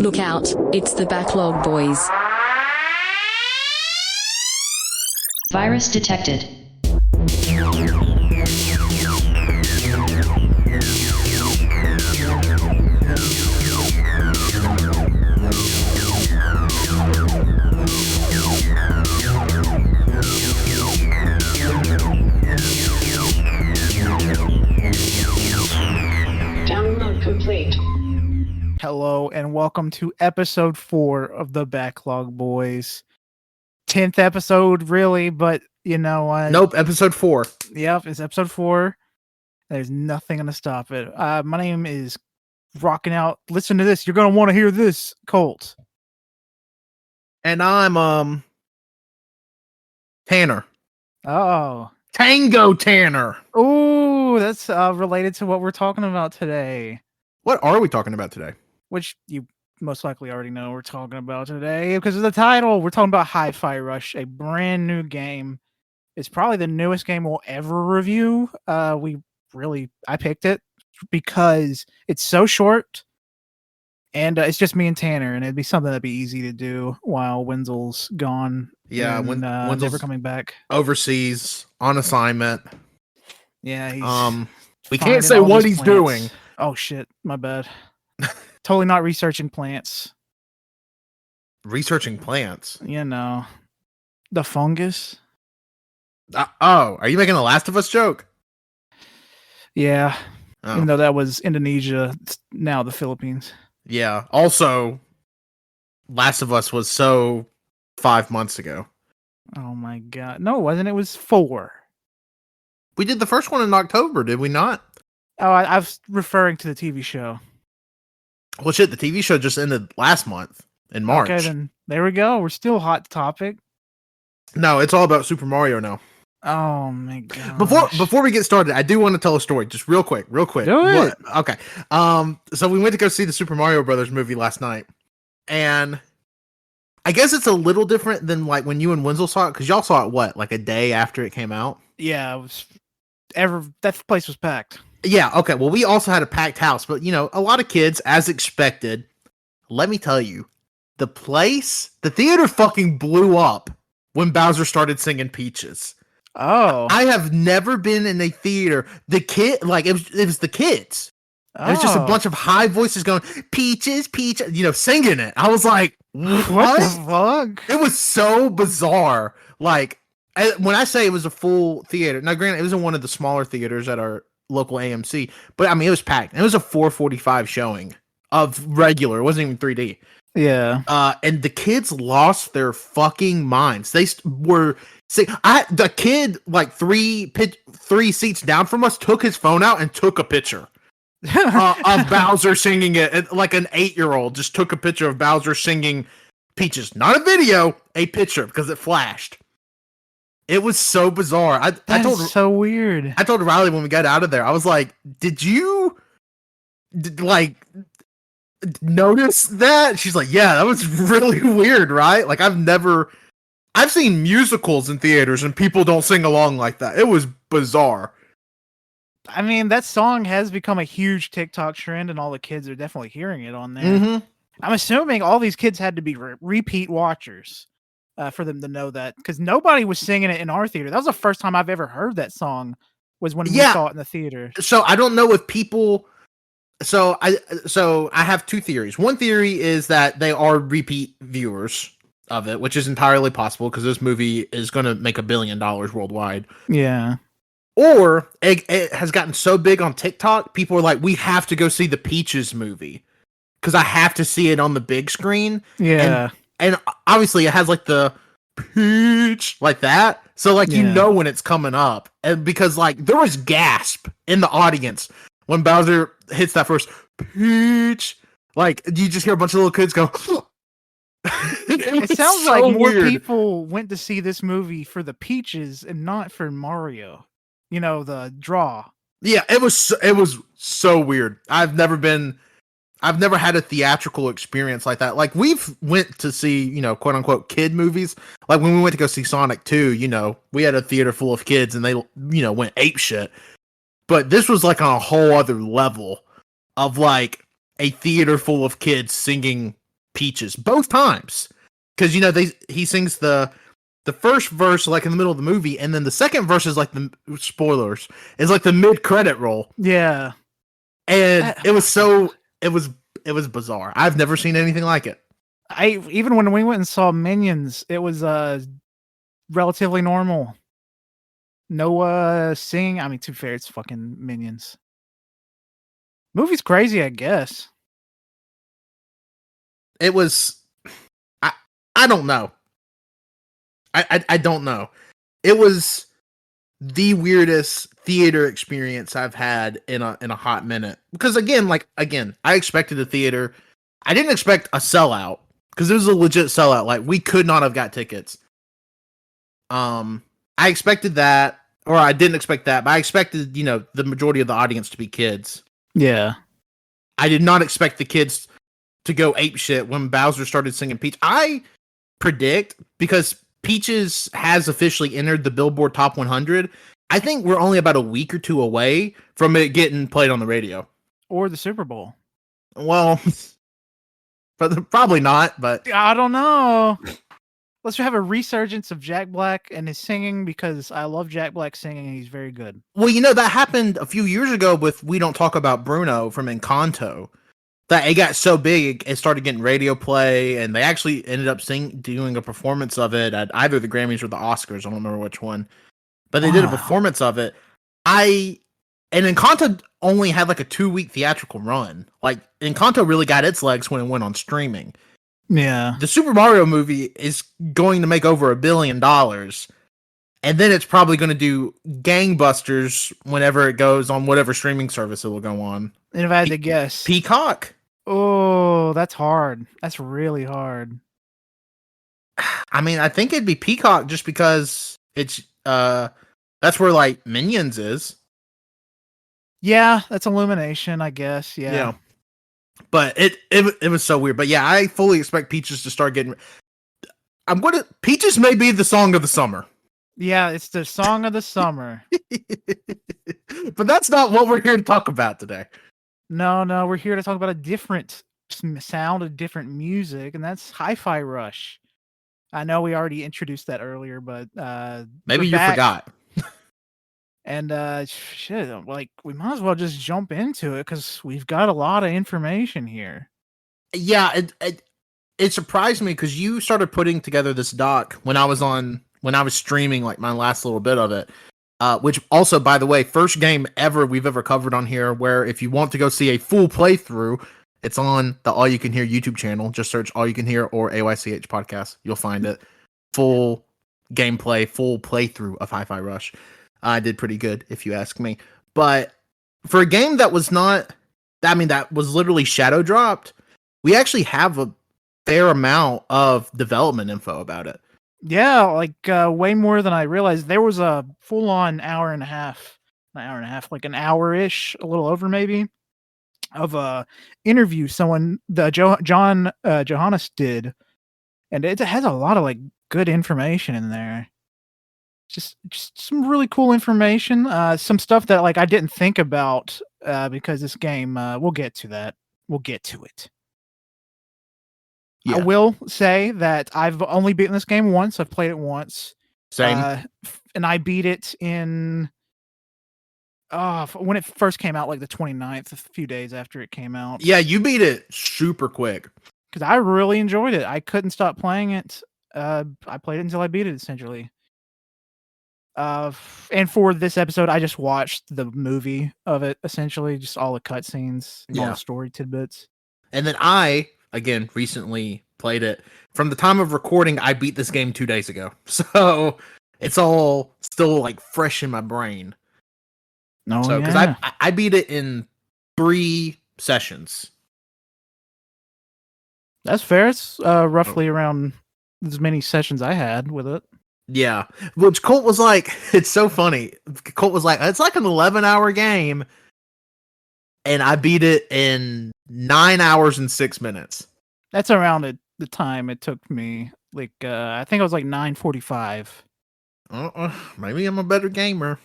Look out, it's the Backlog Boys. Virus detected. Download complete. Hello and welcome to episode 4 of the Backlog Boys. 10th episode, really, but you know what? Nope, episode 4. Yep, it's episode 4. There's nothing gonna stop it. My name is Rocking Out. Listen to this. You're gonna want to hear this, Colt. And I'm Tanner. Oh. Tango Tanner. Ooh, that's related to what we're talking about today. What are we talking about today? Which you most likely already know we're talking about today because of the title. We're talking about Hi-Fi Rush, a brand new game. It's probably the newest game we'll ever review. I picked it because it's so short, and it's just me and Tanner, and it'd be something that'd be easy to do while Wenzel's gone. Yeah, and, Wenzel's never coming back overseas on assignment. Yeah, he's we finding can't say all what these he's plants. doing. Oh shit, my bad. Totally not researching plants. Researching plants. You know, the fungus. Are you making a Last of Us joke? Yeah, Oh. even though that was Indonesia, it's now the Philippines. Yeah. Also, Last of Us was so 5 months ago. Oh my god, no, it wasn't. It was 4. We did the first one in October, did we not? Oh, I was referring to the TV show. Well, shit, the TV show just ended last month in March. Okay, then there we go. We're still hot topic. No, it's all about Super Mario now. Oh my god. Before we get started, I do want to tell a story, just real quick. Do it. Okay. So we went to go see the Super Mario Brothers movie last night, and I guess it's a little different than like when you and Wenzel saw it, because y'all saw it like a day after it came out. Yeah, it was. That place was packed. Yeah. Okay. Well, we also had a packed house, but you know, a lot of kids, as expected. Let me tell you, the theater fucking blew up when Bowser started singing Peaches. Oh, I have never been in a theater. It was the kids. It was just a bunch of high voices going, Peaches, Peaches, singing it. I was like, What the fuck? It was so bizarre. Like, when I say it was a full theater, now granted, it was in one of the smaller theaters at our local AMC, but I mean, it was packed. It was a 4:45 showing of regular. It wasn't even 3D. Yeah. And the kids lost their fucking minds. They were the kid like three seats down from us took his phone out and took a picture of Bowser singing it. And, like an 8-year-old just took a picture of Bowser singing Peaches, not a video, a picture because it flashed. It was so bizarre. That's so weird. I told Riley when we got out of there, I was like, "Did you notice that?" She's like, "Yeah, that was really weird, right?" Like I've seen musicals in theaters and people don't sing along like that. It was bizarre. I mean, that song has become a huge TikTok trend, and all the kids are definitely hearing it on there. Mm-hmm. I'm assuming all these kids had to be repeat watchers for them to know that, because nobody was singing it in our theater. That was the first time I've ever heard that song. Was when we saw it in the theater. So I don't know if people. So I have two theories. One theory is that they are repeat viewers of it, which is entirely possible because this movie is going to make $1 billion worldwide. Yeah. Or it has gotten so big on TikTok, people are like, we have to go see the Peaches movie because I have to see it on the big screen. Yeah. And obviously it has like the Peach like that. So like, you know when it's coming up. And because like there was gasp in the audience when Bowser hits that first Peach. Like you just hear a bunch of little kids go. It sounds so like more people went to see this movie for the Peaches and not for Mario. The draw. Yeah, it was so weird. I've never had a theatrical experience like that. Like we've went to see, quote unquote kid movies. Like when we went to go see Sonic 2, we had a theater full of kids and they, went ape shit. But this was like on a whole other level of like a theater full of kids singing Peaches both times because he sings the first verse like in the middle of the movie, and then the second verse is like the spoilers is like the mid credit roll. Yeah, and it was bizarre. I've never seen anything like it. Even when we went and saw Minions, it was relatively normal. No singing. I mean, to be fair, it's fucking Minions. Movie's crazy, I guess. It was. I don't know. I don't know. It was the weirdest theater experience I've had in a hot minute. Because again, I expected a theater. I didn't expect a sellout because it was a legit sellout. Like we could not have got tickets. I expected that, or I didn't expect that, but I expected the majority of the audience to be kids. Yeah. I did not expect the kids to go apeshit when Bowser started singing Peach. I predict, because Peaches has officially entered the Billboard Top 100, I think we're only about a week or two away from it getting played on the radio. Or the Super Bowl. Well, but probably not, but... I don't know. Let's have a resurgence of Jack Black and his singing, because I love Jack Black singing and he's very good. Well, that happened a few years ago with We Don't Talk About Bruno from Encanto. That it got so big, it started getting radio play, and they actually ended up doing a performance of it at either the Grammys or the Oscars. I don't remember which one. But they did a performance of it. And Encanto only had like a 2-week theatrical run. Like, Encanto really got its legs when it went on streaming. Yeah. The Super Mario movie is going to make over $1 billion. And then it's probably going to do gangbusters whenever it goes on whatever streaming service it will go on. And if I had to guess. Peacock. Oh, that's hard. That's really hard. I mean, I think it'd be Peacock just because it's that's where like Minions is. Yeah, that's Illumination, I guess. Yeah. But it was so weird. But yeah, I fully expect Peaches to start getting. Peaches may be the song of the summer. Yeah, it's the song of the summer. But that's not what we're here to talk about today. No, we're here to talk about a different sound, a different music, and that's Hi-Fi Rush. I know we already introduced that earlier, but maybe you forgot. And shit, like we might as well just jump into it because we've got a lot of information here. Yeah, it surprised me because you started putting together this doc when I was streaming like my last little bit of it. Which also, by the way, first game we've ever covered on here, where if you want to go see a full playthrough, it's on the All You Can Hear YouTube channel. Just search All You Can Hear or AYCH podcast. You'll find it. Full gameplay, full playthrough of Hi-Fi Rush. I did pretty good, if you ask me. But for a game that was that was literally shadow dropped, we actually have a fair amount of development info about it. Yeah, like way more than I realized. There was a full-on hour and a half, like an hour-ish, a little over maybe, of a interview John Johannes did, and it has a lot of like good information in there. Just some really cool information. Some stuff that like I didn't think about because this game. We'll get to that. We'll get to it. Yeah. I will say that I've only beaten this game once. I've played it once. Same. And I beat it in when it first came out, like the 29th, a few days after it came out. Yeah, you beat it super quick. Because I really enjoyed it. I couldn't stop playing it. I played it until I beat it, essentially. And for this episode, I just watched the movie of it, essentially, just all the cutscenes, all the story tidbits. And then I, again, recently played it. From the time of recording, I beat this game 2 days ago. So it's all still like fresh in my brain. No, because I beat it in 3 sessions. That's fair. It's roughly around as many sessions I had with it. Yeah, which Colt was like, it's so funny. Colt was like, it's like an 11-hour game, and I beat it in 9 hours and 6 minutes. That's around the time it took me. Like, I think it was like 9:45. Maybe I'm a better gamer.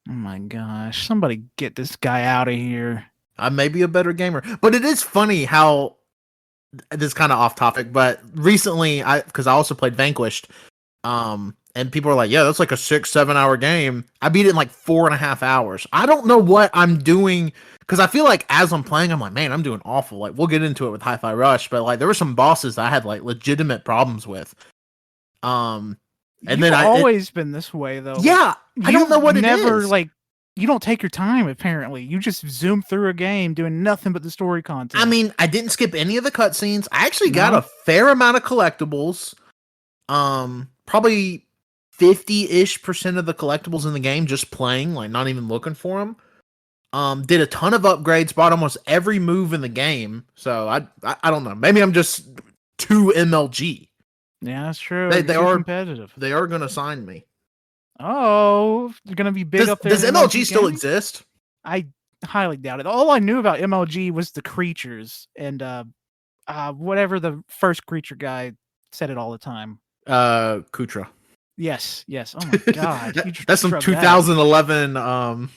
Oh my gosh! Somebody get this guy out of here. I may be a better gamer, but it is funny how this is kind of off topic, but recently because I also played Vanquished, and people are like, yeah, that's like a 6-7 hour game. I beat it in like 4.5 hours. I don't know what I'm doing because I feel like as I'm playing, I'm like, man, I'm doing awful. Like we'll get into it with Hi-Fi Rush, but like there were some bosses that I had like legitimate problems with. And You've then always been this way though. Yeah, I don't know what it never is. like. You don't take your time. Apparently, you just zoom through a game doing nothing but the story content. I mean, I didn't skip any of the cutscenes. I actually got No? a fair amount of collectibles. Probably 50-ish% of the collectibles in the game just playing, like not even looking for them. Did a ton of upgrades, bought almost every move in the game. So I don't know. Maybe I'm just too MLG. Yeah, that's true. They You're are competitive. They are gonna sign me. Oh, you're gonna be big up there. Does in MLG still gaming? exist? I highly doubt it. All I knew about MLG was the creatures and whatever the first creature guy said it all the time. Kutra. Yes. Oh my god, you That's some drugged 2011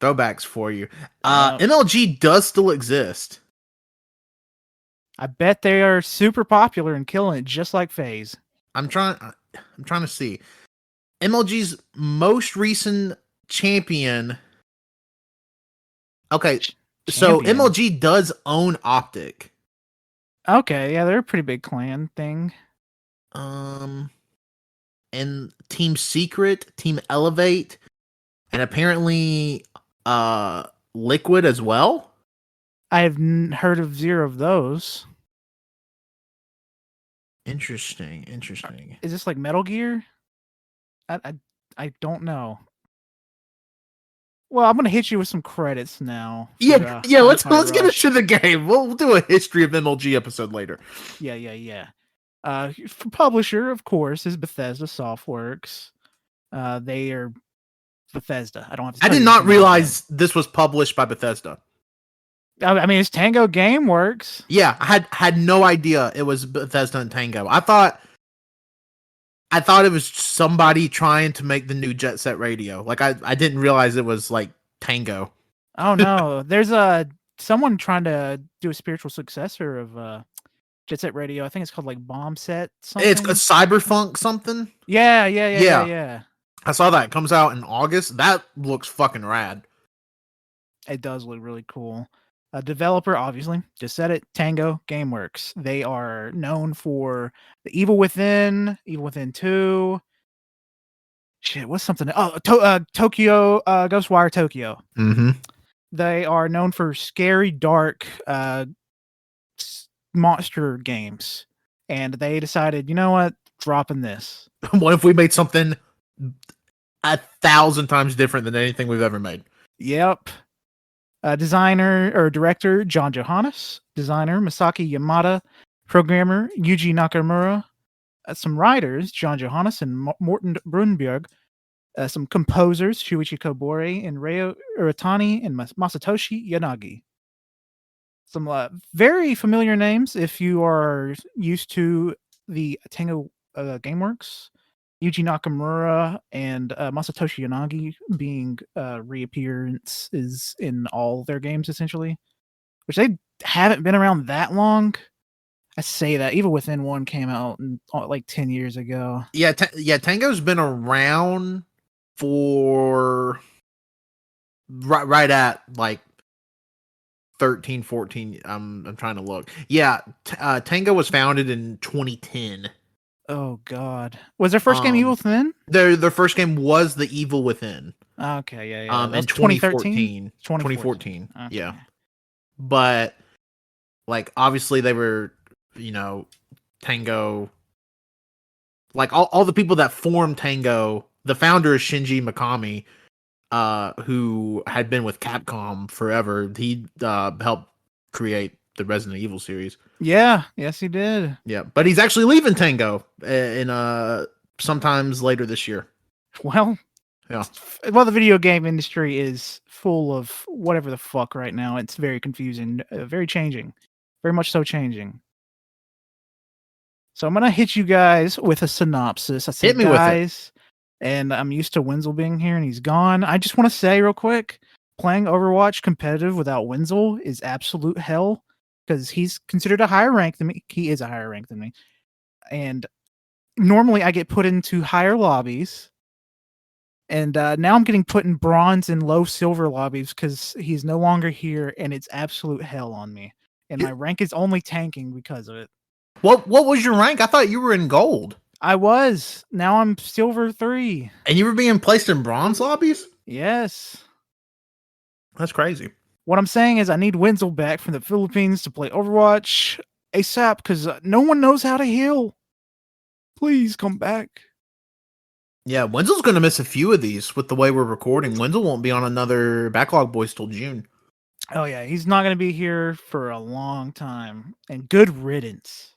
throwbacks for you. MLG does still exist. I bet they are super popular and killing it, just like FaZe. I'm trying to see. MLG's most recent champion. Okay, so Champion. MLG does own Optic. Okay, yeah, they're a pretty big clan thing. And Team Secret, Team Elevate, and apparently Liquid as well. I've heard of zero of those. Interesting. Is this like Metal Gear? I don't know. Well, I'm gonna hit you with some credits now. Yeah. Let's get into the game. We'll do a history of MLG episode later. Yeah. Publisher, of course, is Bethesda Softworks. They are Bethesda. I don't have to. I did not realize this was published by Bethesda. I mean, it's Tango Gameworks. Yeah, I had no idea it was Bethesda and Tango. I thought it was somebody trying to make the new Jet Set Radio. Like I didn't realize it was like Tango. Oh no, there's someone trying to do a spiritual successor of Jet Set Radio. I think it's called like Bomb Set something. It's a Cyberpunk something. Yeah. I saw that. It comes out in August. That looks fucking rad. It does look really cool. A developer, obviously, just said it, Tango Gameworks. They are known for the Evil Within 2. Shit, what's something? Oh, Tokyo, Ghostwire Tokyo. Mm-hmm. They are known for scary, dark monster games. And they decided, you know what? Dropping this. What if we made something 1,000 times different than anything we've ever made? Yep. Designer or director John Johannes, designer Masaki Yamada, programmer Yuji Nakamura, some writers John Johannes and Morten Brunberg, some composers Shuichi Kobori and Ryo Uratani and Masatoshi Yanagi. Some very familiar names if you are used to the Tango Gameworks. Yuji Nakamura and Masatoshi Yanagi being reappearances in all their games, essentially, which they haven't been around that long. I say that Evil Within 1 came out like 10 years ago. Yeah, Tango's been around for right at like 13, 14. I'm trying to look. Yeah, Tango was founded in 2010. Oh God! Was their first game Evil Within? Their first game was The Evil Within. Okay, yeah. In 2014. 2014. Okay. Yeah. But like obviously they were, Tango. Like all the people that formed Tango, the founder is Shinji Mikami, who had been with Capcom forever. He helped create the Resident Evil series. Yeah, yes he did. Yeah, but he's actually leaving Tango in sometimes later this year. Well, yeah. Well, the video game industry is full of whatever the fuck right now. It's very confusing, very changing, very much so changing. So I'm gonna hit you guys with a synopsis. I said, hit me guys, with it. And I'm used to Wenzel being here, and he's gone. I just want to say real quick, playing Overwatch competitive without Wenzel is absolute hell. because he's considered a higher rank than me. He is a higher rank than me. And normally I get put into higher lobbies. And now I'm getting put in bronze and low silver lobbies because he's no longer here, and it's absolute hell on me. And my rank is only tanking because of it. What was your rank? I thought you were in gold. I was. Now I'm silver 3. And you were being placed in bronze lobbies? Yes. That's crazy. What I'm saying is I need Wenzel back from the Philippines to play Overwatch ASAP because no one knows how to heal. Please come back. Yeah, Wenzel's going to miss a few of these with the way we're recording. Wenzel won't be on another Backlog BoyZ till June. Oh, yeah. He's not going to be here for a long time. And good riddance.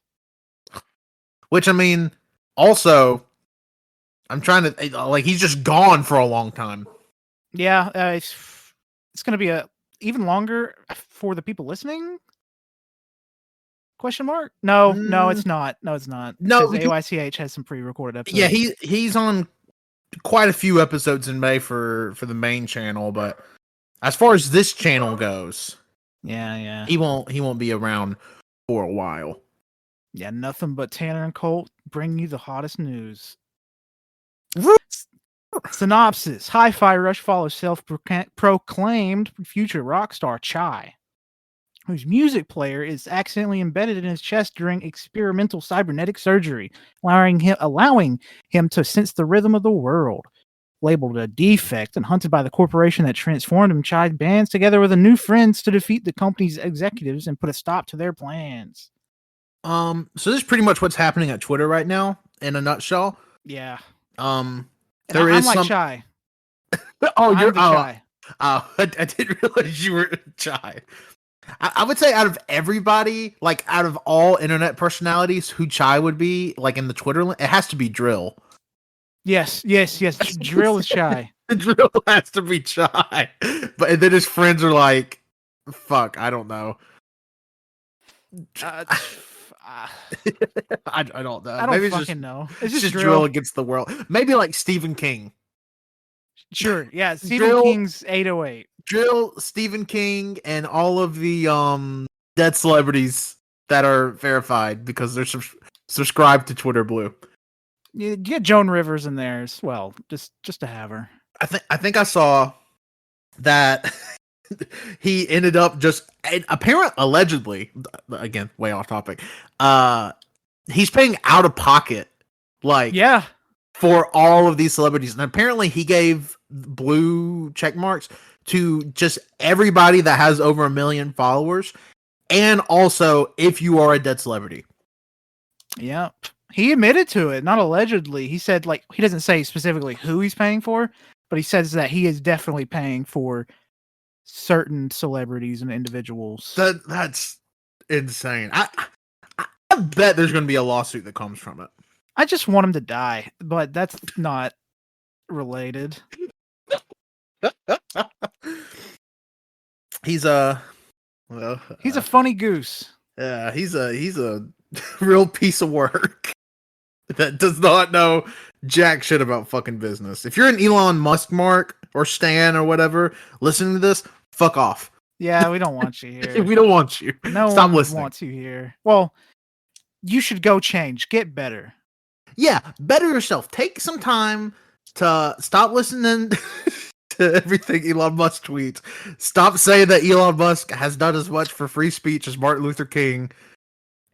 Which, I mean, also, I'm trying to, like, he's just gone for a long time. Yeah, it's going to be even longer for the people listening? Question mark? No, it's not. No, it's not. No, because AYCH has some pre-recorded episodes. Yeah, he's on quite a few episodes in May for the main channel, but as far as this channel goes, yeah, he won't be around for a while. Yeah, nothing but Tanner and Colt bring you the hottest news. Synopsis: Hi-Fi Rush follows self-proclaimed future rock star Chai, whose music player is accidentally embedded in his chest during experimental cybernetic surgery, allowing him to sense the rhythm of the world. Labeled a defect and hunted by the corporation that transformed him, Chai bands together with a new friends to defeat the company's executives and put a stop to their plans. So this is pretty much what's happening at Twitter right now, in a nutshell. Yeah. I'm like Chai. you're Chai. I didn't realize you were Chai. I would say out of everybody, like out of all internet personalities, who Chai would be, like in the Twitter, it has to be Drill. Yes. Drill is Chai. Drill has to be Chai. But then his friends are like, fuck, I don't know. I don't know. I don't fucking know. It's just Drill against the world. Maybe like Stephen King. Sure, yeah. Stephen King's 808. Drill, Stephen King, and all of the dead celebrities that are verified because they're subscribed to Twitter Blue. You get Joan Rivers in there as well, just to have her. I think I saw that he ended up allegedly, again, way off topic. He's paying out of pocket, for all of these celebrities, and apparently he gave blue check marks to just everybody that has over 1 million followers, and also if you are a dead celebrity. Yeah, he admitted to it, not allegedly. He said, like, he doesn't say specifically who he's paying for, but he says that he is definitely paying for certain celebrities and individuals. That's insane. I bet there's going to be a lawsuit that comes from it. I just want him to die, but that's not related. He's a funny goose. Yeah, he's a real piece of work that does not know jack shit about fucking business. If you're an Elon Musk mark or Stan or whatever listening to this, fuck off. Yeah, we don't want you here. We don't want you. No Stop one listening. wants you here. Well, you should go change. Get better. Yeah, better yourself. Take some time to stop listening to everything Elon Musk tweets. Stop saying that Elon Musk has done as much for free speech as Martin Luther King.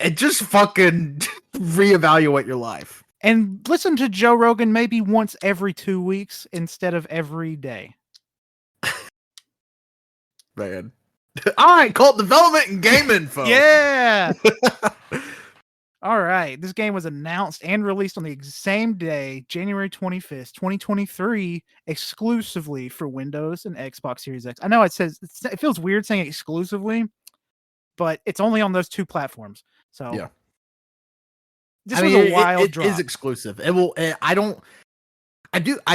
And just fucking reevaluate your life. And listen to Joe Rogan maybe once every 2 weeks instead of every day. Man. All right, Colt development and game info. Yeah. All right. This game was announced and released on the same day, January 25th, 2023, exclusively for Windows and Xbox Series X. I know it feels weird saying exclusively, but it's only on those two platforms. So yeah. This was a wild drop. It is exclusive. It will. I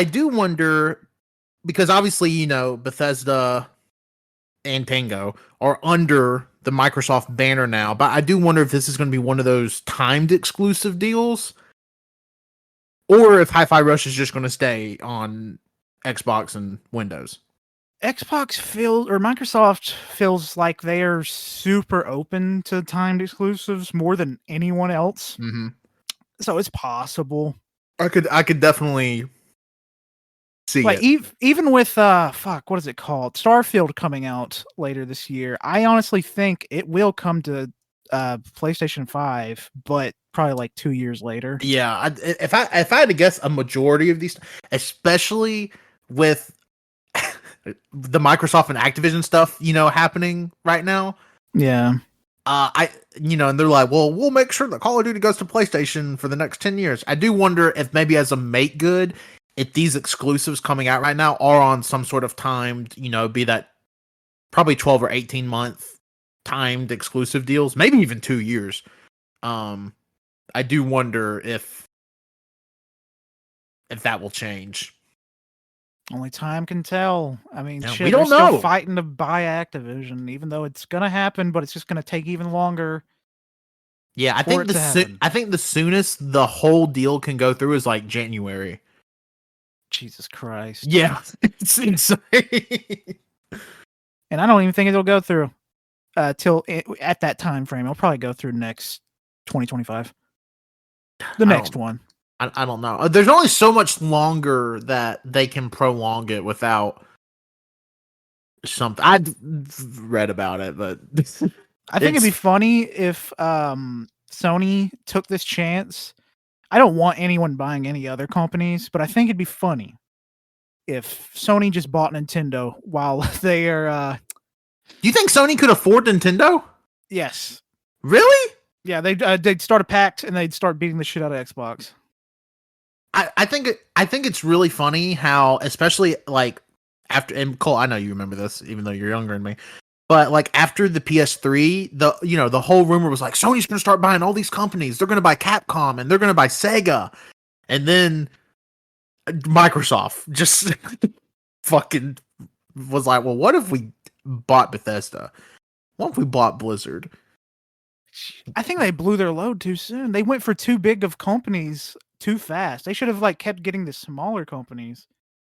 do wonder, because obviously, you know, Bethesda and Tango are under the Microsoft banner now, but I do wonder if this is going to be one of those timed exclusive deals, or if Hi-Fi Rush is just going to stay on Xbox and Windows. Microsoft feels like they are super open to timed exclusives more than anyone else. Mm-hmm. So it's possible. I could definitely see Like it. even with what is it called? Starfield coming out later this year. I honestly think it will come to PlayStation 5, but probably like 2 years later. Yeah, if I had to guess, a majority of these, especially with the Microsoft and Activision stuff, happening right now. Yeah. And they're like, well, we'll make sure that Call of Duty goes to PlayStation for the next 10 years. I do wonder if maybe as a make good, if these exclusives coming out right now are on some sort of timed, be that probably 12 or 18 month timed exclusive deals, maybe even 2 years. I do wonder if that will change. Only time can tell. I mean, Yeah, shit, we don't they're know. still fighting to buy Activision, even though it's gonna happen, but it's just gonna take even longer. Yeah, I think the soonest the whole deal can go through is like January. Jesus Christ. Yeah, it's insane. And I don't even think it'll go through till at that time frame. It'll probably go through next 2025. The next one. I don't know. There's only so much longer that they can prolong it without something. I've read about it, but I think it'd be funny if Sony took this chance. I don't want anyone buying any other companies, but I think it'd be funny if Sony just bought Nintendo while they are. Do you think Sony could afford Nintendo? Yes. Really? Yeah, they'd start a pact and they'd start beating the shit out of Xbox. I think it's really funny how, especially like after, and Cole, I know you remember this, even though you're younger than me, but like after the PS3, the whole rumor was like Sony's going to start buying all these companies. They're going to buy Capcom and they're going to buy Sega, and then Microsoft just fucking was like, well, what if we bought Bethesda? What if we bought Blizzard? I think they blew their load too soon. They went for too big of companies too fast. They should have kept getting the smaller companies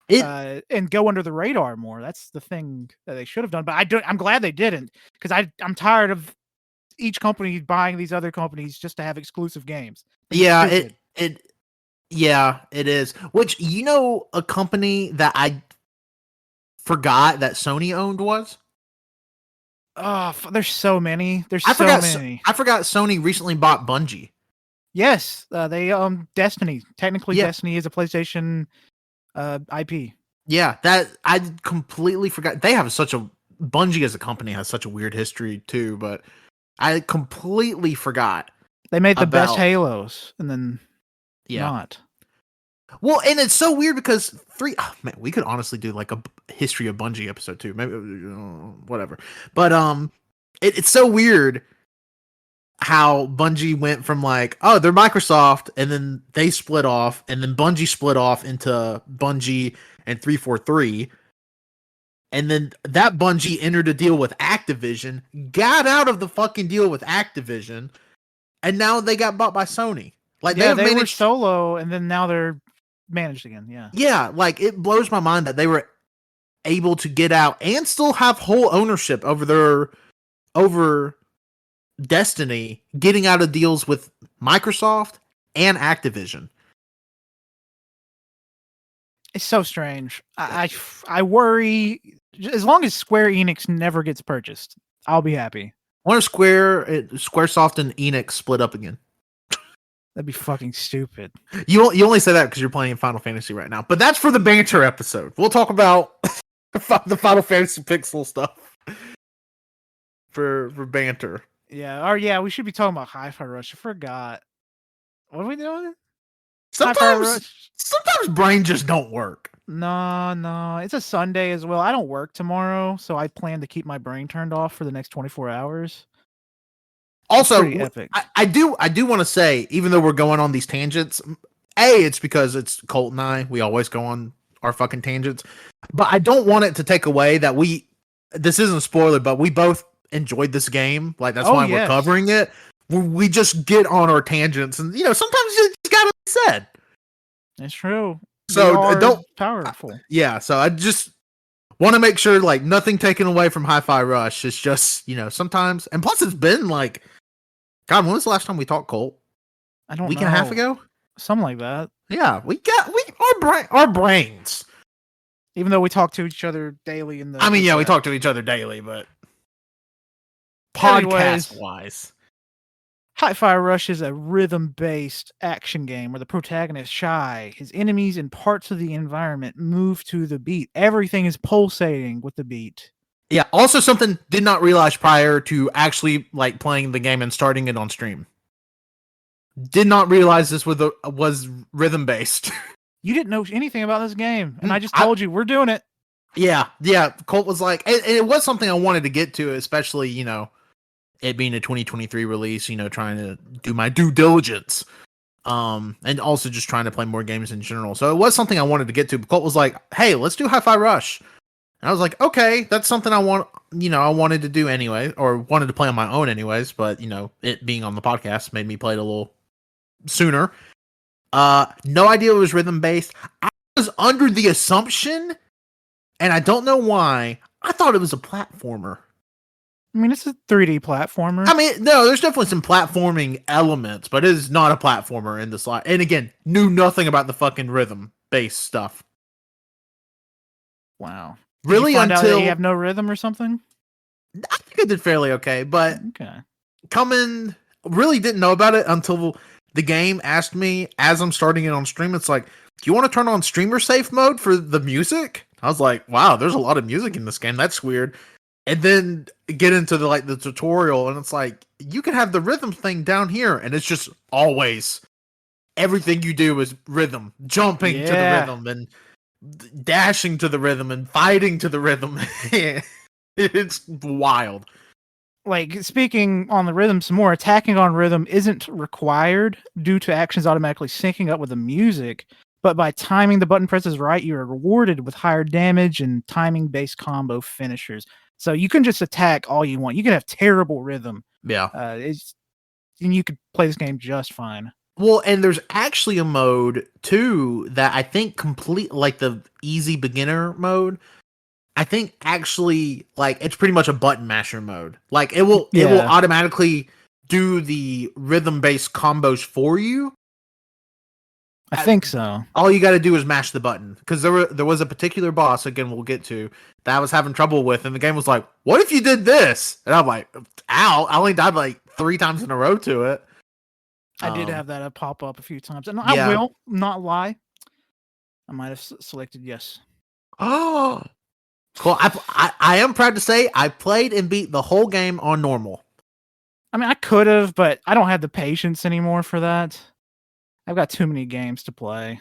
and go under the radar more. That's the thing that they should have done. But I'm glad they didn't, because I'm tired of each company buying these other companies just to have exclusive games. Yeah, it is. Which, a company that I forgot that Sony owned was? Oh, there's so many. I forgot Sony recently bought Bungie. Yes, they Destiny. Technically, Destiny is a PlayStation IP. Yeah, that I completely forgot. They have Bungie as a company has such a weird history too, but I completely forgot. They made the best Halos, and then not. Well, and it's so weird because we could honestly do like a history of Bungie episode too. Maybe whatever. But it's so weird how Bungie went from like, oh, they're Microsoft, and then they split off, and then Bungie split off into Bungie and 343. And then that Bungie entered a deal with Activision, got out of the fucking deal with Activision, and now they got bought by Sony. Like, they were solo, and then now they're managed again. Yeah. Yeah, like, it blows my mind that they were able to get out and still have whole ownership over Destiny, getting out of deals with Microsoft and Activision. It's so strange. I worry, as long as Square Enix never gets purchased, I'll be happy. I wonder if Squaresoft and Enix split up again. That'd be fucking stupid. You only say that because you're playing Final Fantasy right now, but that's for the banter episode. We'll talk about the Final Fantasy Pixel stuff for banter. Yeah, we should be talking about Hi-Fi Rush. I forgot. What are we doing? Sometimes brain just don't work. No. It's a Sunday as well. I don't work tomorrow, so I plan to keep my brain turned off for the next 24 hours. Also, epic. I do want to say, even though we're going on these tangents, it's because it's Colt and I. We always go on our fucking tangents. But I don't want it to take away that this isn't a spoiler, but we both enjoyed this game. Like, that's why we're covering it. We just get on our tangents, and sometimes you just gotta be said. It's true. So don't powerful. Yeah. So I just Want to make sure like nothing taken away from Hi-Fi Rush. It's just sometimes, and plus it's been like, God, when was the last time we talked, Colt? I don't know. Week and a half ago, something like that. Yeah, our brains. Even though we talk to each other daily in the. I mean, yeah, we talk to each other daily, but podcast wise. Hi-Fi Rush is a rhythm-based action game where the protagonist, Shy, his enemies, and parts of the environment move to the beat. Everything is pulsating with the beat. Yeah, also something did not realize prior to actually like playing the game and starting it on stream. Did not realize this was rhythm-based. You didn't know anything about this game, and I just told you we're doing it. Yeah. Colt was like, and it was something I wanted to get to, especially, it being a 2023 release, trying to do my due diligence. And also just trying to play more games in general. So it was something I wanted to get to. But Colt was like, hey, let's do Hi-Fi Rush. And I was like, okay, that's something I wanted to do anyway, or wanted to play on my own anyways. But, it being on the podcast made me play it a little sooner. No idea it was rhythm based. I was under the assumption, and I don't know why, I thought it was a platformer. I mean, it's a 3D platformer. I mean, no, there's definitely some platforming elements, but it is not a platformer in this lot. And again, knew nothing about the fucking rhythm based stuff. Wow. Really, Did you find out that until you have no rhythm or something? I think I did fairly okay, but okay. Really didn't know about it until the game asked me as I'm starting it on stream. It's like, do you want to turn on streamer safe mode for the music? I was like, wow, there's a lot of music in this game. That's weird. And then get into the tutorial, and it's like, you can have the rhythm thing down here, and it's just always everything you do is rhythm, jumping to the rhythm, and dashing to the rhythm, and fighting to the rhythm. It's wild. Like, speaking on the rhythm some more, attacking on rhythm isn't required due to actions automatically syncing up with the music, but by timing the button presses right, you are rewarded with higher damage and timing-based combo finishers. So you can just attack all you want. You can have terrible rhythm. Yeah. And you could play this game just fine. Well, and there's actually a mode, too, that I think like the easy beginner mode, I think actually, like, it's pretty much a button masher mode. Like, it will automatically do the rhythm-based combos for you. I think so. All you got to do is mash the button. Because there was a particular boss, again, we'll get to, that I was having trouble with, and the game was like, what if you did this? And I'm like, ow, I only died like 3 times in a row to it. I did have that pop up a few times. And I will not lie. I might have selected yes. Oh, cool. I am proud to say I played and beat the whole game on normal. I mean, I could have, but I don't have the patience anymore for that. I've got too many games to play.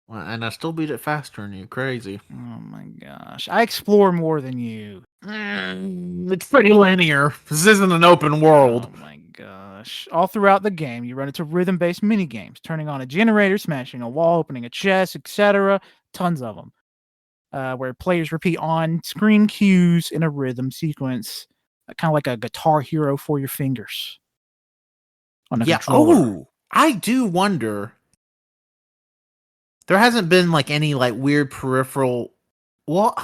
Well, and I still beat it faster than you. Crazy. Oh my gosh. I explore more than you. It's pretty linear. This isn't an open world. Oh my gosh. All throughout the game, you run into rhythm-based mini-games, turning on a generator, smashing a wall, opening a chest, etc. Tons of them. Where players repeat on-screen cues in a rhythm sequence. Kind of like a Guitar Hero for your fingers. On a controller. Oh, I do wonder. There hasn't been like any like weird peripheral. Well,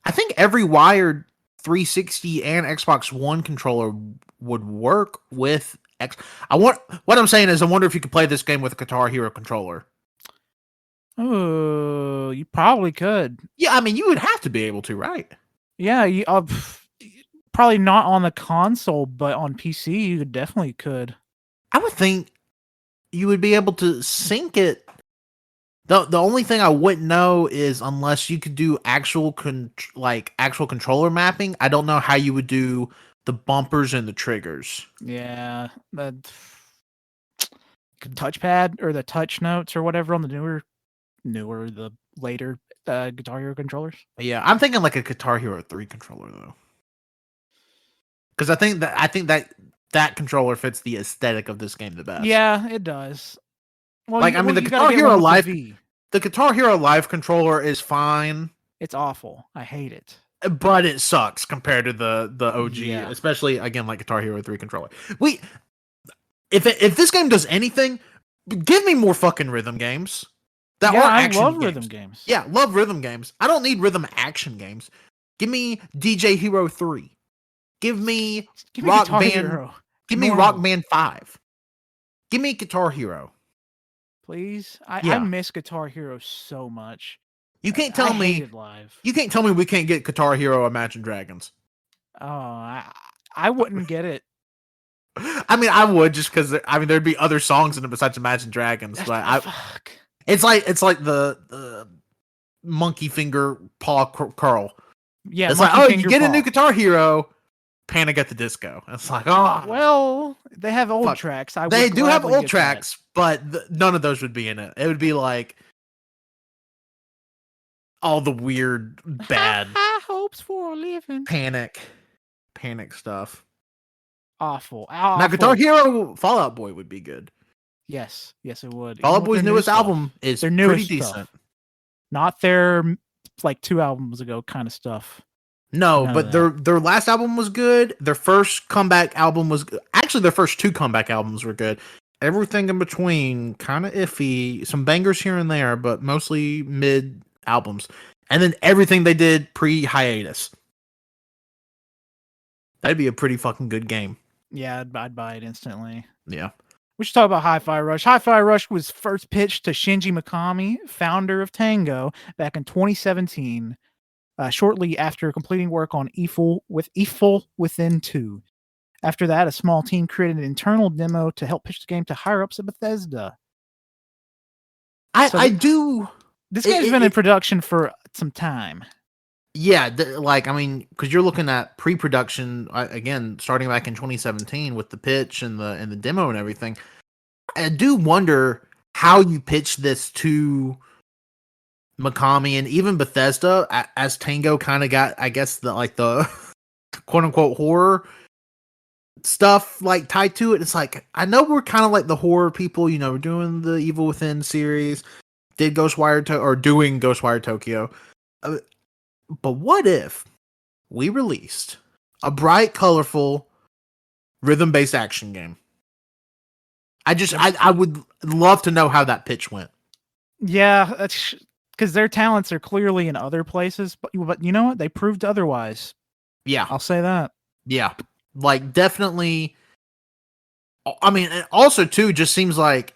I think every wired 360 and Xbox One controller would work with what I'm saying is I wonder if you could play this game with a Guitar Hero controller. Oh, you probably could. Yeah, I mean, you would have to be able to, right? Yeah, probably not on the console, but on PC, you definitely could. I would think you would be able to sync it. The only thing I wouldn't know is unless you could do actual controller mapping. I don't know how you would do the bumpers and the triggers. Yeah, the touchpad or the touch notes or whatever on the the later Guitar Hero controllers. Yeah, I'm thinking like a Guitar Hero 3 controller though, because I think that controller fits the aesthetic of this game the best. Yeah, it does. Well, the Guitar Hero Live controller is fine. It's awful. I hate it. But it sucks compared to the OG, especially again like Guitar Hero 3 controller. If this game does anything, give me more fucking rhythm games. that Yeah, are I action love games. rhythm games. Yeah, love rhythm games. I don't need rhythm action games. Give me DJ Hero 3. Give me Give me Rock Guitar Band. Hero. Give me Normal, Rock Band 5. Give me Guitar Hero. please. I Yeah. miss Guitar Hero so much. You can't I tell hate me it live. you can't tell me we can't get Guitar Hero Imagine Dragons. Oh, I wouldn't get it. I mean, I would just because there'd be other songs in it besides Imagine Dragons. But Fuck. it's like the monkey finger paw curl. Yeah, It's like, Monkey oh, Finger you get a new Paw. Guitar Hero, Panic at the Disco. It's like, oh, Well, they have old fuck. tracks. I They would do have gladly old get tracks, but none of those would be in it. It would be like all the weird, that. bad High hopes for a living. panic stuff. Awful. Now, Guitar Hero Fallout Boy would be good. Yes, it would. Fall Out Even with Boy's their new newest stuff. album is Their pretty newest decent. stuff. Not their like 2 albums ago kind of stuff. No, None but of their last album was good. Their first comeback album was actually their first 2 comeback albums were good. Everything in between kind of iffy. Some bangers here and there, but mostly mid albums. And then everything they did pre-hiatus. That'd be a pretty fucking good game. Yeah, I'd buy it instantly. Yeah. We should talk about Hi-Fi Rush. Hi-Fi Rush was first pitched to Shinji Mikami, founder of Tango, back in 2017, shortly after completing work on Evil Within 2. After that, a small team created an internal demo to help pitch the game to higher-ups at Bethesda. This game's been in production for some time. Yeah, because you're looking at pre-production again, starting back in 2017 with the pitch and the demo and everything. I do wonder how you pitch this to Mikami and even Bethesda as Tango kind of got, I guess, the quote unquote horror stuff like tied to it. It's like, I know we're kind of like the horror people, we're doing the Evil Within series, doing Ghostwire Tokyo. But what if we released a bright, colorful, rhythm-based action game? I would love to know how that pitch went. Yeah, that's because their talents are clearly in other places, but you know what? They proved otherwise. Yeah. I'll say that. Yeah. Like, definitely. I mean, it also, too, just seems like,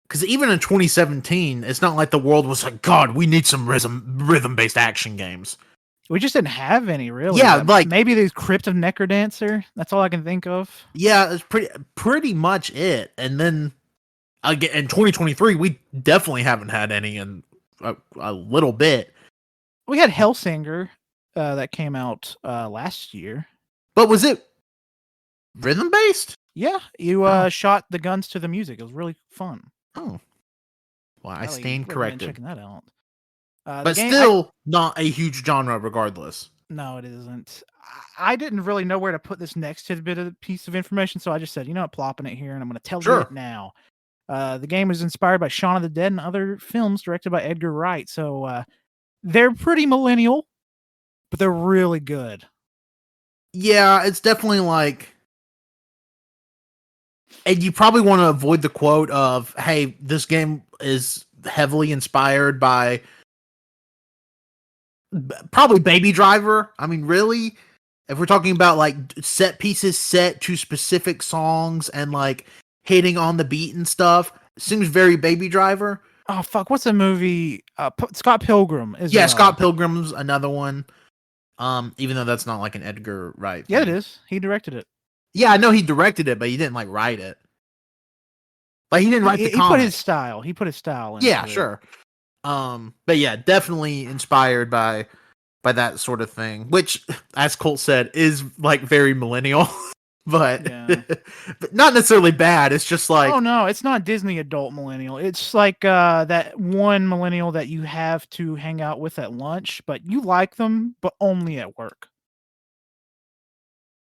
because even in 2017, it's not like the world was like, God, we need some rhythm-based action games. We just didn't have any, really. Yeah, maybe the Crypt of Necrodancer. That's all I can think of. Yeah, it's pretty much it. And then, again, in 2023, we definitely haven't had any in a little bit. We had Hellsinger that came out last year. But was it rhythm-based? Yeah, you shot the guns to the music. It was really fun. Oh, well, I stand corrected. Checking that out, but still not a huge genre, regardless. No, it isn't. I didn't really know where to put this next piece of information, so I just said, plopping it here, and I'm going to tell you it now. The game was inspired by Shaun of the Dead and other films directed by Edgar Wright, so they're pretty millennial, but they're really good. Yeah, it's definitely like. And you probably want to avoid the quote of, hey, this game is heavily inspired by probably Baby Driver. I mean, really? If we're talking about like set pieces set to specific songs and like hitting on the beat and stuff, seems very Baby Driver. Oh, fuck. What's a movie? Scott Pilgrim. Scott Pilgrim's another one. Even though that's not like an Edgar Wright thing. Yeah, it is. He directed it. Yeah, I know he directed it, but he didn't like write it. Like he didn't write the comic. He put his style. Into it. Sure. But yeah, definitely inspired by that sort of thing, which, as Colt said, is like very millennial, but but not necessarily bad. It's just like, oh no, it's not Disney adult millennial. It's like that one millennial that you have to hang out with at lunch, but you like them, but only at work.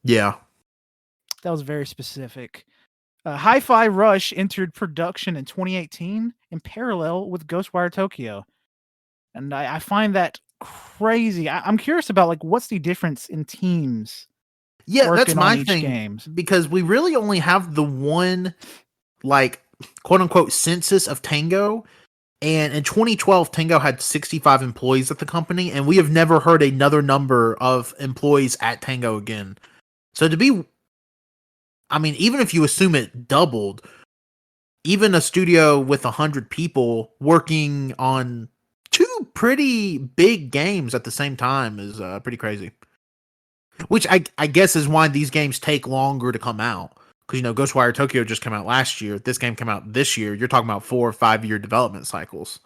Yeah. That was very specific. Hi-Fi Rush entered production in 2018 in parallel with Ghostwire Tokyo. And I find that crazy. I'm curious about like what's the difference in teams. Yeah, that's my thing. Games. Because we really only have the one like quote unquote census of Tango. And in 2012, Tango had 65 employees at the company, and we have never heard another number of employees at Tango again. So I mean, even if you assume it doubled, even a studio with 100 people working on 2 pretty big games at the same time is pretty crazy. Which I guess is why these games take longer to come out. Because, Ghostwire Tokyo just came out last year. This game came out this year. You're talking about 4 or 5 year development cycles.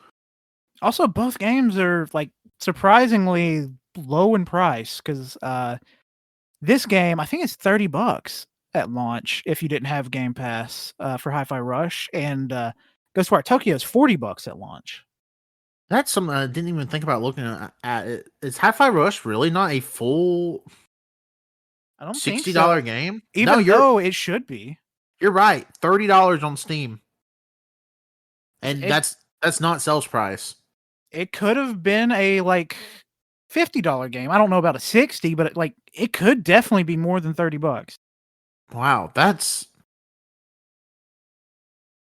Also, both games are like surprisingly low in price because this game, I think it's $30 at launch if you didn't have Game Pass for Hi-Fi Rush, and Ghostwire Tokyo is $40 at launch. That's something I didn't even think about looking at it. Is Hi-Fi Rush really not a full I don't $60 think so. game? Even though it should be. You're right. $30 on Steam. And It- that's not sales price. It could have been a like $50 game. I don't know about a 60, but it could definitely be more than $30. Wow, that's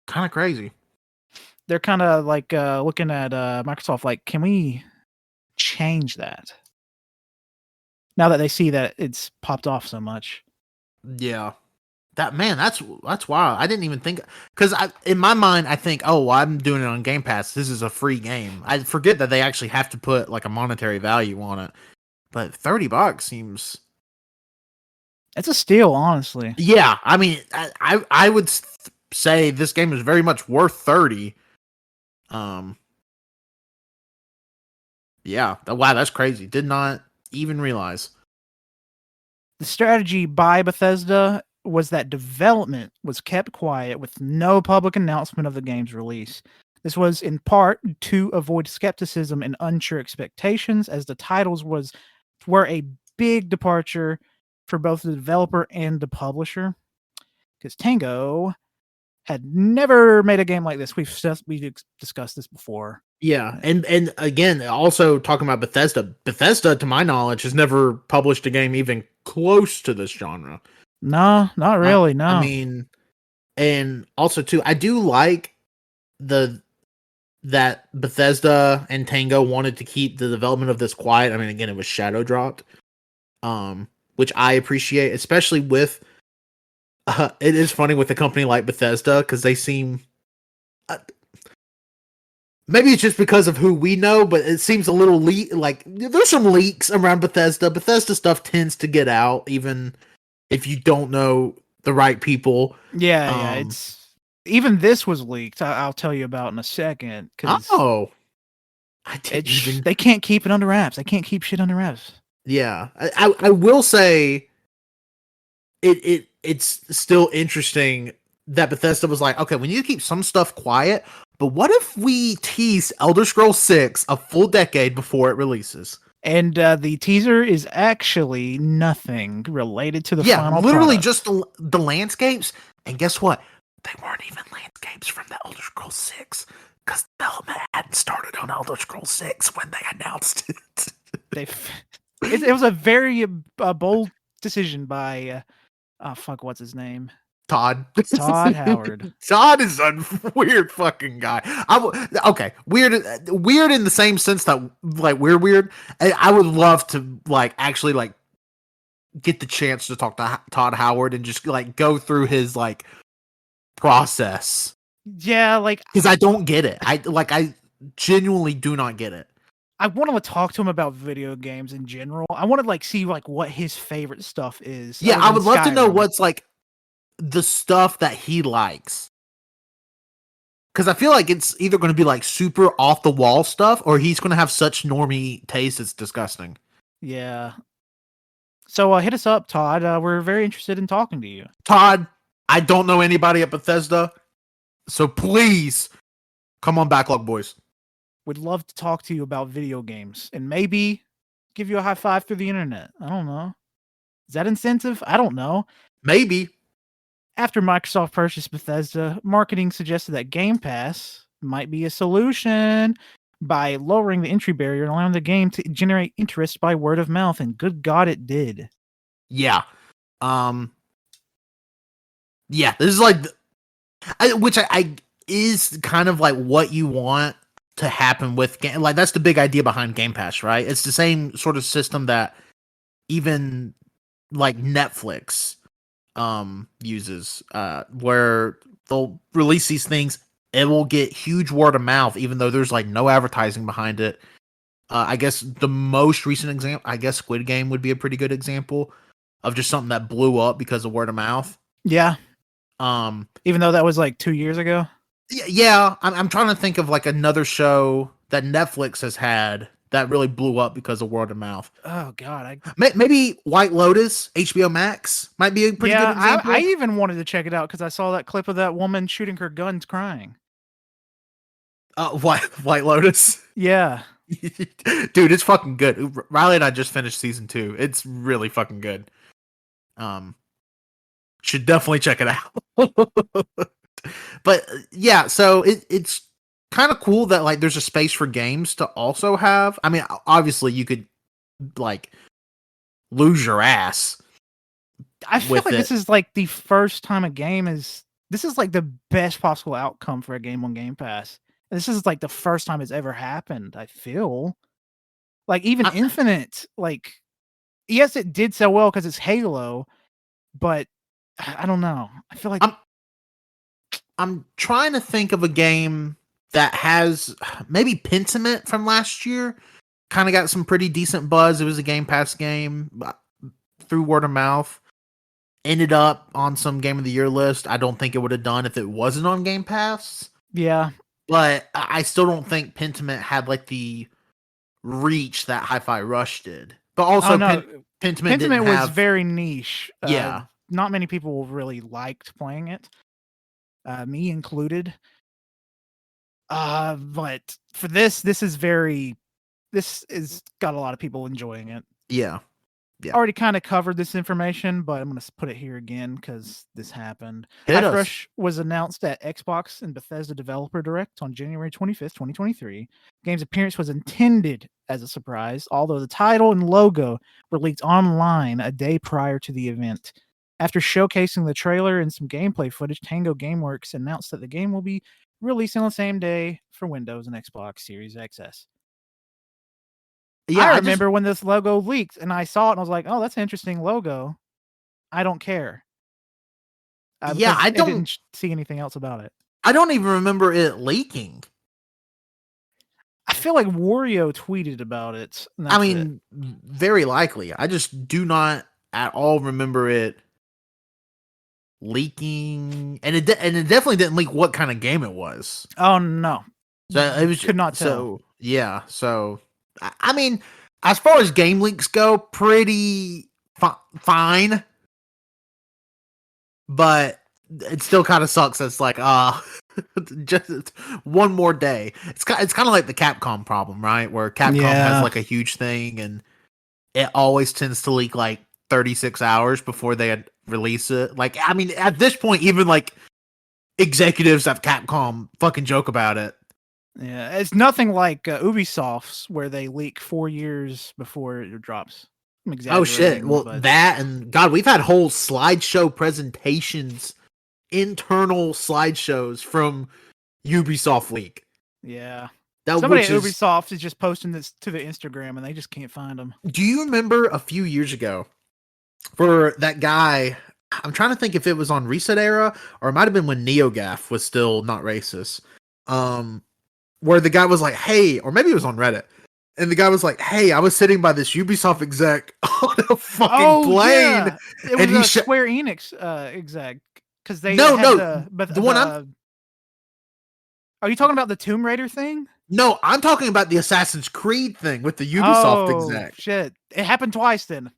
kind of crazy. They're kind of like looking at Microsoft like, can we change that? Now that they see that it's popped off so much. Yeah. That's wild. I didn't even think, because in my mind I think, oh, well, I'm doing it on Game Pass. This is a free game. I forget that they actually have to put like a monetary value on it. But $30 seems. It's a steal, honestly. Yeah, I mean, I would say this game is very much worth 30. Yeah. Wow, that's crazy. Did not even realize. The strategy by Bethesda was that development was kept quiet with no public announcement of the game's release. This was in part to avoid skepticism and unsure expectations, as the titles were a big departure for both the developer and the publisher. Because Tango had never made a game like this. We've discussed this before. Yeah, and again, also talking about Bethesda, to my knowledge, has never published a game even close to this genre. No, not really. No, I mean, and also too, I do like that Bethesda and Tango wanted to keep the development of this quiet. I mean, again, it was shadow dropped, which I appreciate, especially with. It is funny with a company like Bethesda because they seem. Maybe it's just because of who we know, but it seems a little like there's some leaks around Bethesda. Bethesda stuff tends to get out, even if you don't know the right people. Yeah, it's even this was leaked. I'll tell you about in a second. They can't keep it under wraps. They can't keep shit under wraps. Yeah, I will say, it's still interesting that Bethesda was like, okay, we need to keep some stuff quiet, but what if we tease Elder Scrolls 6 a full decade before it releases? And the teaser is actually nothing related to the final literally product. just the landscapes. And guess what? They weren't even landscapes from the Elder Scrolls 6 because development hadn't started on Elder Scrolls 6 when they announced it. It was a very bold decision by what's his name? Todd Howard. Todd is a weird fucking guy. Okay, weird in the same sense that like we're weird. I would love to like actually like get the chance to talk to Todd Howard and just like go through his like process. Yeah, like because I don't get it. I genuinely do not get it. I want to talk to him about video games in general. I want to like see like what his favorite stuff is. Yeah, I would love to know what's like the stuff that he likes. Because I feel like it's either going to be like super off the wall stuff, or he's going to have such normie taste it's disgusting. Yeah. So hit us up, Todd. We're very interested in talking to you. Todd, I don't know anybody at Bethesda, so please come on Backlog Boys. We'd love to talk to you about video games and maybe give you a high five through the internet. I don't know. Is that incentive? I don't know. Maybe. After Microsoft purchased Bethesda, marketing suggested that Game Pass might be a solution by lowering the entry barrier and allowing the game to generate interest by word of mouth. And good God, it did. Yeah. Yeah, this is like, which I is kind of like what you want to happen with game. Like that's the big idea behind Game Pass, right? It's the same sort of system that even like Netflix uses, where they'll release these things. It will get huge word of mouth, even though there's like no advertising behind it. I guess the most recent example, I guess Squid Game would be a pretty good example of just something that blew up because of word of mouth. Yeah. Um, Even though that was like 2 years ago. yeah, I'm trying to think of like another show that Netflix has had that really blew up because of word of mouth. Oh God, Maybe White Lotus, HBO Max might be a pretty good example. I even wanted to check it out because I saw that clip of that woman shooting her guns, crying. White Lotus. Yeah, Dude, it's fucking good. Riley and I just finished season 2. It's really fucking good. Should definitely check it out. But yeah, so it's kind of cool that like there's a space for games to also have. I mean, obviously you could like lose your ass. I feel like this is like the first time a game is. This is like the best possible outcome for a game on Game Pass. And this is like the first time it's ever happened. I feel like even Infinite, like yes, it did so well because it's Halo, but I don't know. I feel like I'm trying to think of a game that has maybe Pentiment from last year. Kind of got some pretty decent buzz. It was a Game Pass game through word of mouth. Ended up on some Game of the Year list. I don't think it would have done if it wasn't on Game Pass. Yeah. But I still don't think Pentiment had like the reach that Hi-Fi Rush did. But also Pentiment was very niche. Yeah. Not many people really liked playing it. Me included. But for this is got a lot of people enjoying it. Yeah. Already kind of covered this information, but I'm going to put it here again because this happened. Hi-Fi Rush was announced at Xbox and Bethesda Developer Direct on January 25th, 2023. The game's appearance was intended as a surprise, although the title and logo were leaked online a day prior to the event. After showcasing the trailer and some gameplay footage, Tango Gameworks announced that the game will be released on the same day for Windows and Xbox Series XS. Yeah, I remember when this logo leaked and I saw it and I was like, oh, that's an interesting logo. I don't care. I didn't see anything else about it. I don't even remember it leaking. I feel like Wario tweeted about it. I mean, very likely. I just do not at all remember it leaking, and it definitely didn't leak what kind of game it was. Oh no, so it was could not tell. So yeah, so I mean, as far as game leaks go, pretty fine, but it still kind of sucks. It's like just one more day. It's kind of like the Capcom problem, right? Where Capcom has like a huge thing, and it always tends to leak like 36 hours before they release it. Like, I mean, at this point, even like executives at Capcom fucking joke about it. Yeah, it's nothing like Ubisoft's where they leak 4 years before it drops. Oh shit! Well, that and God, we've had whole slideshow presentations, internal slideshows from Ubisoft leak. Yeah. Somebody at Ubisoft is just posting this to the Instagram and they just can't find them. Do you remember a few years ago for that guy? I'm trying to think if it was on Reset Era or it might have been when NeoGaf was still not racist. Where the guy was like, hey, or maybe it was on Reddit. And the guy was like, hey, I was sitting by this Ubisoft exec on a fucking plane. Yeah. It was a Square Enix exec. Because they the one Are you talking about the Tomb Raider thing? No, I'm talking about the Assassin's Creed thing with the Ubisoft exec. Shit. It happened twice then.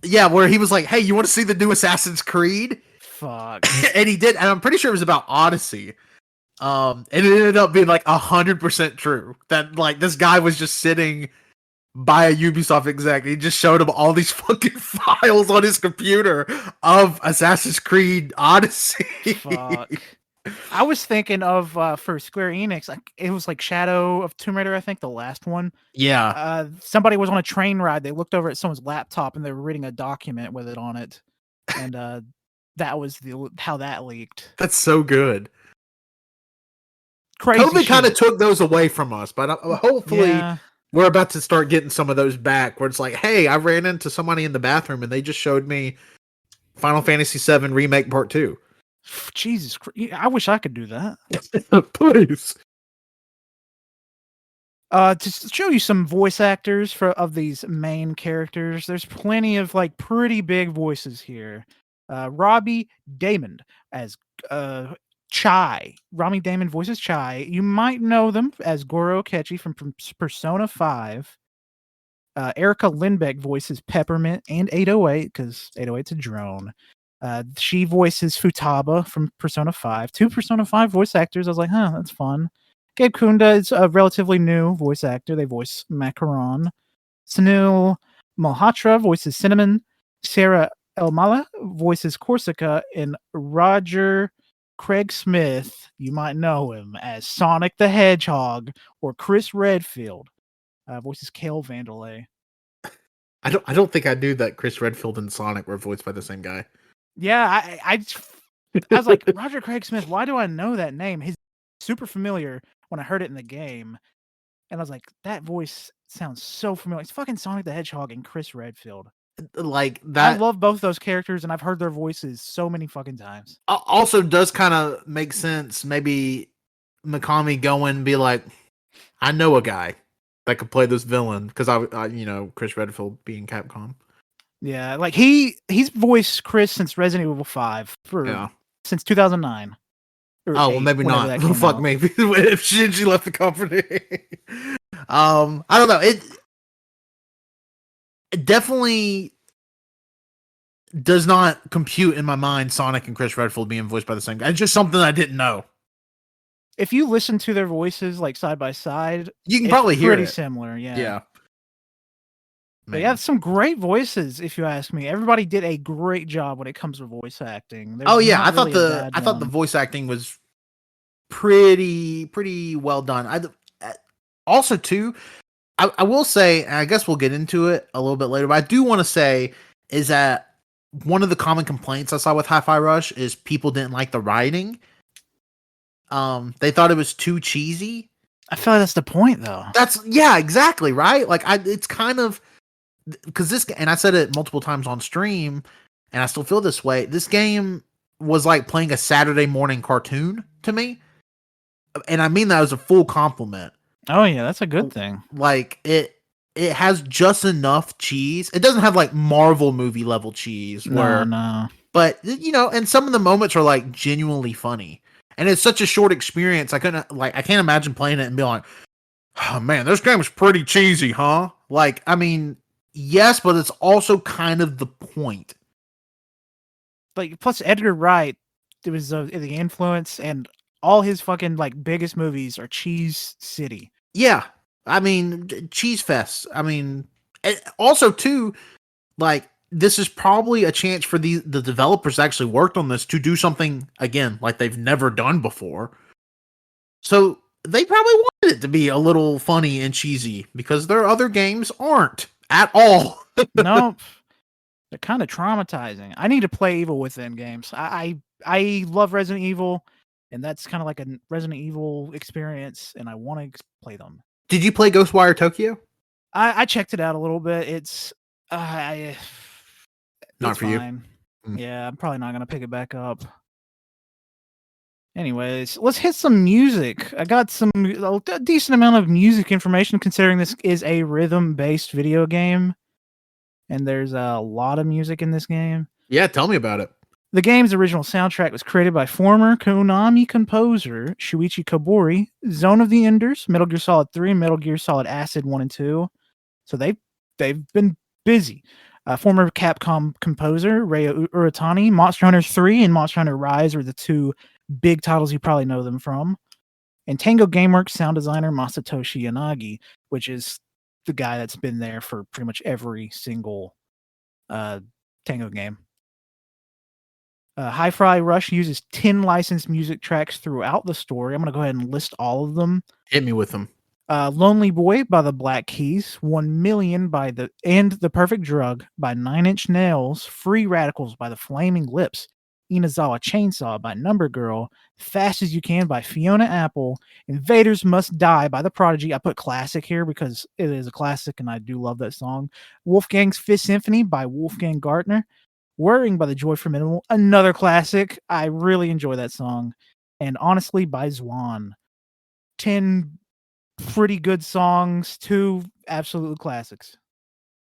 Yeah, where he was like, hey, you want to see the new Assassin's Creed? Fuck. And he did, and I'm pretty sure it was about Odyssey. And it ended up being like 100% true. That like this guy was just sitting by a Ubisoft exec. He just showed him all these fucking files on his computer of Assassin's Creed Odyssey. Fuck. I was thinking of for Square Enix, like it was like Shadow of Tomb Raider, I think the last one. Yeah. Somebody was on a train ride. They looked over at someone's laptop and they were reading a document with it on it, and that was how that leaked. That's so good. crazy. COVID kind of shit. took those away from us, but hopefully Yeah. we're about to start getting some of those back. Where it's like, hey, I ran into somebody in the bathroom and they just showed me Final Fantasy VII Remake Part 2. Jesus Christ. I wish I could do that. Please. To show you some voice actors of these main characters, there's plenty of like pretty big voices here. Robbie Damon as Chai. Robbie Damon voices Chai. You might know them as Goro Akechi from Persona 5. Erica Lindbeck voices Peppermint and 808 because 808's a drone. She voices Futaba from Persona 5. 2 Persona 5 voice actors. I was like, huh, that's fun. Gabe Kunda is a relatively new voice actor. They voice Macaron. Sunil Malhotra voices Cinnamon. Sarah Elmala voices Corsica. And Roger Craig Smith, you might know him as Sonic the Hedgehog, or Chris Redfield, voices Kale Vandelay. I don't think I knew that Chris Redfield and Sonic were voiced by the same guy. Yeah, I was like, Roger Craig Smith, why do I know that name? He's super familiar when I heard it in the game. And I was like, that voice sounds so familiar. It's fucking Sonic the Hedgehog and Chris Redfield. Like that. I love both those characters, and I've heard their voices so many fucking times. Also does kind of make sense. Maybe Mikami going and be like, I know a guy that could play this villain because I Chris Redfield being Capcom. Yeah, like he's voiced Chris since Resident Evil 5 since 2009. Oh, well, maybe not. Fuck me. If she left the company. I don't know. It definitely does not compute in my mind Sonic and Chris Redfield being voiced by the same guy. It's just something I didn't know. If you listen to their voices like side by side, you can probably hear it. Pretty similar, yeah. Yeah. They have some great voices, if you ask me. Everybody did a great job when it comes to voice acting. I thought the voice acting was pretty well done. Also too, I will say, and I guess we'll get into it a little bit later, but I do want to say is that one of the common complaints I saw with Hi-Fi Rush is people didn't like the writing. They thought it was too cheesy. I feel like that's the point, though. Yeah, exactly, right? Like it's kind of because and I said it multiple times on stream, and I still feel this way. This game was like playing a Saturday morning cartoon to me, and I mean that as a full compliment. Oh yeah, that's a good thing. Like it has just enough cheese. It doesn't have like Marvel movie level cheese. No. But and some of the moments are like genuinely funny. And it's such a short experience. I can't imagine playing it and be like, oh man, this game is pretty cheesy, huh? Like, I mean, yes, but it's also kind of the point. Like, plus Edgar Wright, it was the influence, and all his fucking like biggest movies are Cheese City. Yeah, I mean, Cheese Fest. I mean, also too, like this is probably a chance for the developers that actually worked on this to do something again like they've never done before. So they probably wanted it to be a little funny and cheesy because their other games aren't at all. Nope. They're kind of traumatizing. I need to play Evil Within games. I love Resident Evil, and that's kind of like a Resident Evil experience, and I want to play them. Did you play Ghostwire Tokyo? I checked it out a little bit. It's not for fine. You. Yeah, I'm probably not going to pick it back up. Anyways, let's hit some music. I got a decent amount of music information considering this is a rhythm-based video game. And there's a lot of music in this game. Yeah, tell me about it. The game's original soundtrack was created by former Konami composer Shuichi Kobori, Zone of the Enders, Metal Gear Solid 3, Metal Gear Solid Acid 1 and 2. So they've been busy. Former Capcom composer Rei Uratani, Monster Hunter 3 and Monster Hunter Rise are the two big titles you probably know them from. And Tango Gameworks sound designer Masatoshi Yanagi, which is the guy that's been there for pretty much every single Tango game. Hi-Fi Rush uses 10 licensed music tracks throughout the story. I'm going to go ahead and list all of them. Hit me with them. Lonely Boy by the Black Keys, 1 Million by The Perfect Drug by 9 Inch Nails, Free Radicals by the Flaming Lips, Inazawa Chainsaw by Number Girl, Fast as You Can by Fiona Apple, Invaders Must Die by The Prodigy. I put classic here because it is a classic and I do love that song. Wolfgang's Fifth Symphony by Wolfgang Gartner, Worrying by The Joy Formidable, another classic. I really enjoy that song. And Honestly by Zwan. 10 pretty good songs, 2 absolute classics.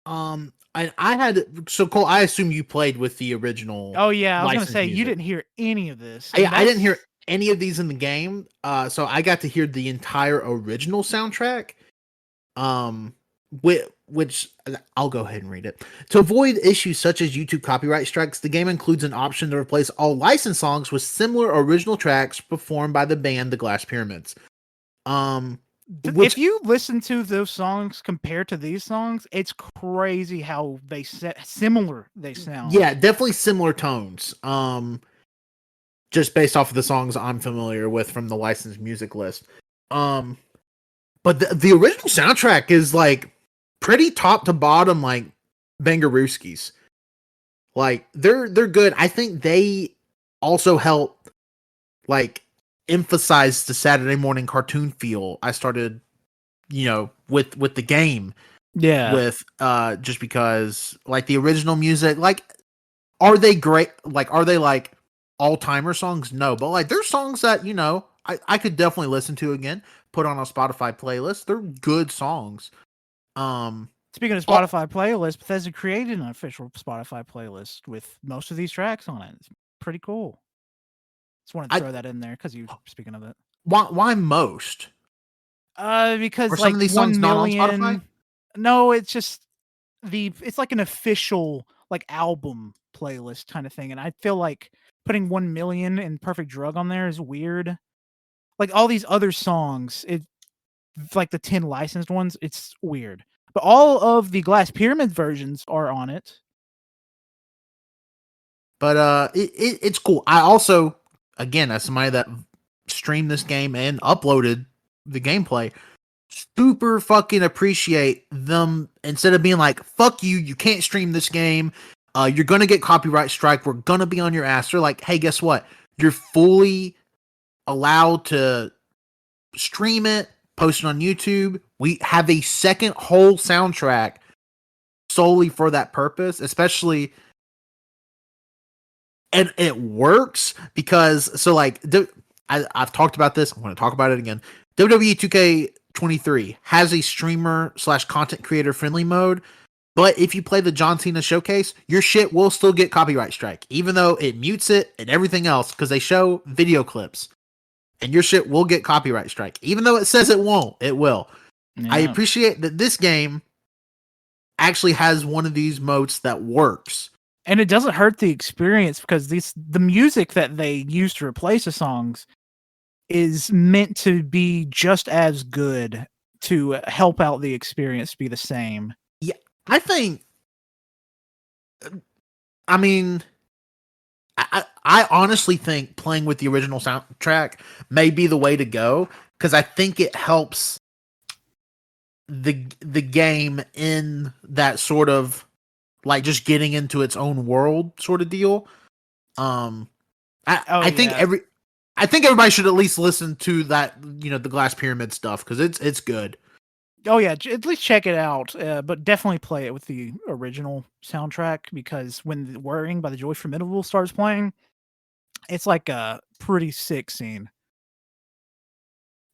I had so Cole. I assume you played with the original. Oh yeah, I was gonna licensed say you music. didn't hear any of this. I didn't hear any of these in the game. So I got to hear the entire original soundtrack. Which I'll go ahead and read it. To avoid issues such as YouTube copyright strikes, the game includes an option to replace all licensed songs with similar original tracks performed by the band The Glass Pyramids. If you listen to those songs compared to these songs, it's crazy how similar they sound. Yeah, definitely similar tones. Just based off of the songs I'm familiar with from the licensed music list. But the original soundtrack is like pretty top to bottom, like bangarooskies. Like they're good. I think they also help like emphasize the Saturday morning cartoon feel I started, with the game. Yeah. With just because like the original music, like are they great? Like are they like all-timer songs? No, but like there's songs that, I could definitely listen to again, put on a Spotify playlist. They're good songs. Speaking of Spotify playlist, Bethesda created an official Spotify playlist with most of these tracks on it. It's pretty cool. Just wanted to throw that in there because you speaking of it. Why most? Because Are like some of these 1 songs not on Spotify? million. No, it's just it's like an official like album playlist kind of thing, and I feel like putting 1 million and Perfect Drug on there is weird. Like all these other songs, like the 10 licensed ones, it's weird. But all of the Glass Pyramid versions are on it. But it's cool. I also, again, as somebody that streamed this game and uploaded the gameplay, super fucking appreciate them. Instead of being like, fuck you, you can't stream this game, you're gonna get copyright strike, we're gonna be on your ass. They're like, hey, guess what? You're fully allowed to stream it, post it on YouTube. We have a second whole soundtrack solely for that purpose, especially, and it works because, so like, I've talked about this, I'm going to talk about it again. WWE 2K23 has a streamer / content creator friendly mode, but if you play the John Cena showcase, your shit will still get copyright strike, even though it mutes it and everything else, because they show video clips, and your shit will get copyright strike, even though it says it won't. It will. Yeah. I appreciate that this game actually has one of these modes that works. And it doesn't hurt the experience because the music that they use to replace the songs is meant to be just as good to help out the experience be the same. Yeah, I think. I mean, I honestly think playing with the original soundtrack may be the way to go because I think it helps the game in that sort of like just getting into its own world sort of deal. I think everybody should at least listen to that, the Glass Pyramid stuff because it's good. Oh yeah, at least check it out, but definitely play it with the original soundtrack because when Worrying by The Joy Formidable starts playing, it's like a pretty sick scene.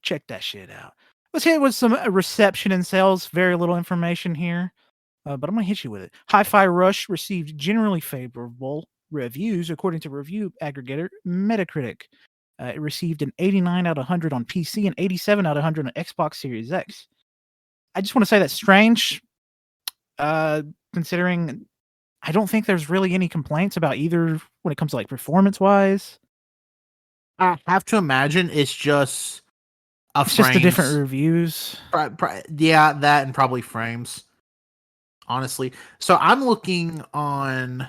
Check that shit out. Let's hit it with some reception and sales. Very little information here, but I'm going to hit you with it. Hi-Fi Rush received generally favorable reviews according to review aggregator Metacritic. It received an 89 out of 100 on PC and 87 out of 100 on Xbox Series X. I just want to say that's strange, considering I don't think there's really any complaints about either when it comes to like performance-wise. I have to imagine it's just just the different reviews. Yeah, that and probably frames. Honestly, so I'm looking on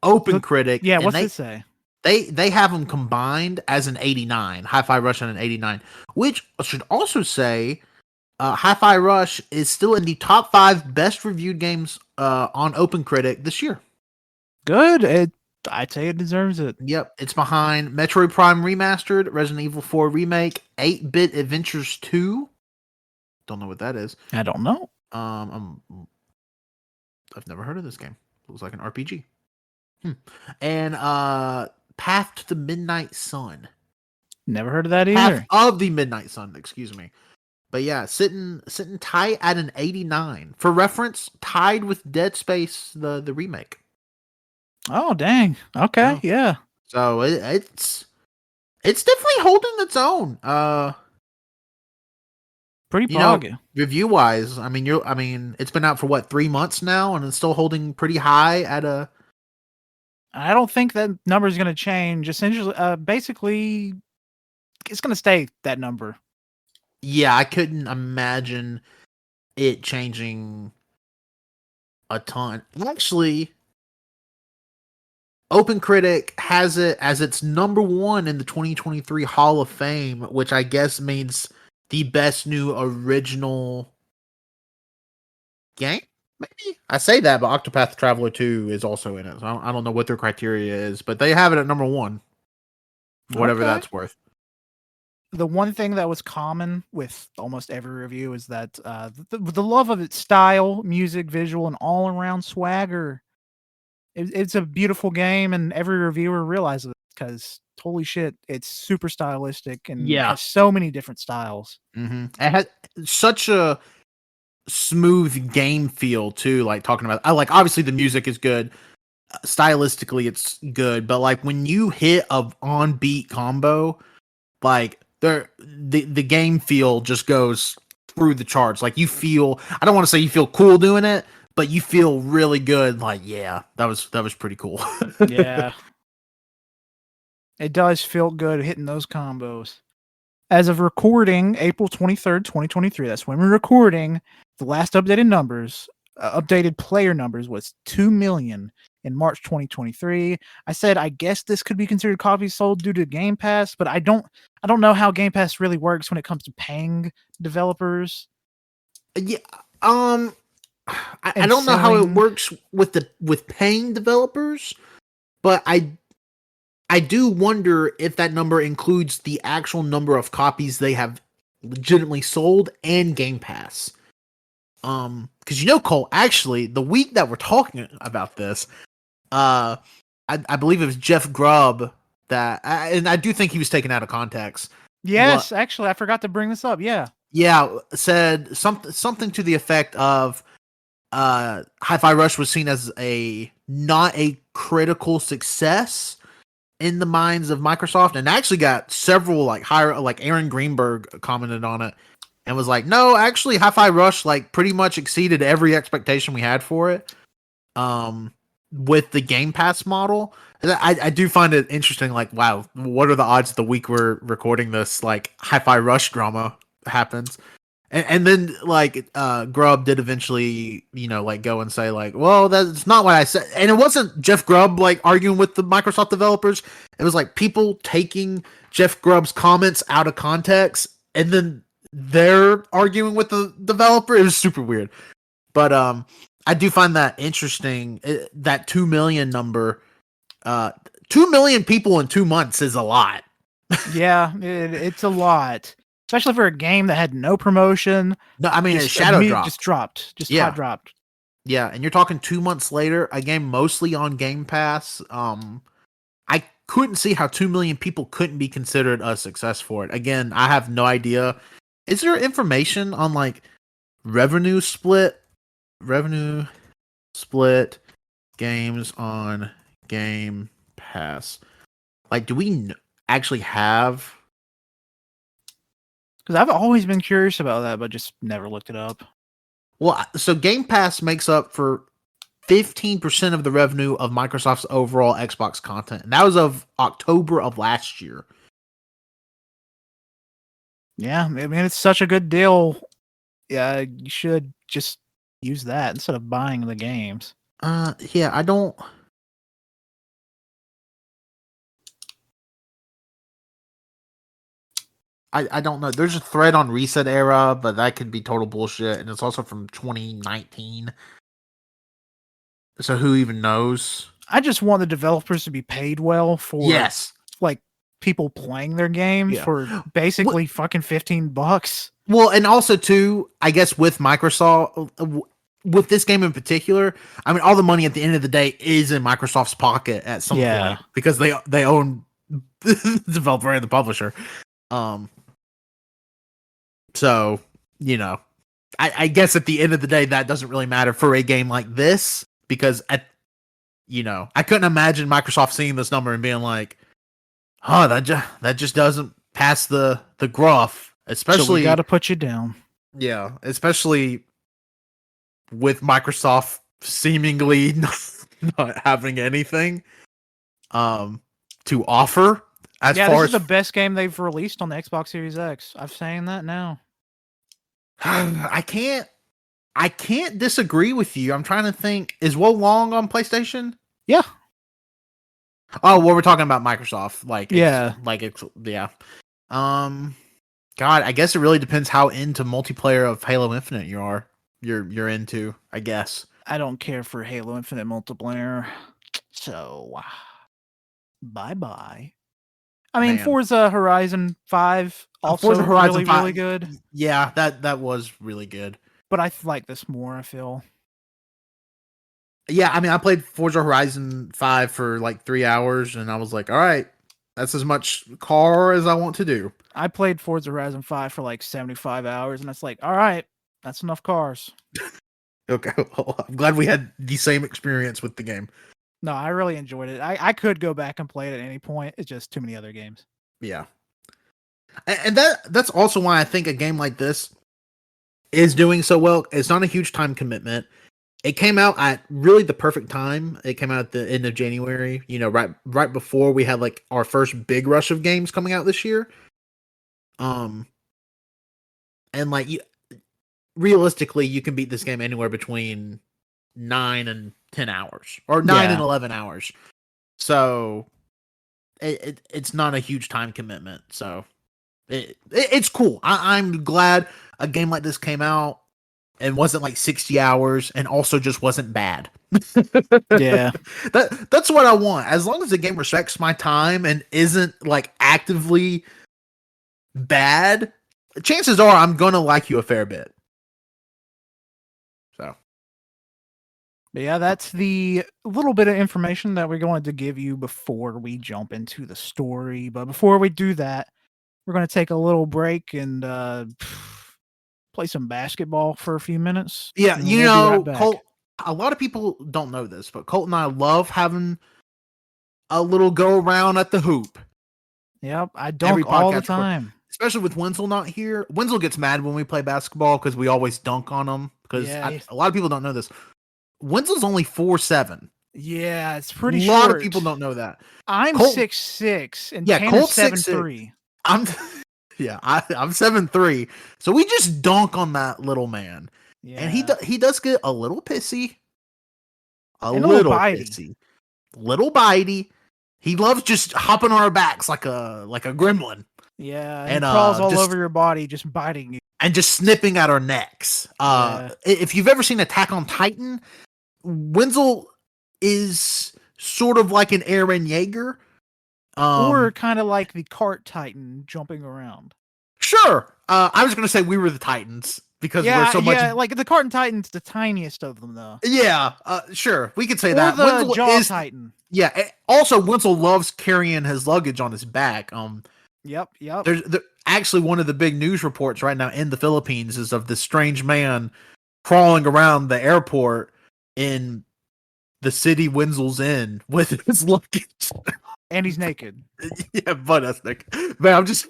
OpenCritic. Yeah, what's it say? They have them combined as an 89. Hi-Fi Rush and an 89, which should also say Hi-Fi Rush is still in the top 5 best reviewed games on OpenCritic this year. Good. I'd say it deserves it. Yep, it's behind Metroid Prime Remastered, Resident Evil 4 Remake, 8-Bit Adventures 2. Don't know what that is. I don't know. I've never heard of this game. It looks like an RPG. And Path to the Midnight Sun. Never heard of that either. Path of the Midnight Sun, excuse me. But yeah, sitting tight at an 89. For reference, tied with Dead Space, the remake. Oh, dang. Okay, yeah. So it's definitely holding its own. Pretty pog. Review wise, I mean, it's been out for what, 3 months now, and it's still holding pretty high at a. I don't think that number is going to change. Essentially, basically, it's going to stay that number. Yeah, I couldn't imagine it changing a ton. Actually, OpenCritic has it as its number 1 in the 2023 Hall of Fame, which I guess means the best new original game. Maybe I say that, but Octopath Traveler 2 is also in it. So I don't know what their criteria is, but they have it at number 1, whatever that's worth. The one thing that was common with almost every review is that the love of its style, music, visual, and all-around swagger. It's a beautiful game, and every reviewer realizes it because holy shit, it's super stylistic and has so many different styles. Mm-hmm. It has such a smooth game feel too. Like talking about, like obviously the music is good, stylistically it's good, but like when you hit a on beat combo, like the game feel just goes through the charts. Like you feel, I don't want to say you feel cool doing it, but you feel really good. Like, yeah, that was pretty cool. Yeah. It does feel good hitting those combos. As of recording, April 23rd, 2023, that's when we're recording, the last updated numbers, updated player numbers was 2 million in March 2023. I said, I guess this could be considered copies sold due to Game Pass, but I don't know how Game Pass really works when it comes to paying developers. Yeah, I don't know how it works with paying developers, but I do wonder if that number includes the actual number of copies they have legitimately sold and Game Pass. Because Colt, actually, the week that we're talking about this, I believe it was Jeff Grubb and I do think he was taken out of context. Yes, actually, I forgot to bring this up. Yeah, said something to the effect of Hi-Fi Rush was seen as not a critical success in the minds of Microsoft, and actually got several like Aaron Greenberg commented on it and was like, no, actually Hi-Fi Rush like pretty much exceeded every expectation we had for it with the Game Pass model. I do find it interesting, like, wow, what are the odds the week we're recording this like Hi-Fi Rush drama happens? And then like Grubb did eventually, like go and say like, well, that's not what I said. And it wasn't Jeff Grubb like arguing with the Microsoft developers. It was like people taking Jeff Grubb's comments out of context and then they're arguing with the developer. It was super weird. But I do find that interesting. That 2 million number, 2 million people in 2 months is a lot. Yeah, it's a lot. Especially for a game that had no promotion. No, I mean, it's shadow dropped. Just dropped. Hot dropped. Yeah, and you're talking 2 months later, a game mostly on Game Pass. I couldn't see how 2 million people couldn't be considered a success for it. Again, I have no idea. Is there information on like revenue split games on Game Pass? Like, do we actually have? Because I've always been curious about that, but just never looked it up. Well, so Game Pass makes up for 15% of the revenue of Microsoft's overall Xbox content. And that was of October of last year. Yeah, I mean, it's such a good deal. Yeah, you should just use that instead of buying the games. Yeah, I don't know. There's a thread on Reset Era, but that could be total bullshit, and it's also from 2019. So who even knows? I just want the developers to be paid well for Yes. like people playing their games Yeah. for basically fucking $15. Well, and also too, I guess with Microsoft, with this game in particular, I mean, all the money at the end of the day is in Microsoft's pocket at some point because they own the developer and the publisher. So I guess at the end of the day, that doesn't really matter for a game like this because I couldn't imagine Microsoft seeing this number and being like, "Huh, that just doesn't pass the gruff." Especially, so we got to put you down. Yeah, especially with Microsoft seemingly not having anything to offer as this far is as the best game they've released on the Xbox Series X. I'm saying that now. I can't disagree with you. I'm trying to think. Is Wo Long on PlayStation? Yeah. Oh, well, we're talking about Microsoft. Yeah. God, I guess it really depends how into multiplayer of Halo Infinite you are. You're into, I guess. I don't care for Halo Infinite multiplayer. So, bye-bye. I mean, Man. Forza Horizon 5 also Forza Horizon 5, really good. Yeah, that was really good. But I like this more, I feel. Yeah, I mean, I played Forza Horizon 5 for like 3 hours, and I was like, all right, that's as much car as I want to do. I played Forza Horizon 5 for like 75 hours, and it's like, all right, that's enough cars. Okay, well, I'm glad we had the same experience with the game. No, I really enjoyed it. I could go back and play it at any point. It's just too many other games. Yeah. And that's also why I think a game like this is doing so well. It's not a huge time commitment. It came out at really the perfect time. It came out at the end of January, right before we had like our first big rush of games coming out this year. And like realistically, you can beat this game anywhere between 9 and 10 hours or 9 and 11 hours. So it's not a huge time commitment. So it's cool. I'm glad a game like this came out and wasn't like 60 hours and also just wasn't bad. Yeah. That's what I want. As long as the game respects my time and isn't like actively bad, chances are I'm going to like you a fair bit. So. But yeah, that's the little bit of information that we're going to give you before we jump into the story. But before we do that, we're going to take a little break and play some basketball for a few minutes. Yeah, we'll be right Colt, a lot of people don't know this, but Colt and I love having a little go around at the hoop. Yep, I dunk all the time. Especially with Wenzel not here. Wenzel gets mad when we play basketball because we always dunk on him. Because a lot of people don't know this. Wenzel's only 4'7". Yeah, it's pretty short. A lot of people don't know that. I'm 6'6", and Tanner's 7'3". I'm 7'3". So we just dunk on that little man. Yeah. And he does get a little pissy. A little pissy. Little bitey. He loves just hopping on our backs like a gremlin. Yeah, and crawls all over your body, just biting you. And just snipping at our necks. If you've ever seen Attack on Titan, Wenzel is sort of like an Eren Yeager. Or kind of like the Cart Titan jumping around. Sure. I was going to say we were the Titans because we're so much. Yeah, like the Cart Titan's the tiniest of them, though. Yeah, sure. We could say that. The Wenzel Jaw Titan. Yeah. Also, Wenzel loves carrying his luggage on his back. Yep. There's actually one of the big news reports right now in the Philippines is of this strange man crawling around the airport in the city Wenzel's in with his luggage. And he's naked. Yeah, but that's naked. Man, I'm just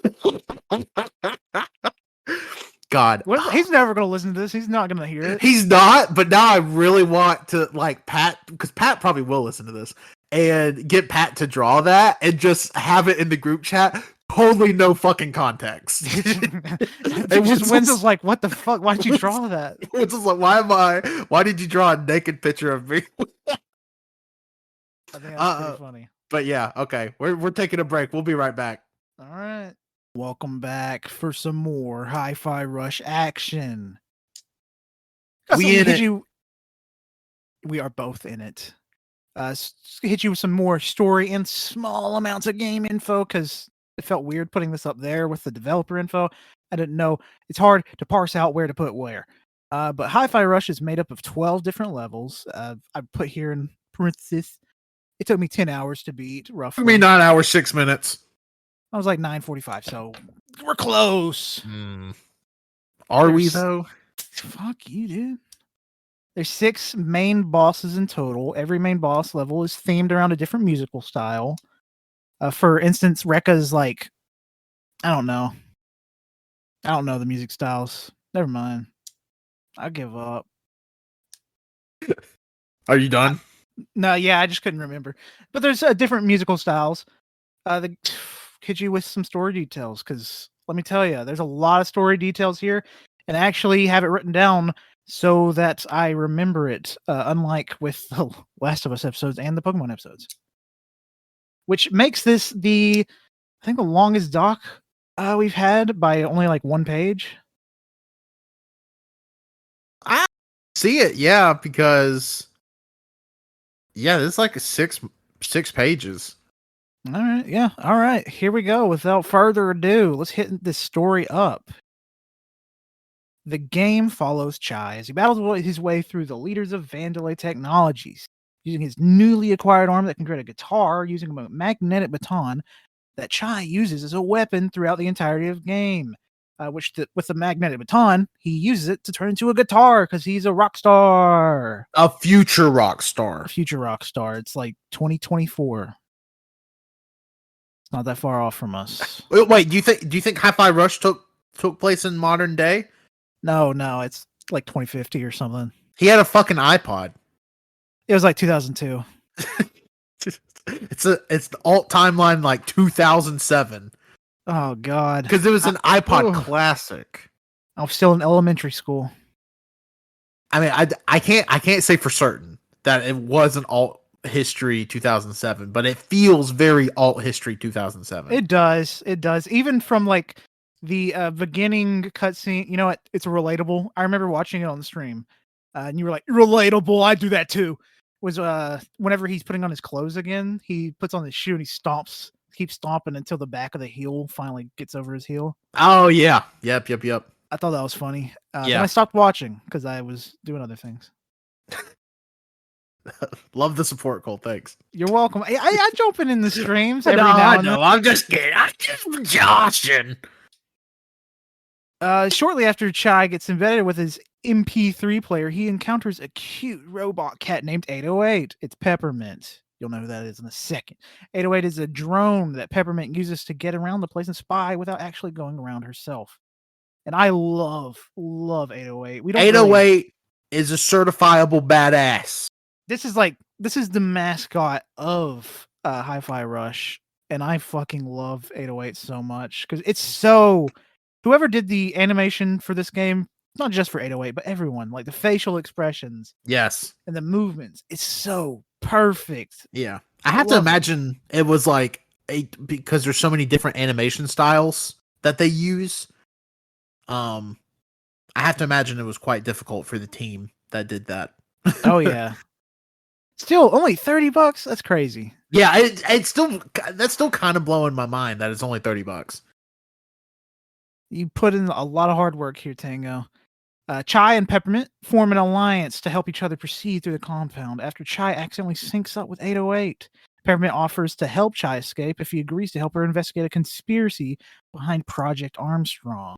God. He's never going to listen to this. He's not going to hear it. He's not, but now I really want to like Pat, because Pat probably will listen to this, and get Pat to draw that and just have it in the group chat. Totally no fucking context. Wenzel's like, what the fuck? Why'd you draw that? Wenzel's like, why did you draw a naked picture of me? I think that's pretty funny. But yeah, okay. We're taking a break. We'll be right back. All right. Welcome back for some more Hi-Fi Rush action. We are both in it. Hit you with some more story and small amounts of game info because it felt weird putting this up there with the developer info. I didn't know. It's hard to parse out where to put where. But Hi-Fi Rush is made up of 12 different levels. I put here in parentheses, it took me 10 hours to beat, roughly. I mean, 9 hours, 6 minutes. I was like 9:45, so we're close. Are we, though? Fuck you, dude. There's 6 main bosses in total. Every main boss level is themed around a different musical style. For instance, Rekka's like, I don't know the music styles. Never mind. I give up. Are you done? No, yeah, I just couldn't remember. But there's different musical styles. The hit you with some story details because let me tell you, there's a lot of story details here, and I actually have it written down so that I remember it. Unlike with the Last of Us episodes and the Pokemon episodes, which makes this the longest doc we've had by only like 1 page. I see it, yeah, because this is like 6 pages. All right, yeah, all right. Here we go. Without further ado, let's hit this story up. The game follows Chai as he battles his way through the leaders of Vandalay Technologies, using his newly acquired arm that can create a guitar using a magnetic baton that Chai uses as a weapon throughout the entirety of the game. With the magnetic baton, he uses it to turn into a guitar because he's a rock star. A future rock star. It's like 2024. It's not that far off from us. Wait, do you think Hi-Fi Rush took place in modern day? No, it's like 2050 or something. He had a fucking iPod. It was like 2002. It's the alt timeline like 2007. Oh God! Because it was an iPod Classic. I was still in elementary school. I mean, I can't say for certain that it was an alt history 2007, but it feels very alt history 2007. It does. Even from like the beginning cutscene. You know what? It's relatable. I remember watching it on the stream, and you were like, "Relatable." I do that too. Was whenever he's putting on his clothes again, he puts on his shoe and he keeps stomping until the back of the heel finally gets over his heel. Oh yeah, yep. I thought that was funny. Yeah. Then I stopped watching because I was doing other things. Love the support, Colt. Thanks. You're welcome. I jump in the streams every now and then. I'm just kidding. I'm just joshing. Shortly after Chai gets embedded with his MP3 player, he encounters a cute robot cat named 808. It's Peppermint. You'll know who that is in a second. 808 is a drone that Peppermint uses to get around the place and spy without actually going around herself. And I love 808. 808 is a certifiable badass. This is the mascot of Hi-Fi Rush, and I fucking love 808 so much because it's so. Whoever did the animation for this game, not just for 808, but everyone, like the facial expressions, yes, and the movements, it's so perfect. Yeah, I have to imagine it was like because there's so many different animation styles that they use. I have to imagine it was quite difficult for the team that did that. Oh yeah. Still only $30. That's crazy. Yeah, that's still kind of blowing my mind that it's only $30. You put in a lot of hard work here, Tango. Chai and Peppermint form an alliance to help each other proceed through the compound. After Chai accidentally syncs up with 808, Peppermint offers to help Chai escape if he agrees to help her investigate a conspiracy behind Project Armstrong.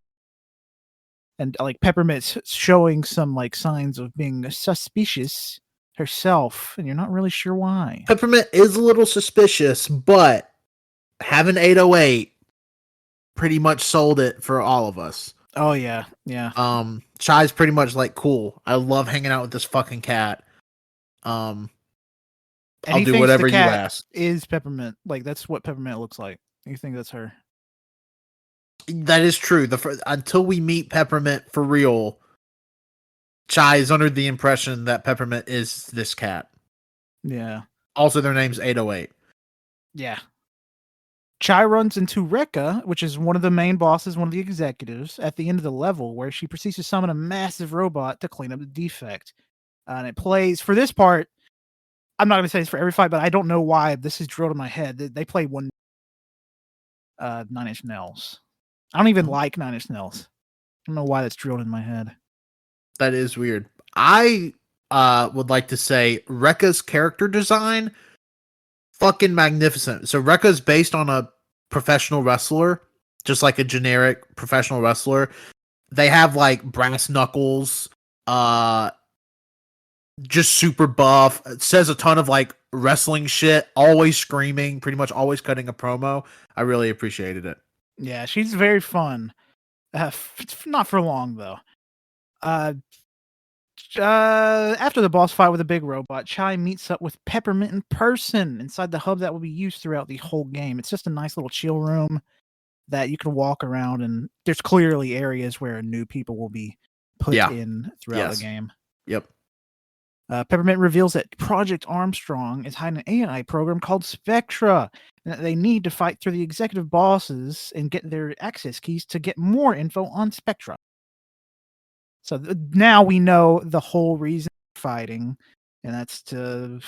And like Peppermint's showing some like signs of being suspicious herself, and you're not really sure why. Peppermint is a little suspicious, but having 808 pretty much sold it for all of us. Oh yeah. Chai's pretty much like, cool, I love hanging out with this fucking cat. I'll do whatever you ask. Is Peppermint. Like that's what Peppermint looks like. You think that's her? That is true. Until we meet Peppermint for real, Chai is under the impression that Peppermint is this cat. Yeah. Also, their name's 808. Yeah. Chai runs into Rekka, which is one of the main bosses, one of the executives, at the end of the level, where she proceeds to summon a massive robot to clean up the defect. And it plays, for this part, I'm not going to say it's for every fight, but I don't know why this is drilled in my head. They play one 9 Inch Nails. I don't even like 9 Inch Nails. I don't know why that's drilled in my head. That is weird. I would like to say Rekka's character design, fucking magnificent. So Rekka's based on a professional wrestler, just like a generic professional wrestler. They have like brass knuckles, just super buff. It says a ton of like wrestling shit, always screaming, pretty much always cutting a promo. I really appreciated it. Yeah, she's very fun. Not for long though. After the boss fight with a big robot, Chai meets up with Peppermint in person inside the hub that will be used throughout the whole game. It's just a nice little chill room that you can walk around, and there's clearly areas where new people will be put in throughout the game. Yep. Peppermint reveals that Project Armstrong is hiding an AI program called Spectra, and that they need to fight through the executive bosses and get their access keys to get more info on Spectra. So now we know the whole reason for fighting, and that's to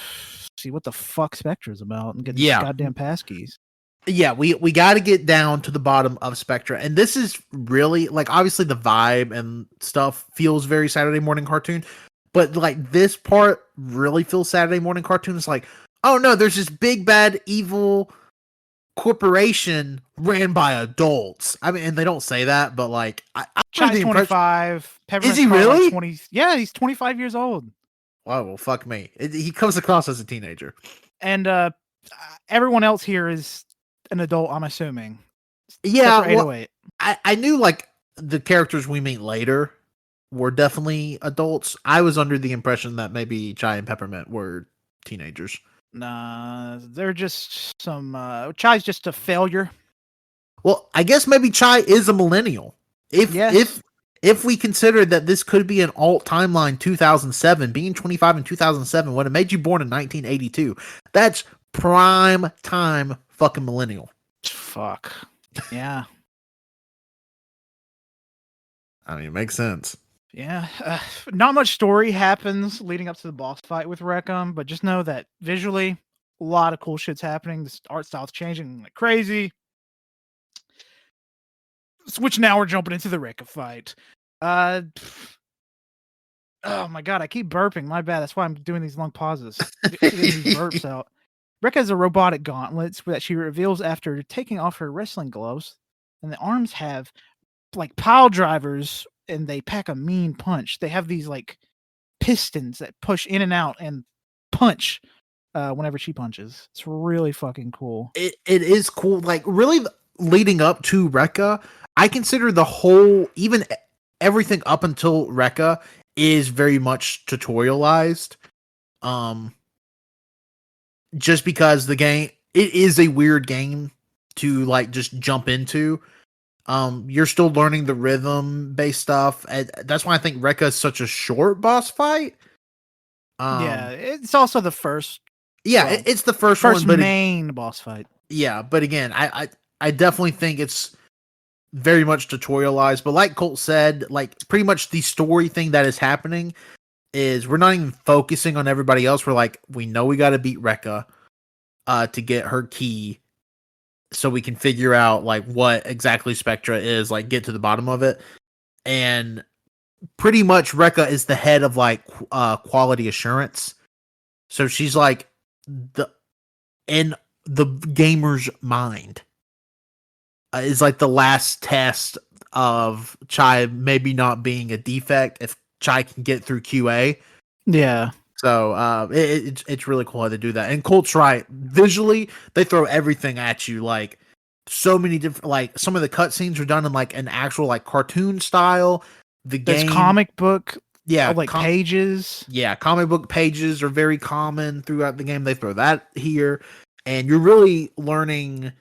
see what the fuck Spectra's about and get these goddamn passkeys. Yeah, we got to get down to the bottom of Spectra, and this is really like obviously the vibe and stuff feels very Saturday morning cartoon, but like this part really feels Saturday morning cartoon. It's like, oh no, there's this big bad evil corporation ran by adults. I mean, and they don't say that, but like, Chai's 25. Is he really? 20. Yeah, he's 25 years old. Oh well, fuck me. He comes across as a teenager, and everyone else here is an adult, I'm assuming. Yeah, well, I knew like the characters we meet later were definitely adults. I was under the impression that maybe Chai and Peppermint were teenagers. Nah, they're just some. Chai's just a failure. Well, I guess maybe Chai is a millennial. If we consider that this could be an alt timeline 2007, being 25 in 2007 would have made you born in 1982. That's prime time fucking millennial. Fuck. Yeah. I mean, it makes sense. Yeah. Not much story happens leading up to the boss fight with Rekka, but just know that visually, a lot of cool shit's happening. The art style's changing like crazy. Which now we're jumping into the Rekka fight. Oh my god, I keep burping. My bad. That's why I'm doing these long pauses. Getting these burps out. Rekka has a robotic gauntlets that she reveals after taking off her wrestling gloves, and the arms have like pile drivers, and they pack a mean punch. They have these like pistons that push in and out and punch whenever she punches. It's really fucking cool. It is cool. Like really leading up to Rekka, I consider the whole, even everything up until Rekka is very much tutorialized. Just because the game, it is a weird game to like just jump into. You're still learning the rhythm based stuff. And that's why I think Rekka is such a short boss fight. Yeah, it's also the first. Yeah, well, it's the first one, but main boss fight. Yeah, but again, I definitely think it's very much tutorialized. But like Colt said, like pretty much the story thing that is happening is we're not even focusing on everybody else. We're like, we know we got to beat Rekka to get her key, so we can figure out like what exactly Spectra is, like get to the bottom of it. And pretty much Rekka is the head of like quality assurance. So she's like in the gamer's mind is like the last test of Chai maybe not being a defect if Chai can get through QA. Yeah. So it's really cool how they do that. And Colt's right. Visually, they throw everything at you. Like so many different, like some of the cutscenes are done in like an actual like cartoon style. There's comic book, like pages. Yeah, comic book pages are very common throughout the game. They throw that here, and you're really learning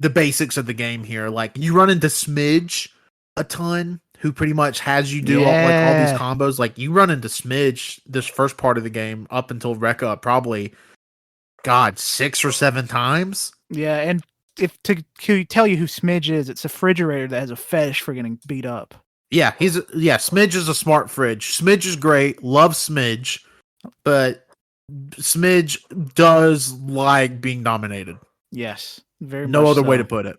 the basics of the game here. Like you run into Smidge a ton, who pretty much has you do all these combos. Like you run into Smidge this first part of the game up until Rekka probably, 6 or 7 times. Yeah, and if to tell you who Smidge is, it's a refrigerator that has a fetish for getting beat up. Yeah, Smidge is a smart fridge. Smidge is great. Love Smidge, but Smidge does like being dominated. Yes, very No much other way so. to put it.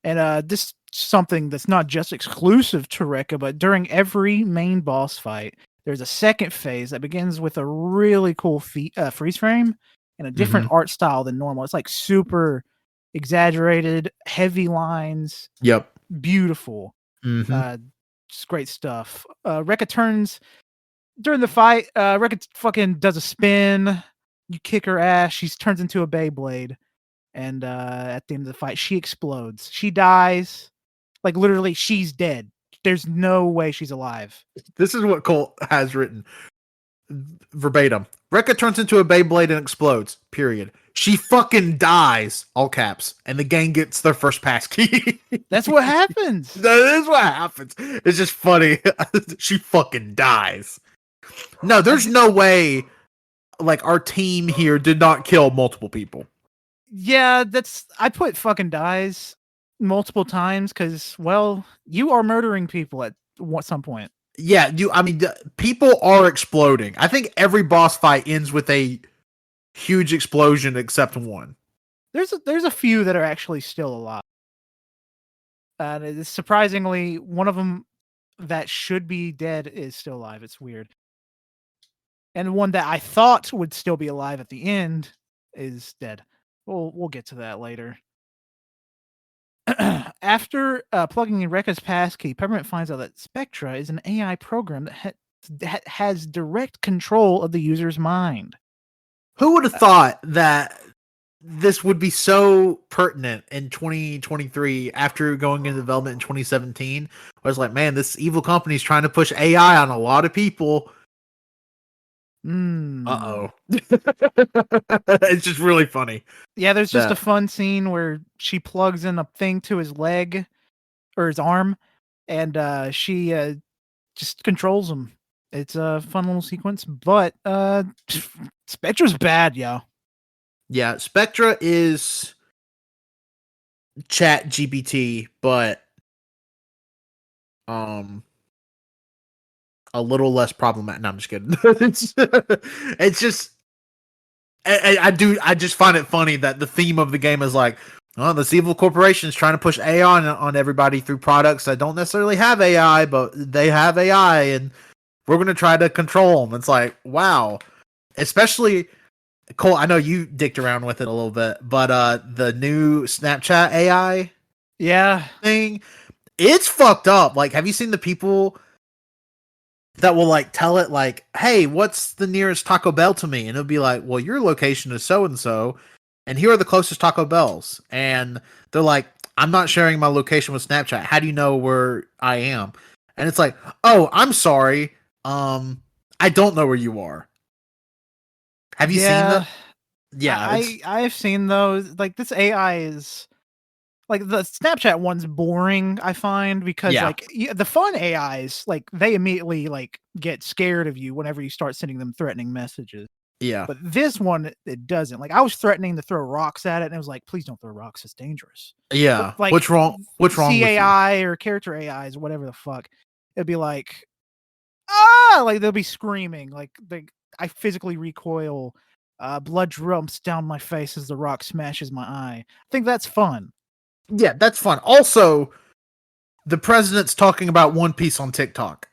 And this is something that's not just exclusive to Rekka, but during every main boss fight, there's a second phase that begins with a really cool freeze frame and a different art style than normal. It's like super exaggerated, heavy lines, Yep. beautiful. Mm-hmm. Just great stuff. Rekka turns during the fight. Rekka fucking does a spin. You kick her ass. She turns into a Beyblade. And at the end of the fight, she explodes. She dies. Like literally, she's dead. There's no way she's alive. This is what Colt has written verbatim. Rekka turns into a Beyblade and explodes. Period. She fucking dies. All caps. And the gang gets their first pass key. That's what happens. That is what happens. It's just funny. She fucking dies. No, there's no way. Like our team here did not kill multiple people. Yeah, I put fucking dies multiple times because, well, you are murdering people at some point. Yeah, people are exploding. I think every boss fight ends with a huge explosion except one. There's a few that are actually still alive. And it's surprisingly, one of them that should be dead is still alive. It's weird. And one that I thought would still be alive at the end is dead. We'll get to that later. After plugging in Rekka's passkey, Peppermint finds out that Spectra is an AI program that has direct control of the user's mind. Who would have thought that this would be so pertinent in 2023 after going into development in 2017? I was like, man, this evil company is trying to push AI on a lot of people. Uh-oh. It's just really funny. Yeah, there's just a fun scene where she plugs in a thing to his leg or his arm, and she just controls him. It's a fun little sequence, but Spectra's bad, yo. Yeah, Spectra is Chat GPT, but a little less problematic. No, I'm just kidding. It's just I just find it funny that the theme of the game is like, oh, this evil corporation is trying to push AI on everybody through products that don't necessarily have AI, but they have AI, and we're going to try to control them. It's like, wow. Especially, Cole, I know you dicked around with it a little bit, but the new Snapchat AI thing, it's fucked up. Like, have you seen the people that will like tell it like, hey, what's the nearest Taco Bell to me? And it'll be like, well, your location is so-and-so, and here are the closest Taco Bells. And they're like, I'm not sharing my location with Snapchat. How do you know where I am? And it's like, oh, I'm sorry. I don't know where you are. Have you seen that? Yeah. I've seen those. Like, this AI is like, the Snapchat one's boring, I find, because like the fun AIs, like, they immediately like get scared of you whenever you start sending them threatening messages. Yeah. But this one, it doesn't. Like, I was threatening to throw rocks at it, and it was like, please don't throw rocks, it's dangerous. Yeah. But, like, What's wrong CAI or character AIs, whatever the fuck, it'd be like, like they'll be screaming, like I physically recoil, blood drumps down my face as the rock smashes my eye. I think that's fun. Yeah, that's fun. Also, the president's talking about One Piece on TikTok.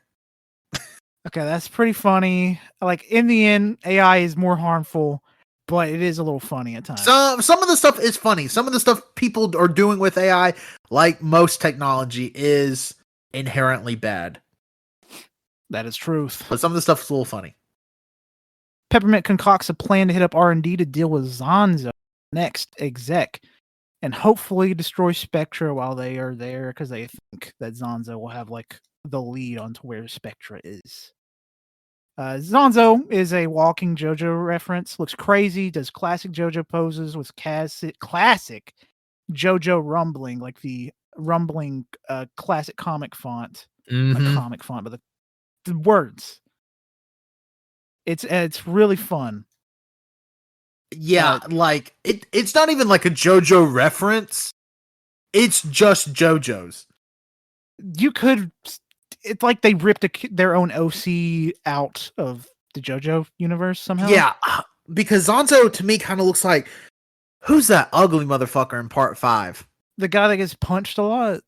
Okay, that's pretty funny. Like, in the end, AI is more harmful, but it is a little funny at times. Some of the stuff is funny. Some of the stuff people are doing with AI, like most technology, is inherently bad. That is truth. But some of the stuff is a little funny. Peppermint concocts a plan to hit up R&D to deal with Zonzo, next exec, and hopefully destroy Spectra while they are there, because they think that Zonzo will have like the lead onto where Spectra is. Zonzo is a walking JoJo reference. Looks crazy. Does classic JoJo poses with classic JoJo rumbling, like the rumbling classic comic font. Mm-hmm. Not comic font, but the words. It's really fun. Yeah, like it's not even like a JoJo reference. It's just JoJo's. You could. It's like they ripped their own OC out of the JoJo universe somehow. Yeah, because Zanzo to me kind of looks like, who's that ugly motherfucker in part 5? The guy that gets punched a lot.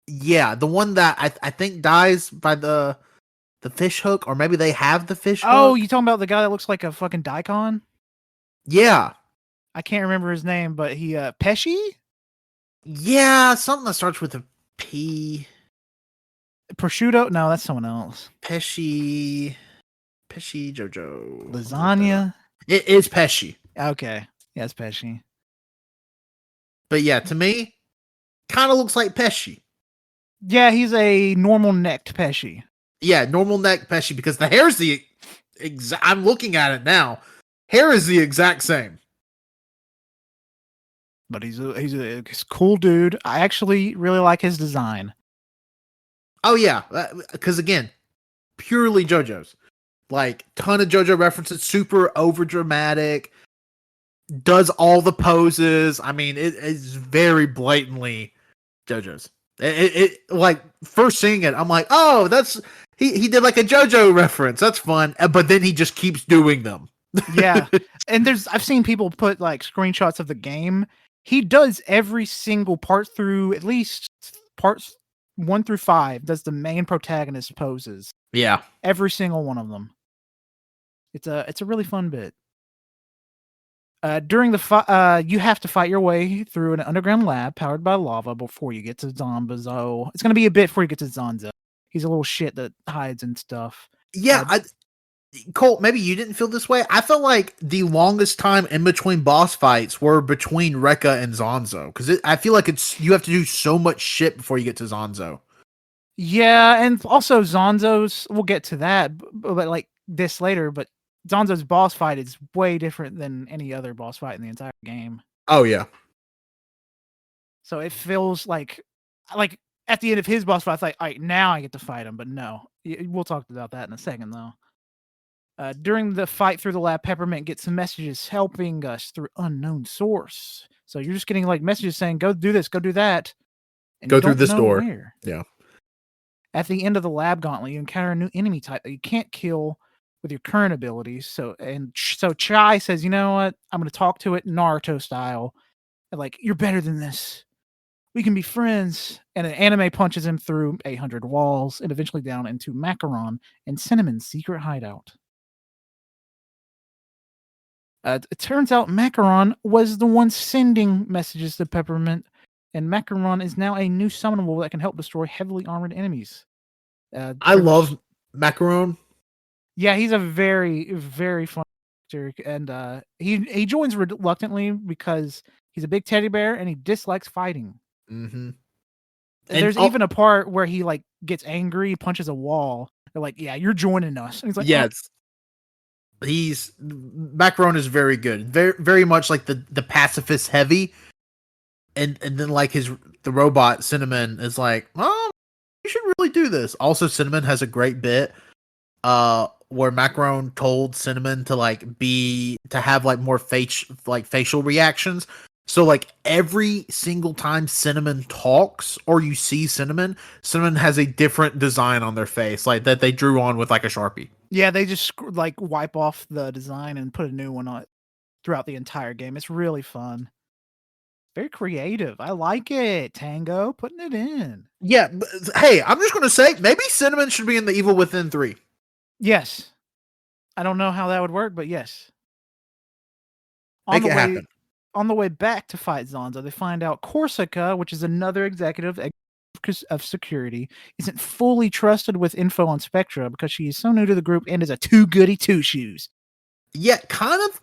Yeah, the one that I think dies by the fish hook, or maybe they have the fish Oh, hook. you talking about the guy that looks like a fucking daikon? Yeah. I can't remember his name, but he Pesci? Yeah, something that starts with a P. Prosciutto? No, that's someone else. Pesci JoJo. Lasagna? It is Pesci. Okay. Yeah, it's Pesci. But yeah, to me, kind of looks like Pesci. Yeah, he's a normal necked Pesci. Yeah, normal neck Pesci, because the hair's the exact. I'm looking at it now. Hair is the exact same. But he's a cool dude. I actually really like his design. Oh yeah, because again, purely JoJo's. Like ton of JoJo references, super over dramatic. Does all the poses. I mean, it is very blatantly JoJo's. It like first seeing it, I'm like, oh, that's he did like a JoJo reference. That's fun. But then he just keeps doing them. Yeah. And I've seen people put like screenshots of the game. He does every single part through at least parts 1 through 5 does the main protagonist poses. Yeah. Every single one of them. It's a really fun bit. During the you have to fight your way through an underground lab powered by lava before you get to Zombazo. It's gonna be a bit before you get to Zonzo. He's a little shit that hides and stuff. Yeah, Colt, maybe you didn't feel this way. I felt like the longest time in between boss fights were between Rekka and Zonzo, because I feel like you have to do so much shit before you get to Zonzo. Yeah, and also Zonzo's. We'll get to that, but like this later. But Zonzo's boss fight is way different than any other boss fight in the entire game. Oh yeah. So it feels like at the end of his boss fight, it's like, all right, now I get to fight him. But no, we'll talk about that in a second, though. During the fight through the lab, Peppermint gets some messages helping us through unknown source. So you're just getting like messages saying, go do this, go do that. And Go you through don't this know door. where. Yeah. At the end of the lab gauntlet, you encounter a new enemy type that you can't kill with your current abilities. So Chai says, you know what? I'm going to talk to it Naruto style. And like, you're better than this. We can be friends. And an anime punches him through 800 walls and eventually down into Macaron and Cinnamon's secret hideout. It turns out Macaron was the one sending messages to Peppermint, and Macaron is now a new summonable that can help destroy heavily armored enemies. I love Macaron. Yeah, he's a very, very fun character, and he joins reluctantly because he's a big teddy bear and he dislikes fighting. Mm-hmm. There's even a part where he like gets angry, punches a wall. They're like, "Yeah, you're joining us." And he's like, yes. Macaron is very good. Very, very much like the pacifist heavy. And then like the robot Cinnamon is like, oh, you should really do this. Also, Cinnamon has a great bit where Macaron told Cinnamon to have like more facial reactions. So like every single time Cinnamon talks or you see Cinnamon has a different design on their face, like that they drew on with like a Sharpie. Yeah, they just like wipe off the design and put a new one on it throughout the entire game. It's really fun. Very creative. I like it. Tango, putting it in. Yeah, but, hey, I'm just going to say, maybe Cinnamon should be in the Evil Within 3. Yes. I don't know how that would work, but yes. Make it happen. On the way back to fight Zonzo, they find out Corsica, which is another executive of security, isn't fully trusted with info on Spectra because she is so new to the group and is a too goody two shoes. Yeah, kind of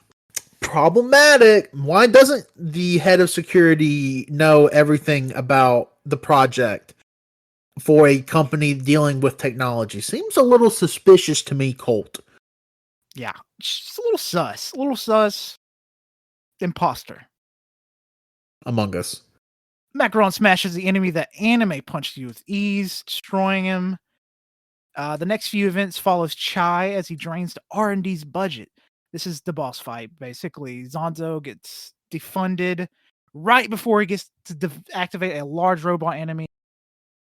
problematic. Why doesn't the head of security know everything about the project for a company dealing with technology? Seems a little suspicious to me, Colt. Yeah, just a little sus. A little sus. Imposter. Among Us. Macaron smashes the enemy that anime punched you with ease, destroying him. The next few events follows Chai as he drains the R&D's budget. This is the boss fight, basically. Zonzo gets defunded right before he gets to activate a large robot enemy,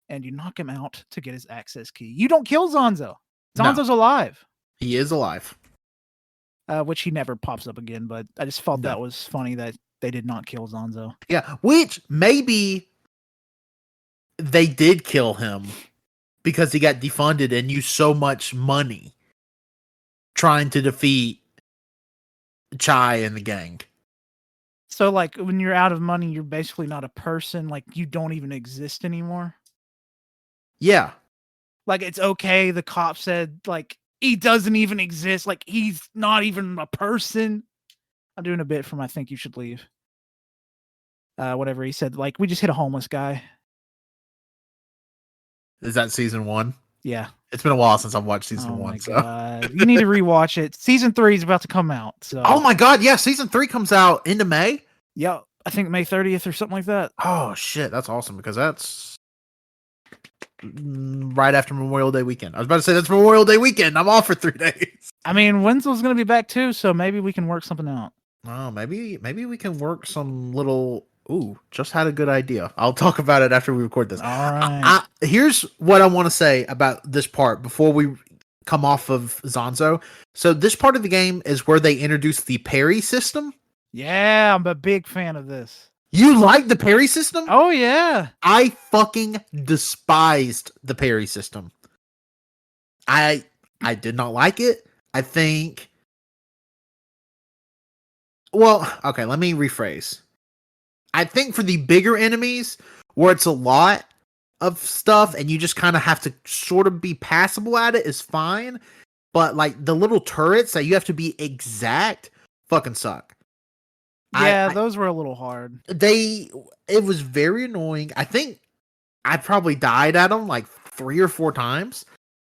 and you knock him out to get his access key. You don't kill Zonzo. Zonzo's alive. He is alive. Which he never pops up again. But I just thought No. that was funny that they did not kill Zonzo. Yeah, which maybe they did kill him because he got defunded and used so much money trying to defeat Chai and the gang. So, like, when you're out of money, you're basically not a person. Like, you don't even exist anymore. Yeah. Like, it's okay. The cop said, like, he doesn't even exist. Like, he's not even a person. I'm doing a bit from I Think You Should Leave. Whatever he said. Like, we just hit a homeless guy. Is that season 1? Yeah. It's been a while since I've watched season Oh 1. my So. God. You need to rewatch it. Season 3 is about to come out. So. Oh my God. Yeah. Season 3 comes out into May. Yeah. I think May 30th or something like that. Oh shit. That's awesome because that's right after Memorial Day weekend. I was about to say that's Memorial Day weekend. I'm off for 3 days. I mean, Wenzel's going to be back too. So maybe we can work something out. Oh, maybe we can work some little. Ooh, just had a good idea. I'll talk about it after we record this. All right. Here's what I want to say about this part before we come off of Zonzo. So this part of the game is where they introduce the parry system. Yeah, I'm a big fan of this. You like the parry system? Oh, yeah. I fucking despised the parry system. I did not like it. I think. Well, okay, let me rephrase. I think for the bigger enemies, where it's a lot of stuff and you just kind of have to sort of be passable at it is fine. But like the little turrets that you have to be exact fucking suck. Yeah, those were a little hard. It was very annoying. I think I probably died at them like 3 or 4 times.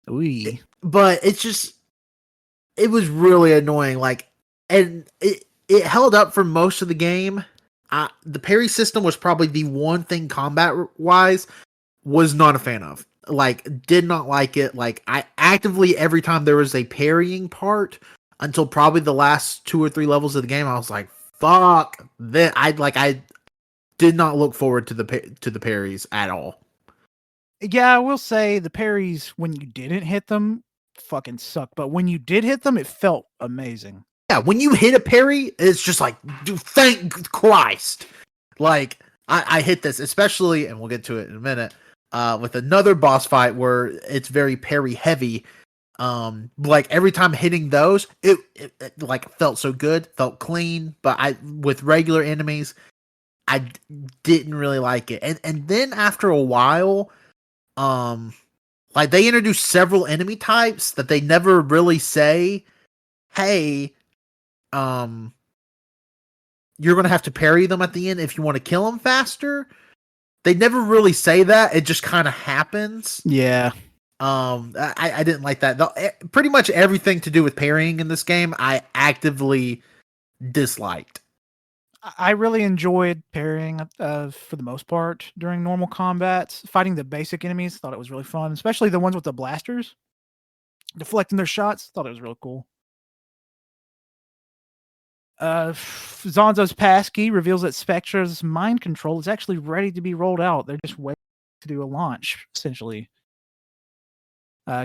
Ooh. But it was really annoying. Like, and it held up for most of the game. The parry system was probably the one thing combat-wise was not a fan of. Like, did not like it. Like, I actively, every time there was a parrying part, until probably the last 2 or 3 levels of the game, I was like, fuck that. I did not look forward to the parries at all. Yeah, I will say the parries, when you didn't hit them, fucking suck. But when you did hit them, it felt amazing. Yeah, when you hit a parry, it's just like, dude, thank Christ. Like, I hit this, especially, and we'll get to it in a minute, with another boss fight where it's very parry heavy. Like every time hitting those, it like felt so good, felt clean. But with regular enemies, I didn't really like it. And then after a while, like they introduced several enemy types that they never really say, hey, you're gonna have to parry them at the end if you want to kill them faster. They never really say that. It just kind of happens. Yeah. I didn't like that. Pretty much everything to do with parrying in this game, I actively disliked. I really enjoyed parrying for the most part during normal combats. Fighting the basic enemies, thought it was really fun, especially the ones with the blasters. Deflecting their shots, thought it was really cool. Zonzo's passkey reveals that Spectra's mind control is actually ready to be rolled out. They're just waiting to do a launch, essentially.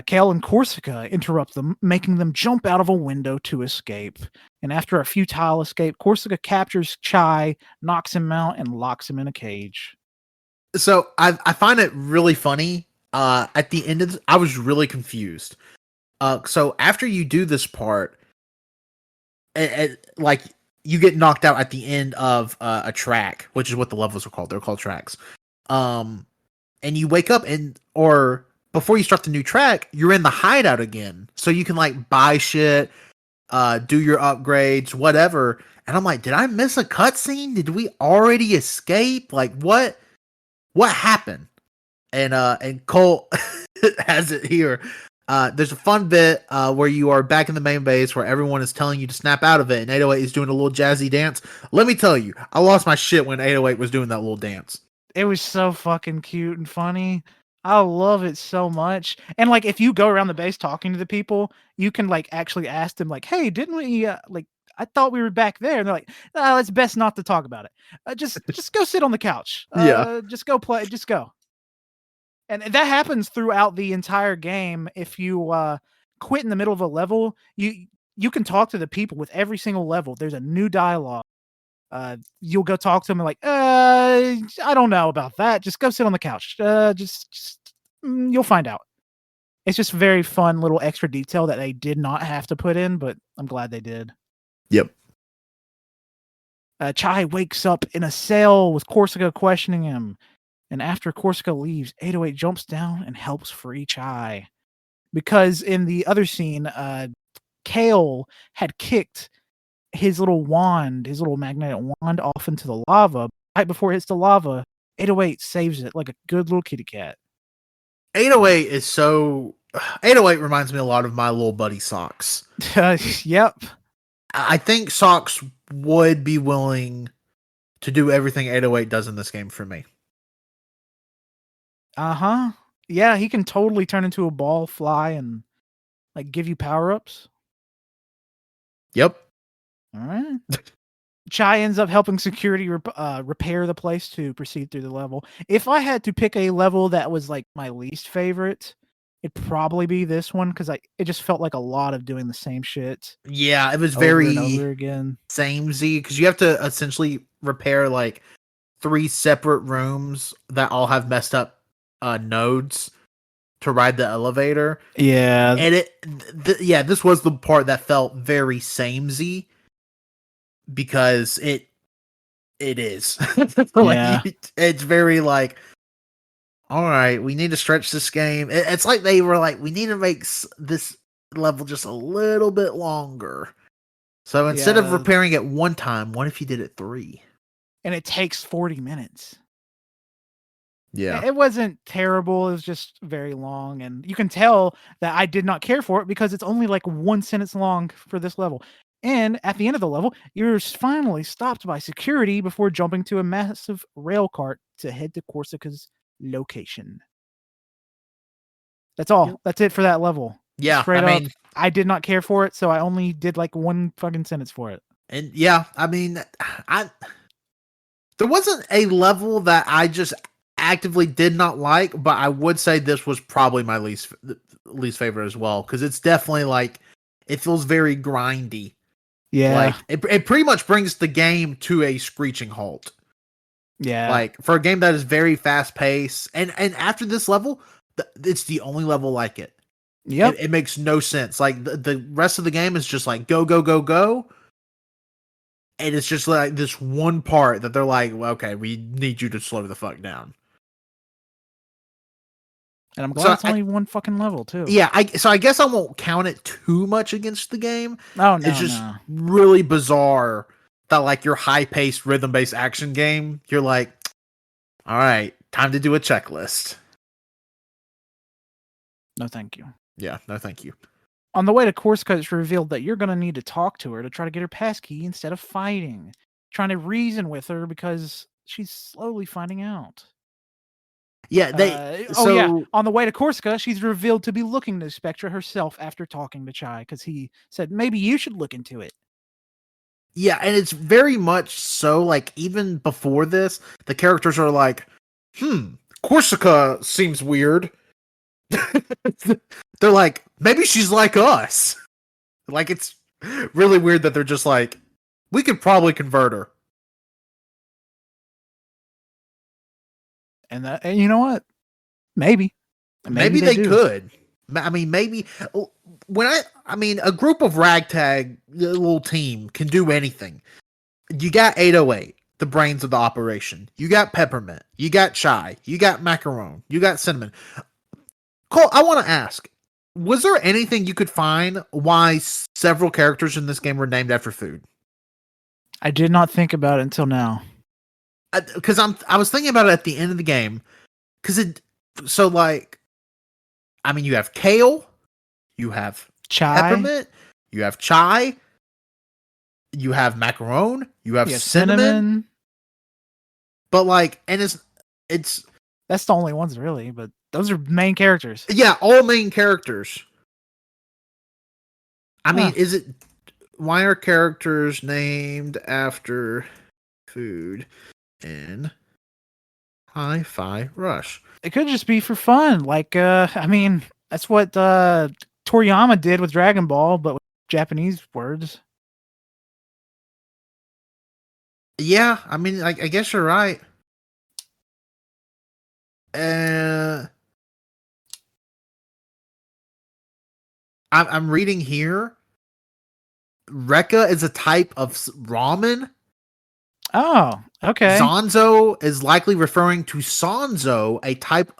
Kale and Corsica interrupt them, making them jump out of a window to escape. And after a futile escape, Corsica captures Chai, knocks him out, and locks him in a cage. So I find it really funny. At the end of I was really confused. So after you do this part, like you get knocked out at the end of a track, which is what the levels are called. They're called tracks. And you wake up or before you start the new track, you're in the hideout again. So you can like buy shit, do your upgrades, whatever. And I'm like, did I miss a cutscene? Did we already escape? Like what happened? And Colt has it here. There's a fun bit where you are back in the main base where everyone is telling you to snap out of it, and 808 is doing a little jazzy dance. Let me tell you, I lost my shit when 808 was doing that little dance. It was so fucking cute and funny. I love it so much. And like, if you go around the base talking to the people, you can like actually ask them like, "Hey, didn't we like? I thought we were back there." And they're like, "Oh, it's best not to talk about it. Just go sit on the couch. Yeah. Just go play. Just go." And that happens throughout the entire game. If you quit in the middle of a level, you can talk to the people with every single level. There's a new dialogue. You'll go talk to them and like, I don't know about that. Just go sit on the couch. You'll find out. It's just very fun little extra detail that they did not have to put in, but I'm glad they did. Yep. Chai wakes up in a cell with Corsica questioning him. And after Corsica leaves, 808 jumps down and helps free Chai. Because in the other scene, Kale had kicked his little magnetic wand off into the lava. Right before it hits the lava, 808 saves it like a good little kitty cat. 808 is so... 808 reminds me a lot of my little buddy Socks. Yep. I think Socks would be willing to do everything 808 does in this game for me. Uh-huh. Yeah, he can totally turn into a ball, fly, and like give you power-ups. Yep. All right. Chai ends up helping security repair the place to proceed through the level. If I had to pick a level that was like my least favorite, it'd probably be this one because it just felt like a lot of doing the same shit. Yeah, it was over very and over again. samey because you have to essentially repair like 3 separate rooms that all have messed up nodes to ride the elevator. Yeah, and this was the part that felt very samey because it is like, Yeah. it's very like, all right, we need to stretch this game. It's like they were like, we need to make this level just a little bit longer. So instead of repairing it 1 time, what if you did it 3? And it takes 40 minutes. Yeah. It wasn't terrible. It was just very long. And you can tell that I did not care for it because it's only like 1 sentence long for this level. And at the end of the level, you're finally stopped by security before jumping to a massive rail cart to head to Corsica's location. That's all. Yep. That's it for that level. Yeah. Straight I up, mean, I did not care for it, so I only did like 1 fucking sentence for it. and yeah, I mean, there wasn't a level that I just actively did not like, but I would say this was probably my least favorite as well, because it's definitely like, it feels very grindy. Yeah. Like it pretty much brings the game to a screeching halt. Yeah. Like for a game that is very fast paced, and after this level, it's the only level like it. Yep. It makes no sense. Like the rest of the game is just like go go go go, and it's just like this one part that they're like, well, okay, we need you to slow the fuck down. And I'm glad it's only 1 fucking level too. Yeah, I guess I won't count it too much against the game. Oh no, it's just really bizarre that like your high-paced rhythm-based action game, you're like, all right, time to do a checklist. No, thank you. Yeah, no, thank you. On the way to Corsica, it's revealed that you're going to need to talk to her to try to get her passkey instead of fighting. Trying to reason with her because she's slowly finding out. Yeah, on the way to Corsica, she's revealed to be looking to Spectra herself after talking to Chai, because he said, maybe you should look into it. Yeah, and it's very much so, like, even before this, the characters are like, Corsica seems weird. They're like, maybe she's like us. Like, it's really weird that they're just like, we could probably convert her. And you know what? Maybe they could. I mean, maybe a group of ragtag little team can do anything. You got 808, the brains of the operation. You got Peppermint. You got Chai. You got Macaron. You got Cinnamon. Cole, I want to ask, was there anything you could find why several characters in this game were named after food? I did not think about it until now. Because I was thinking about it at the end of the game. You have Kale, you have Chai, Peppermint, you have Chai, you have Macaron, you have Cinnamon. But it's that's the only ones really, but those are main characters. Yeah, all main characters. I mean, why are characters named after food in Hi-Fi Rush? It could just be for fun. Like, I mean, that's what Toriyama did with Dragon Ball, but with Japanese words. Yeah, I mean, I guess you're right. I'm reading here. Rekka is a type of ramen. Oh, okay. Zonzo is likely referring to Sanzo, a type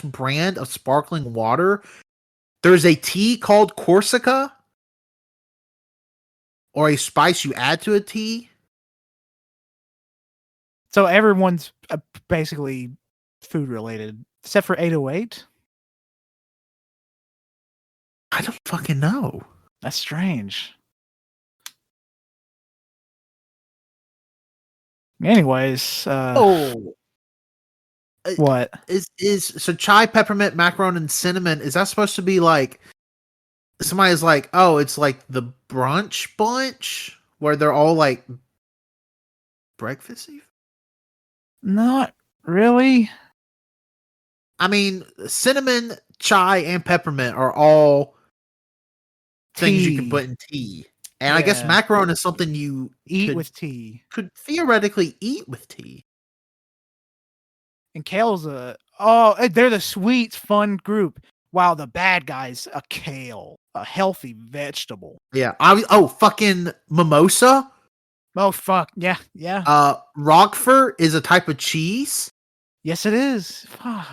/ brand of sparkling water. There's a tea called Corsica, or a spice you add to a tea. So everyone's basically food related, except for 808. I don't fucking know. That's strange. Anyways, what? Is so chai, peppermint, macaron, and cinnamon? Is that supposed to be like somebody's like, oh, it's like the brunch bunch where they're all like breakfasty? Not really. I mean, cinnamon, chai, and peppermint are all things you can Tea. put in tea. And I guess Yeah. macaron is something you Eat could, with tea. could theoretically eat with tea. And kale's they're the sweet, fun group. While the bad guy's a kale, a healthy vegetable. Yeah. Fucking mimosa. Oh fuck yeah. Roquefort is a type of cheese. Yes, it is. Fuck.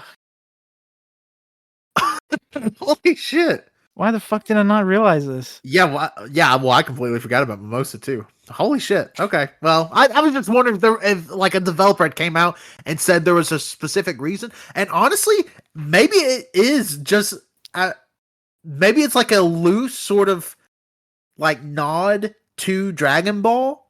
Holy shit. Why the fuck did I not realize this? Yeah, well, I completely forgot about mimosa too. Holy shit. Okay. Well, I was just wondering if like a developer had came out and said there was a specific reason. And honestly, maybe it is just maybe it's like a loose sort of like nod to Dragon Ball.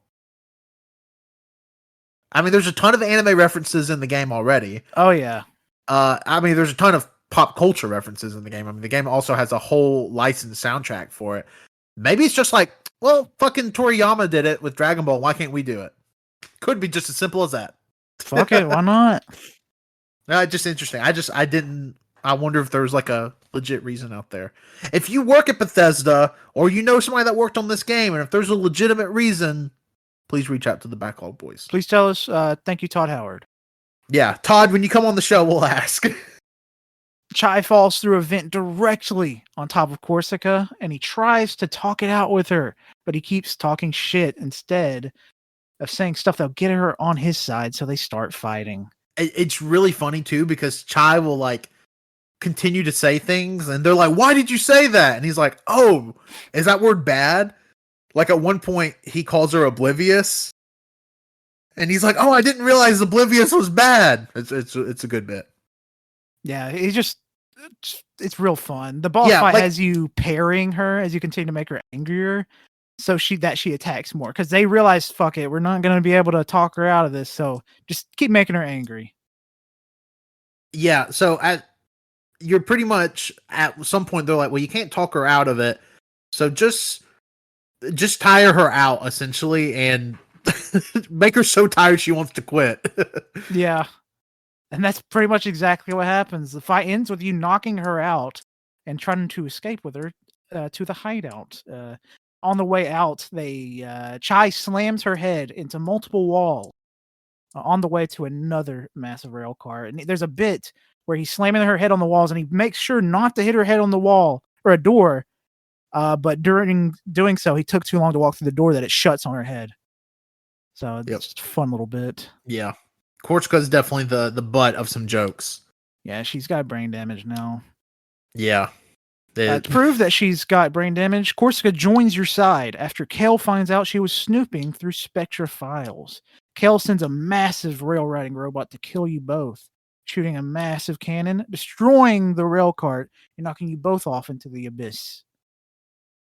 I mean, there's a ton of anime references in the game already. Oh yeah. I mean, there's a ton of pop culture references in the game. I mean, the game also has a whole licensed soundtrack for it. Maybe it's just like, well, fucking Toriyama did it with Dragon Ball. Why can't we do it? Could be just as simple as that. Fuck it. Why not? Just interesting. I wonder if there's like a legit reason out there. If you work at Bethesda or you know somebody that worked on this game, and if there's a legitimate reason, please reach out to the Backlog Boys. Please tell us. Thank you, Todd Howard. Yeah, Todd, when you come on the show, we'll ask. Chai falls through a vent directly on top of Corsica, and he tries to talk it out with her, but he keeps talking shit instead of saying stuff that'll get her on his side, so they start fighting. It's really funny, too, because Chai will, like, continue to say things, and they're like, why did you say that? And he's like, oh, is that word bad? Like, at one point, he calls her oblivious, and he's like, oh, I didn't realize oblivious was bad. It's a good bit. Yeah, it's real fun. The boss fight has you parrying her as you continue to make her angrier, so she attacks more because they realize, fuck it, we're not going to be able to talk her out of this, so just keep making her angry. Yeah, so you're pretty much at some point they're like, well, you can't talk her out of it, so just tire her out essentially and make her so tired she wants to quit. Yeah. And that's pretty much exactly what happens. The fight ends with you knocking her out and trying to escape with her to the hideout. On the way out, Chai slams her head into multiple walls on the way to another massive rail car. And there's a bit where he's slamming her head on the walls, and he makes sure not to hit her head on the wall or a door. But during doing so, he took too long to walk through the door that it shuts on her head. So it's just a fun little bit. Yeah. Corsica's definitely the butt of some jokes. Yeah, she's got brain damage now. Yeah. To prove that she's got brain damage, Corsica joins your side after Kale finds out she was snooping through Spectra files. Kale sends a massive rail riding robot to kill you both, shooting a massive cannon, destroying the rail cart, and knocking you both off into the abyss.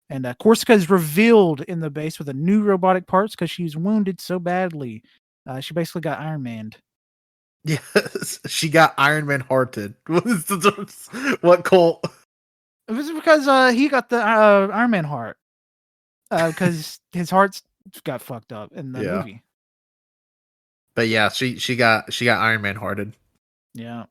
And Corsica is revealed in the base with a new robotic parts because she's wounded so badly. She basically got Iron Man'd. Yes, she got Iron Man hearted. What, Colt? It was because he got the Iron Man heart. Because his heart's got fucked up in the movie. But yeah, she got Iron Man hearted. Yeah.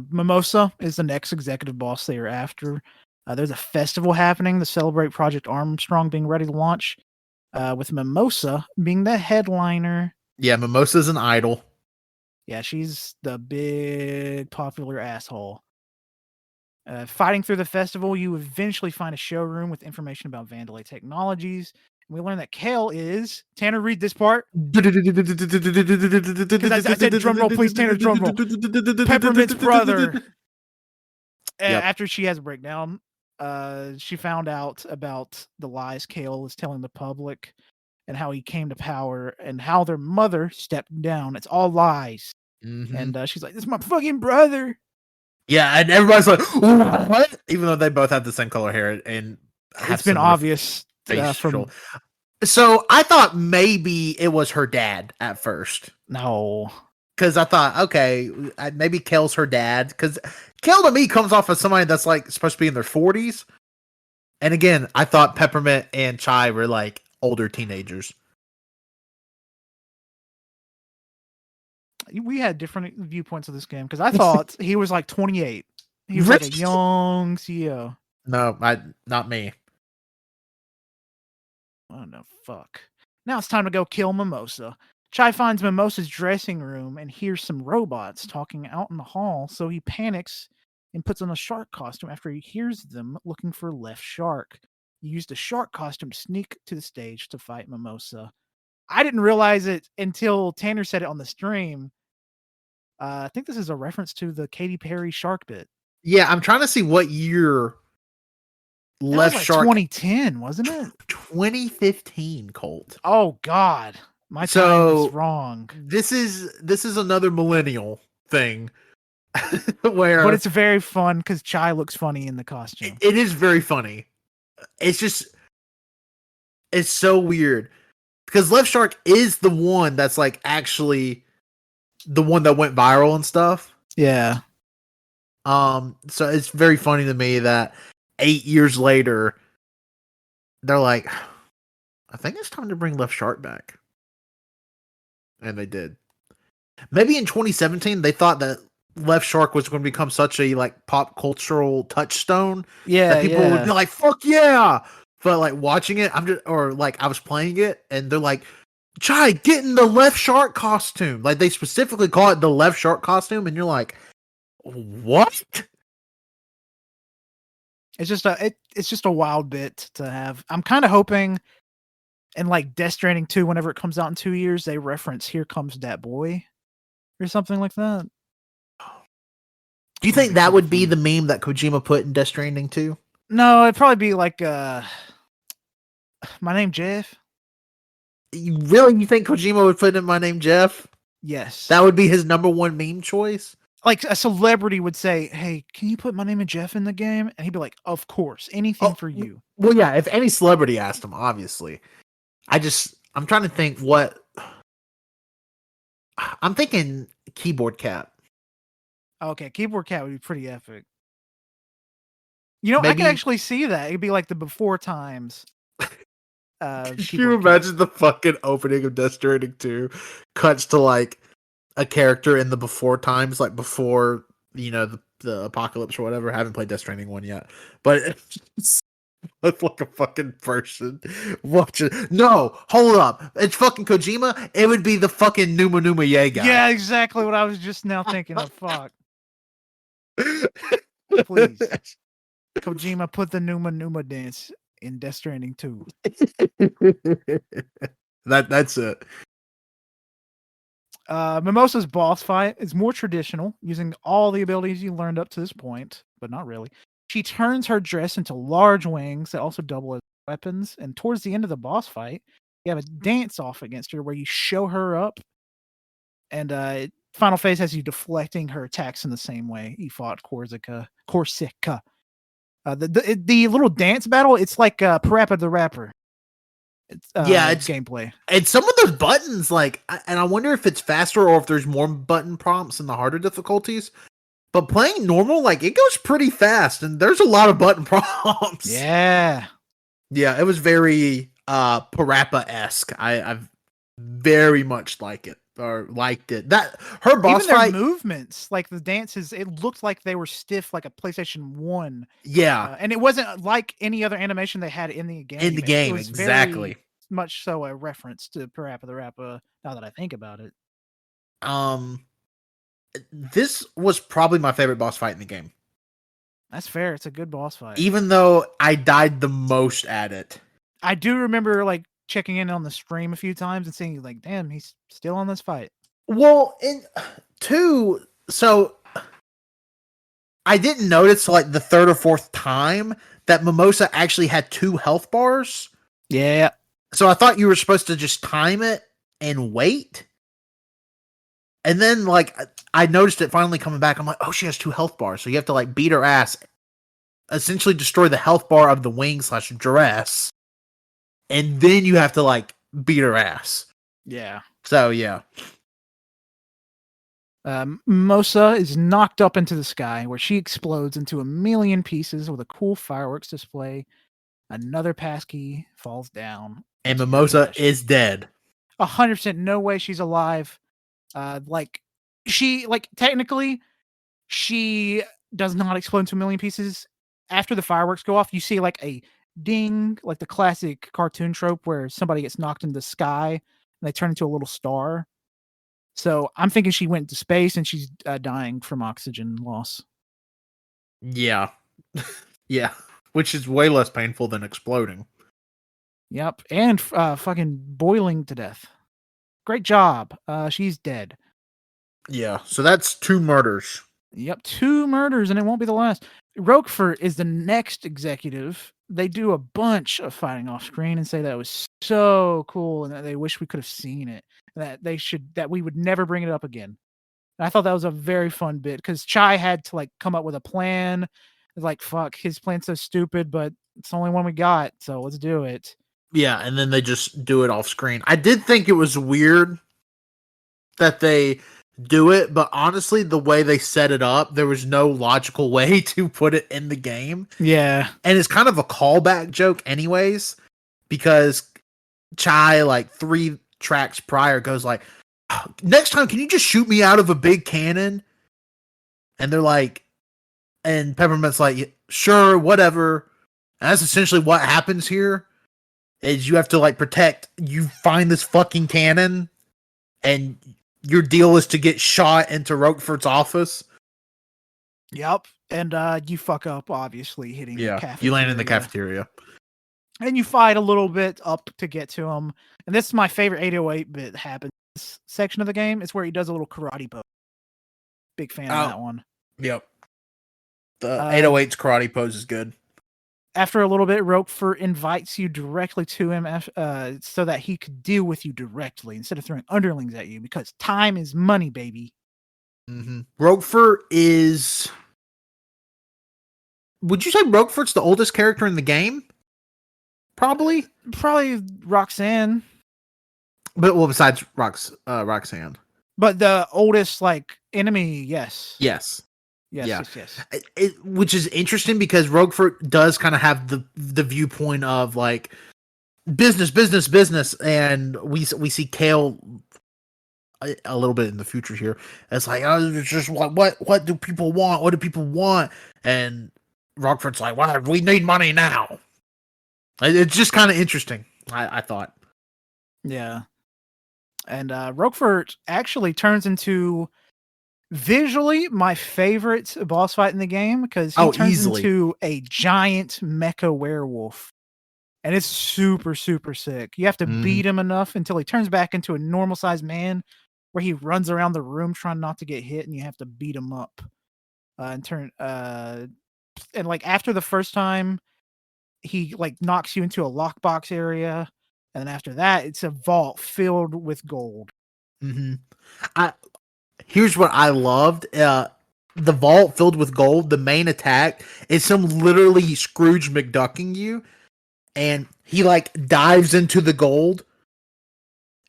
Mimosa is the next executive boss they are after. There's a festival happening to celebrate Project Armstrong being ready to launch, with Mimosa being the headliner. Yeah, Mimosa's an idol. Yeah, she's the big popular asshole. Fighting through the festival, you eventually find a showroom with information about Vandalay Technologies. And we learn that Kale is... Tanner, read this part. Because I said drum roll, please, Tanner, drum roll. Peppermint's brother. Yep. After she has a breakdown, she found out about the lies Kale is telling the public and how he came to power and how their mother stepped down. It's all lies. Mm-hmm. And she's like, this is my fucking brother. Yeah, and everybody's like, what? Even though they both have the same color hair and it's been obvious from... So I thought maybe it was her dad at first. No. Because I thought, okay, maybe Kale's her dad. Because Kale to me comes off as somebody that's like supposed to be in their 40s. And again, I thought Peppermint and Chai were like older teenagers. We had different viewpoints of this game because I thought he was like 28. He was like a young CEO. No, not me. Oh no, fuck. Now it's time to go kill Mimosa. Chai finds Mimosa's dressing room and hears some robots talking out in the hall, so he panics and puts on a shark costume after he hears them looking for Left Shark. He used a shark costume to sneak to the stage to fight Mimosa. I didn't realize it until Tanner said it on the stream. I think this is a reference to the Katy Perry shark bit. Yeah, I'm trying to see what year Left Shark. 2010, wasn't it? 2015, Colt. Oh God, my time is wrong. This is another millennial thing, where but it's very fun because Chai looks funny in the costume. It is very funny. It's so weird because Left Shark is the one that's like actually the one that went viral and stuff. Yeah. So it's very funny to me that 8 years later, they're like, I think it's time to bring Left Shark back. And they did. Maybe in 2017, they thought that Left Shark was going to become such a like pop cultural touchstone. Yeah. That people would be like, fuck yeah. But like watching it, I was playing it and they're like, Chai, get in the Left Shark costume. Like they specifically call it the Left Shark costume. And you're like, what? It's just a wild bit to have. I'm kind of hoping in like Death Stranding 2, whenever it comes out in 2 years, they reference Here Comes That Boy or something like that. Do you think that would be the meme that Kojima put in Death Stranding 2? No, it'd probably be like My Name Jeff. You think Kojima would put in My Name Jeff? Yes. That would be his number one meme choice? Like a celebrity would say, hey, can you put My Name and Jeff in the game? And he'd be like, of course, anything for you. Well, yeah, if any celebrity asked him, obviously. I'm trying to think what... I'm thinking Keyboard Cat. Okay, Keyboard Cat would be pretty epic. You know, I can actually see that. It'd be like the before times. Could you imagine the fucking opening of Death Stranding 2 cuts to like a character in the before times, like before, the apocalypse or whatever? I haven't played Death Stranding 1 yet, but it's like a fucking person watching. No, hold up. It's fucking Kojima. It would be the fucking Numa Numa Ye guy. Yeah, exactly what I was just now thinking of. Fuck. Please. Kojima, put the Numa Numa dance in Death Stranding 2. That's it. Mimosa's boss fight is more traditional, using all the abilities you learned up to this point, but not really. She turns her dress into large wings that also double as weapons, and towards the end of the boss fight, you have a dance off against her where you show her up, and final phase has you deflecting her attacks in the same way you fought Corsica. The little dance battle, it's like Parappa the Rapper. It's gameplay. And some of those buttons, and I wonder if it's faster or if there's more button prompts in the harder difficulties. But playing normal, it goes pretty fast, and there's a lot of button prompts. Yeah. Yeah, it was very Parappa-esque. I very much like it. or liked it. That her boss Even their fight, movements, like the dances, it looked like they were stiff, like a PlayStation 1. yeah, And it wasn't like any other animation they had in the game. in the It game, was exactly. very much so a reference to Parappa the Rapper, now that I think about it. This was probably my favorite boss fight in the game, That's fair. It's a good boss fight. even though I died the most at it. I do remember like checking in on the stream a few times and seeing like, damn, he's still on this fight. Well, and two, so I didn't notice like the third or fourth time that Mimosa actually had 2 health bars. Yeah. So I thought you were supposed to just time it and wait. And then like I noticed it finally coming back. I'm like, oh, she has 2 health bars. So you have to like beat her ass, essentially destroy the health bar of the wing / dress. And then you have to like beat her ass. Yeah. So yeah. Mosa is knocked up into the sky where she explodes into a million pieces with a cool fireworks display. Another passkey falls down. And Mimosa is dead. 100% no way she's alive. Technically, she does not explode into a million pieces. After the fireworks go off, you see like a ding, like the classic cartoon trope where somebody gets knocked into the sky and they turn into a little star. So I'm thinking she went to space and she's dying from oxygen loss. Yeah. Yeah. Which is way less painful than exploding. Yep. And fucking boiling to death. Great job. She's dead. Yeah. So that's 2 murders. Yep. 2 murders, and it won't be the last. Roquefort is the next executive. They do a bunch of fighting off screen and say that it was so cool and that they wish we could have seen it. That we would never bring it up again. And I thought that was a very fun bit because Chai had to like come up with a plan. Like, fuck, his plan's so stupid, but it's the only one we got, so let's do it. Yeah, and then they just do it off screen. I did think it was weird that they do it, but honestly, the way they set it up, there was no logical way to put it in the game. Yeah. And it's kind of a callback joke anyways, because Chai, like 3 tracks prior, goes like, next time, can you just shoot me out of a big cannon? And they're like, and Peppermint's like, sure, whatever. And that's essentially what happens here. Is you have to like protect, you find this fucking cannon, and your deal is to get shot into Roquefort's office. Yep. And you fuck up, obviously, hitting the cafeteria. You land in the cafeteria. And you fight a little bit up to get to him. And this is my favorite 808 bit happens section of the game. It's where he does a little karate pose. Big fan of that one. Yep. The 808's karate pose is good. After a little bit, Roquefort invites you directly to him so that he could deal with you directly instead of throwing underlings at you, because time is money, baby. Mm-hmm. Roquefort is... Would you say Roquefort's the oldest character in the game? Probably Roxanne. But well, besides Roxanne. But the oldest like enemy, yes. Yes. Yes. Which is interesting because Roquefort does kind of have the viewpoint of like business, and we see Kale a little bit in the future here. It's like, oh, it's just what do people want? What do people want? And Roquefort's like, well, we need money now. It's just kind of interesting. I thought. Yeah. And Roquefort actually turns into visually my favorite boss fight in the game because he turns into a giant mecha werewolf. And it's super, super sick. You have to beat him enough until he turns back into a normal sized man where he runs around the room trying not to get hit, and you have to beat him up. And like after the first time, he like knocks you into a lockbox area. And then after that, it's a vault filled with gold. Mm-hmm. Here's what I loved. The vault filled with gold, the main attack is him literally Scrooge McDucking you. And he like dives into the gold.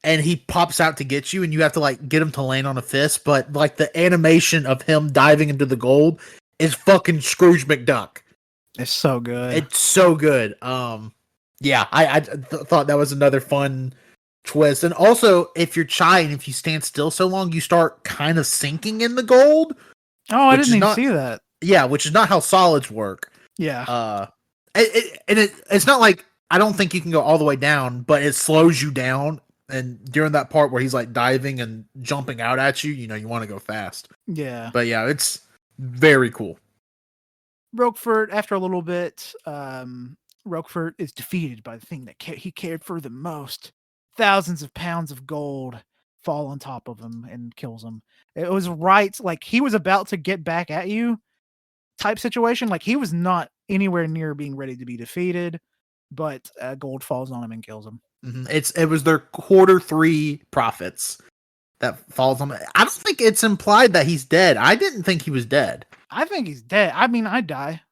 And he pops out to get you. And you have to like get him to land on a fist. But like the animation of him diving into the gold is fucking Scrooge McDuck. It's so good. It's so good. Yeah, I thought that was another fun twist. And also, if you're Chai and if you stand still so long, you start kind of sinking in the gold. Oh, I which didn't is even not- see that. Yeah, which is not how solids work. Yeah. It's not like I don't think you can go all the way down, but it slows you down. And during that part where he's like diving and jumping out at you, you want to go fast. Yeah. But yeah, it's very cool. Roquefort, after a little bit, Roquefort is defeated by the thing that he cared for the most. Thousands of pounds of gold fall on top of him and kills him. It was right, like he was about to get back at you type situation. Like he was not anywhere near being ready to be defeated, but gold falls on him and kills him. It was their quarter 3 profits that falls on. I don't think it's implied that he's dead. I didn't think he was dead. I think he's dead. I mean, I'd die.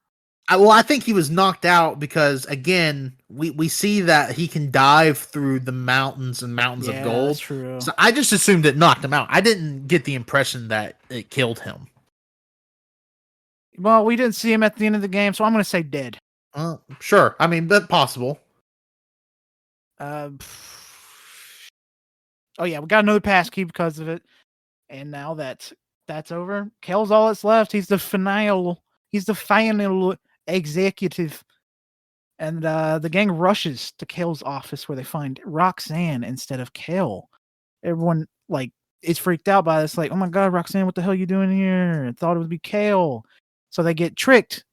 I think he was knocked out because again, we see that he can dive through the mountains and mountains of gold. That's true. So I just assumed it knocked him out. I didn't get the impression that it killed him. Well, we didn't see him at the end of the game, so I'm going to say dead. Sure. I mean, that's possible. Oh yeah, we got another pass key because of it. And now that's over, Kel's all that's left. He's the final executive. And the gang rushes to Kel's office where they find Roxanne instead of Kel. Everyone is freaked out by this, like, oh my god, Roxanne, what the hell are you doing here? I thought it would be Kel. So they get tricked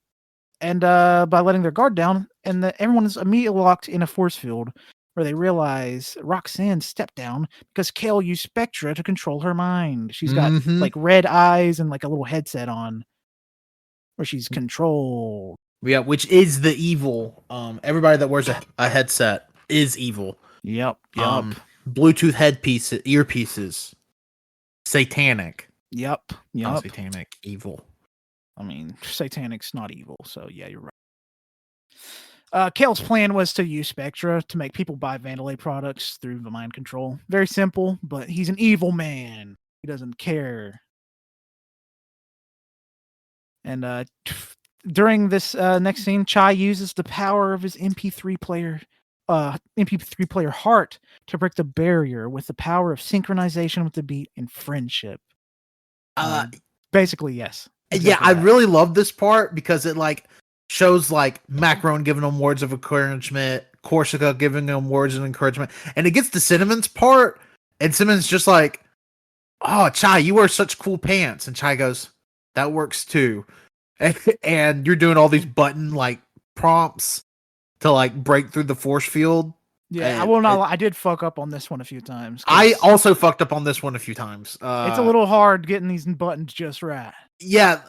and by letting their guard down, and everyone is immediately locked in a force field where they realize Roxanne stepped down because Kel used Spectra to control her mind. She's got like red eyes and like a little headset on where she's controlled. Yeah, which is the evil. Everybody that wears a headset is evil. Yep. Bluetooth earpieces, satanic. Yep. Not satanic, evil. I mean, satanic's not evil, so yeah, you're right. Kel's plan was to use Spectra to make people buy Vandalay products through the mind control. Very simple, but he's an evil man. He doesn't care. And during this next scene, Chai uses the power of his MP3 player heart to break the barrier with the power of synchronization with the beat and friendship. Basically, yes. Exactly I really love this part because it shows Macaron giving him words of encouragement, Corsica giving him words of encouragement, and it gets to Cinnamon's part, and Cinnamon's just like, "Oh, Chai, you wear such cool pants," and Chai goes, "That works too," and you're doing all these button prompts to break through the force field. Yeah, I will not. I did fuck up on this one a few times. I also fucked up on this one a few times. It's a little hard getting these buttons just right. Yeah,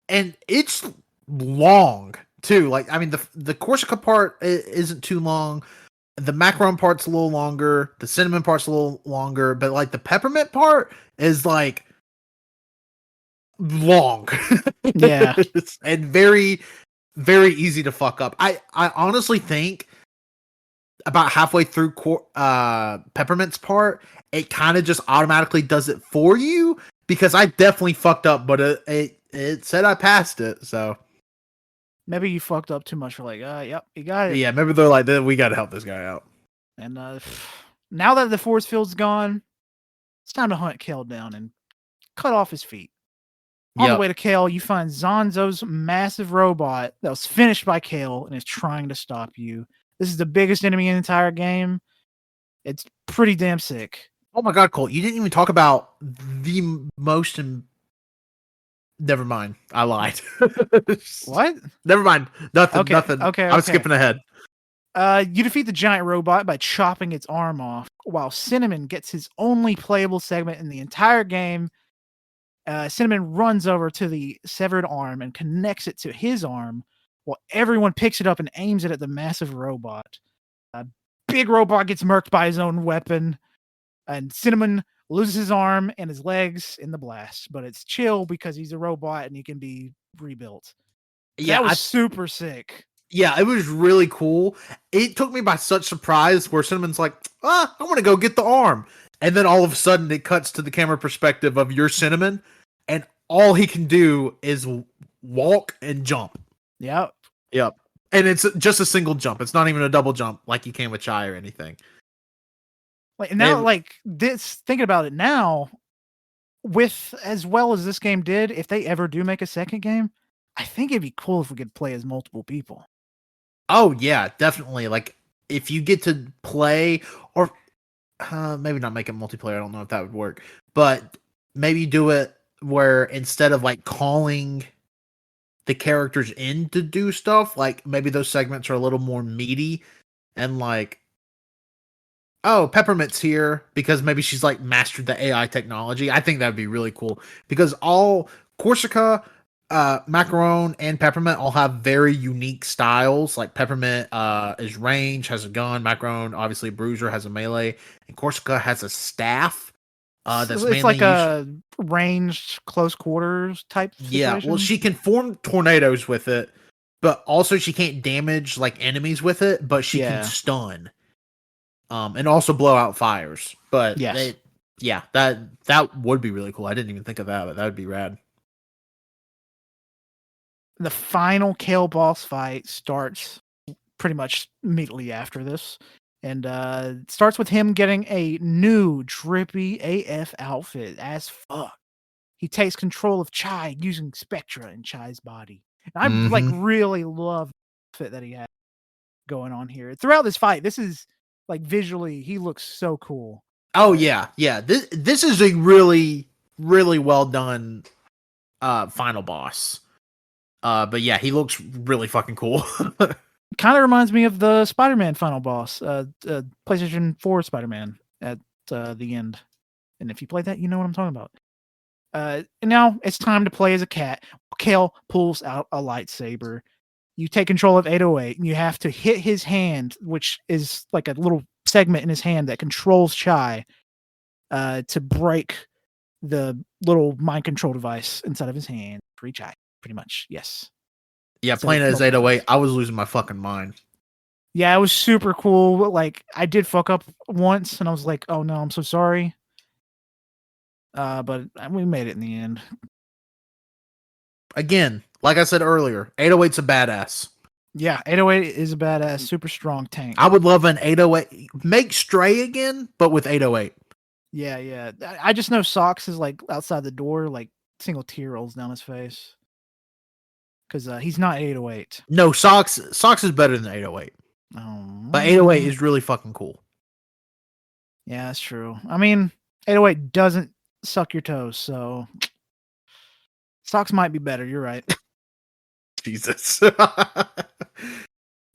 and it's long too. The Corsica part isn't too long. The Macaron part's a little longer. The cinnamon part's a little longer. But the peppermint part is long. Yeah, and very, very easy to fuck up. I honestly think about halfway through peppermint's part, it kind of just automatically does it for you because I definitely fucked up, but it said I passed it, so. Maybe you fucked up too much for yep, you got it. Yeah, maybe they're like, we got to help this guy out. And now that the force field's gone, it's time to hunt Kel down and cut off his feet. On the way to Kel, you find Zonzo's massive robot that was finished by Kel and is trying to stop you. This is the biggest enemy in the entire game. It's pretty damn sick. Oh my god, Colt, you didn't even talk about the most... Never mind. I lied. What? Never mind. Nothing. Okay. I was skipping ahead. You defeat the giant robot by chopping its arm off, while Cinnamon gets his only playable segment in the entire game. Cinnamon runs over to the severed arm and connects it to his arm, while everyone picks it up and aims it at the massive robot. Big robot gets murked by his own weapon, and Cinnamon loses his arm and his legs in the blast, but it's chill because he's a robot and he can be rebuilt. Yeah, that was super sick. Yeah, it was really cool. It took me by such surprise where Cinnamon's like, I want to go get the arm. And then all of a sudden it cuts to the camera perspective of your Cinnamon, and all he can do is walk and jump. Yep. And it's just a single jump. It's not even a double jump like you can with Chai or anything. Like now, They- like this. Thinking about it now, with as well as this game did, if they ever do make a second game, I think it'd be cool if we could play as multiple people. Oh yeah, definitely. Like if you get to play, or maybe not make it multiplayer. I don't know if that would work, but maybe do it where instead of like calling the characters in to do stuff, like maybe those segments are a little more meaty and like, oh, Peppermint's here because maybe she's like mastered the AI technology. I think that'd be really cool because all Corsica, Macaron, and Peppermint all have very unique styles. Like Peppermint is range, has a gun. Macaron, obviously, bruiser, has a melee, and Corsica has a staff. That's It's mainly like used. a ranged close quarters type Yeah, situation. well, she can form tornadoes with it, but also she can't damage like enemies with it, but she can Yeah. stun. And also blow out fires. But Yes. yeah, that would be really cool. I didn't even think of that, but that would be rad. The final Kale boss fight starts pretty much immediately after this. And it starts with him getting a new drippy AF outfit as fuck. He takes control of Chai using Spectra in Chai's body. And I like really love the outfit that he has going on here. Throughout this fight, this is like visually, he looks so cool. Oh yeah. This is a really, really well done final boss. But yeah, he looks really fucking cool. Kind of reminds me of the Spider-Man final boss, PlayStation 4 Spider-Man at the end. And if you played that, you know what I'm talking about. And now it's time to play as a cat. Kale pulls out a lightsaber. You take control of 808, and you have to hit his hand, which is like a little segment in his hand that controls Chai, to break the little mind control device inside of his hand. Free Chai, pretty much. Yes. Yeah, So playing as multiple 808, ways. I was losing my fucking mind. Yeah, it was super cool. Like I did fuck up once, and I was like, "Oh no, I'm so sorry." But we made it in the end. Again, like I said earlier, 808's a badass. Yeah, 808 is a badass, super strong tank. I would love an 808. Make Stray again, but with 808. Yeah. I just know Socks is like outside the door, like single tear rolls down his face. Because he's not 808. No, Socks is better than 808. Oh, But 808 is really fucking cool. yeah, that's true. I mean, 808 doesn't suck your toes, so Socks might be better. You're right. Jesus.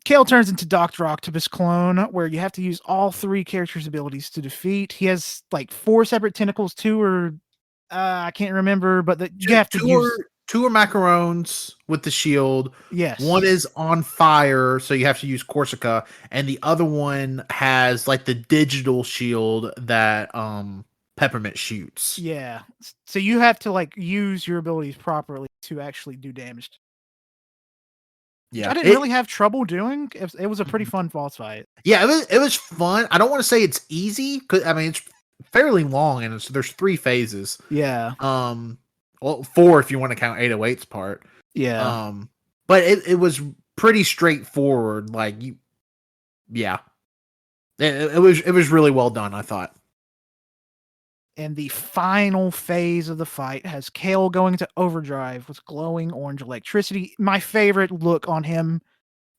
Kale turns into Dr. Octopus clone, where you have to use all three characters' abilities to defeat. He has like 4 separate tentacles, 2 or I can't remember, but you have to use. Two are macarons with the shield. Yes. One is on fire, so you have to use Corsica, and the other one has like the digital shield that Peppermint shoots. Yeah. So you have to like use your abilities properly to actually do damage. Yeah, I didn't really have trouble doing. It was a pretty fun boss fight. Yeah, it was fun. I don't want to say it's easy because I mean it's fairly long and there's 3 phases. Yeah. Well, 4 if you want to count 808's part. Yeah. But it was pretty straightforward. Like yeah, it was really well done. I thought. And the final phase of the fight has Kale going to overdrive with glowing orange electricity. My favorite look on him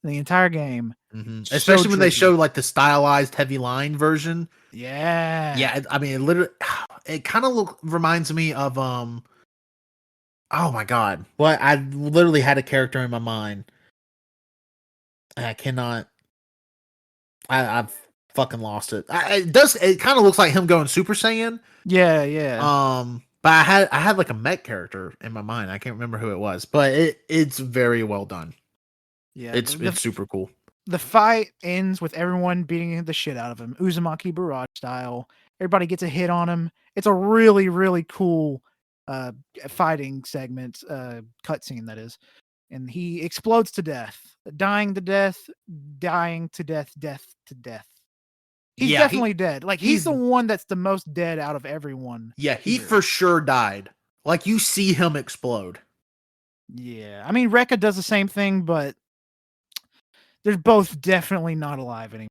in the entire game. Mm-hmm. So Especially when they drippy. show like the stylized heavy line version. Yeah. Yeah, I mean, it literally, it kind of reminds me of oh my god, well, I literally had a character in my mind. And I cannot. I've fucking lost it. It kind of looks like him going Super Saiyan. Yeah. But I had like a mech character in my mind. I can't remember who it was, but it's very well done. Yeah. It's super cool. The fight ends with everyone beating the shit out of him, Uzumaki Barrage style. Everybody gets a hit on him. It's a really, really cool fighting segment, cutscene that is. And he explodes to death, dying to death, dying to death, death to death. He's definitely dead. Like he's the one that's the most dead out of everyone. Yeah, he for sure died. Like you see him explode. Yeah, I mean Rekka does the same thing, but they're both definitely not alive anymore.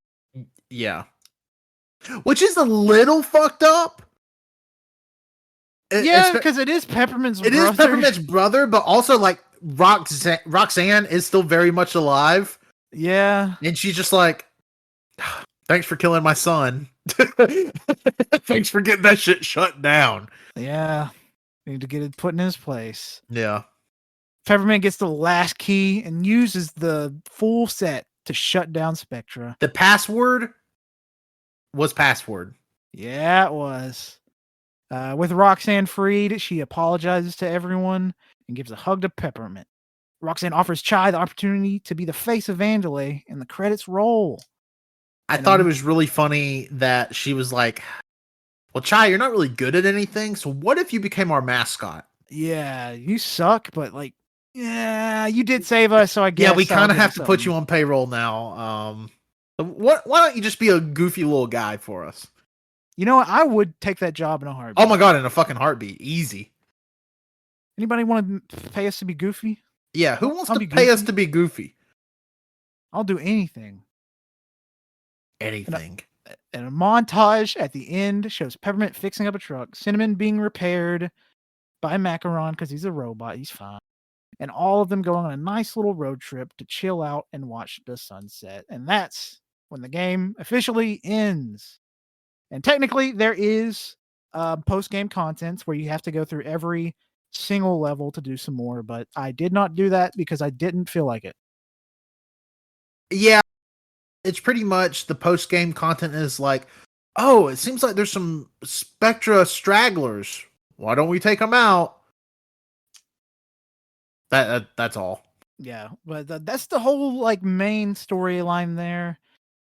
Yeah. which is a little fucked up. Yeah, because it is Peppermint's brother. It is Peppermint's brother, but also like Roxanne is still very much alive. Yeah. And she's just like, thanks for killing my son. Thanks for getting that shit shut down. Yeah. Need to get it put in his place. Yeah. Peppermint gets the last key and uses the full set to shut down Spectra. The password was password. Yeah, it was. With Roxanne freed, she apologizes to everyone and gives a hug to Peppermint. Roxanne offers Chai the opportunity to be the face of Vandelay, and the credits roll. I thought it was really funny that she was like, well, Chai, you're not really good at anything, so what if you became our mascot? Yeah, you suck, but like, yeah, you did save us, so I guess. Yeah, we kind of have to put you on payroll now. Why don't you just be a goofy little guy for us? You know what? I would take that job in a heartbeat. Oh my god, in a fucking heartbeat. Easy. Anybody want to pay us to be goofy? Yeah, who wants to pay us to be goofy? I'll do anything. Anything. And a montage at the end shows Peppermint fixing up a truck, Cinnamon being repaired by Macaron because he's a robot, he's fine, and all of them going on a nice little road trip to chill out and watch the sunset. And that's when the game officially ends. And technically, there is post-game content where you have to go through every single level to do some more, but I did not do that because I didn't feel like it. Yeah, it's pretty much the post-game content is like, oh, it seems like there's some Spectra stragglers. Why don't we take them out? That's all. Yeah, but that's the whole like main storyline there.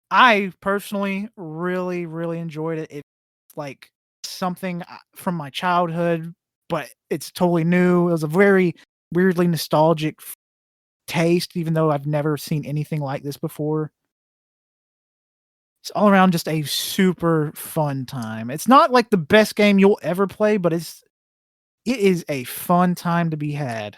I personally really, really enjoyed it. It's like something from my childhood, but it's totally new. It was a very weirdly nostalgic taste, even though I've never seen anything like this before. It's all around just a super fun time. It's not like the best game you'll ever play, but it is a fun time to be had.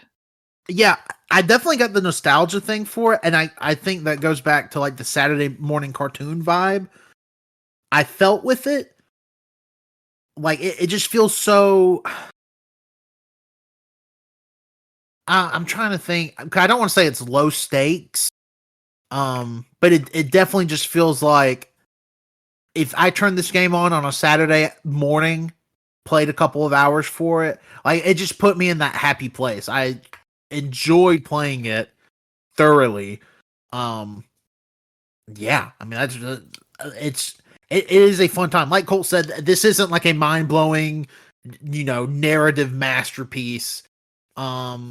Yeah, I definitely got the nostalgia thing for it, and I think that goes back to like the Saturday morning cartoon vibe I felt with it. Like it just feels so. I'm trying to think. I don't want to say it's low stakes, but it definitely just feels like if I turned this game on a Saturday morning, played a couple of hours for it, like it just put me in that happy place. I enjoyed playing it thoroughly. Yeah, I mean that's it is a fun time. Like Colt said, this isn't like a mind-blowing, narrative masterpiece. But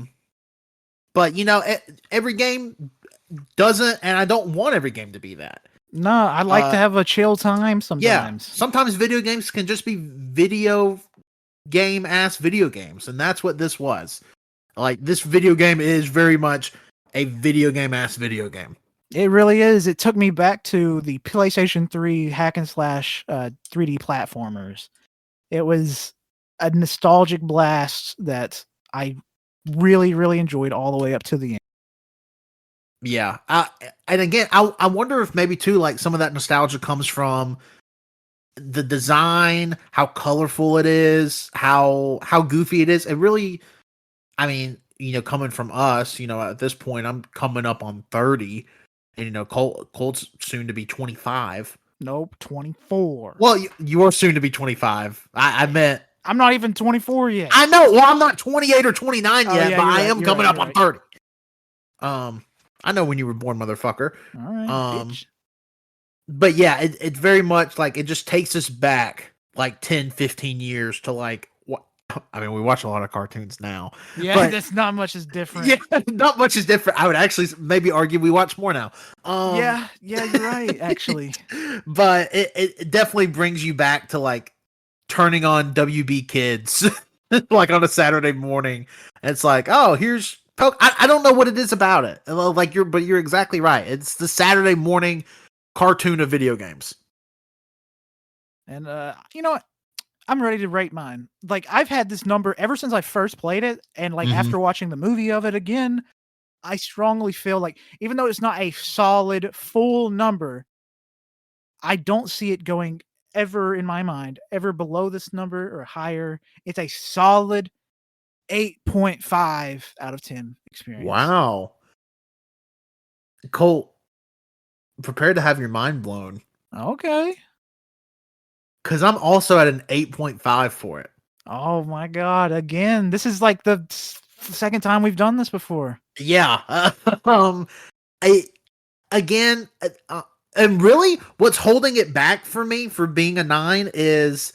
every game doesn't, and I don't want every game to be that. No, I like to have a chill time sometimes. Yeah, sometimes video games can just be video games, and that's what this was. Like, this video game is very much a video game video game. It really is. It took me back to the PlayStation 3 hack and slash 3D platformers. It was a nostalgic blast that I really, really enjoyed all the way up to the end. Yeah. And again, I wonder if maybe too, like some of that nostalgia comes from the design, how colorful it is, how goofy it is. It really, I mean, coming from us, at this point, I'm coming up on 30, and Colt's soon to be 25. Nope, 24. Well, you are soon to be 25. I meant I'm not even 24 yet. I know. Well, I'm not 28 or 29 yet, but I am coming up on 30. I know when you were born, motherfucker. All right, bitch. But yeah, it's very much like it just takes us back like 10, 15 years to like what. I mean, we watch a lot of cartoons now. Yeah, but, that's not much is different. Yeah, not much is different. I would actually maybe argue we watch more now. Yeah, you're right, actually. But it definitely brings you back to like turning on WB Kids like on a Saturday morning. And it's like, oh, here's I don't know what it is about it. Like you're exactly right. It's the Saturday morning cartoon of video games. And you know what? I'm ready to rate mine. Like, I've had this number ever since I first played it, and like after watching the movie of it again, I strongly feel like even though it's not a solid full number, I don't see it going ever in my mind, ever below this number or higher. It's a solid 8.5 out of 10 experience. Wow. Colt, prepare to have your mind blown. Okay. Because I'm also at an 8.5 for it. Oh my God. Again, this is like the second time we've done this before. Yeah. Again, and really what's holding it back for me for being a 9 is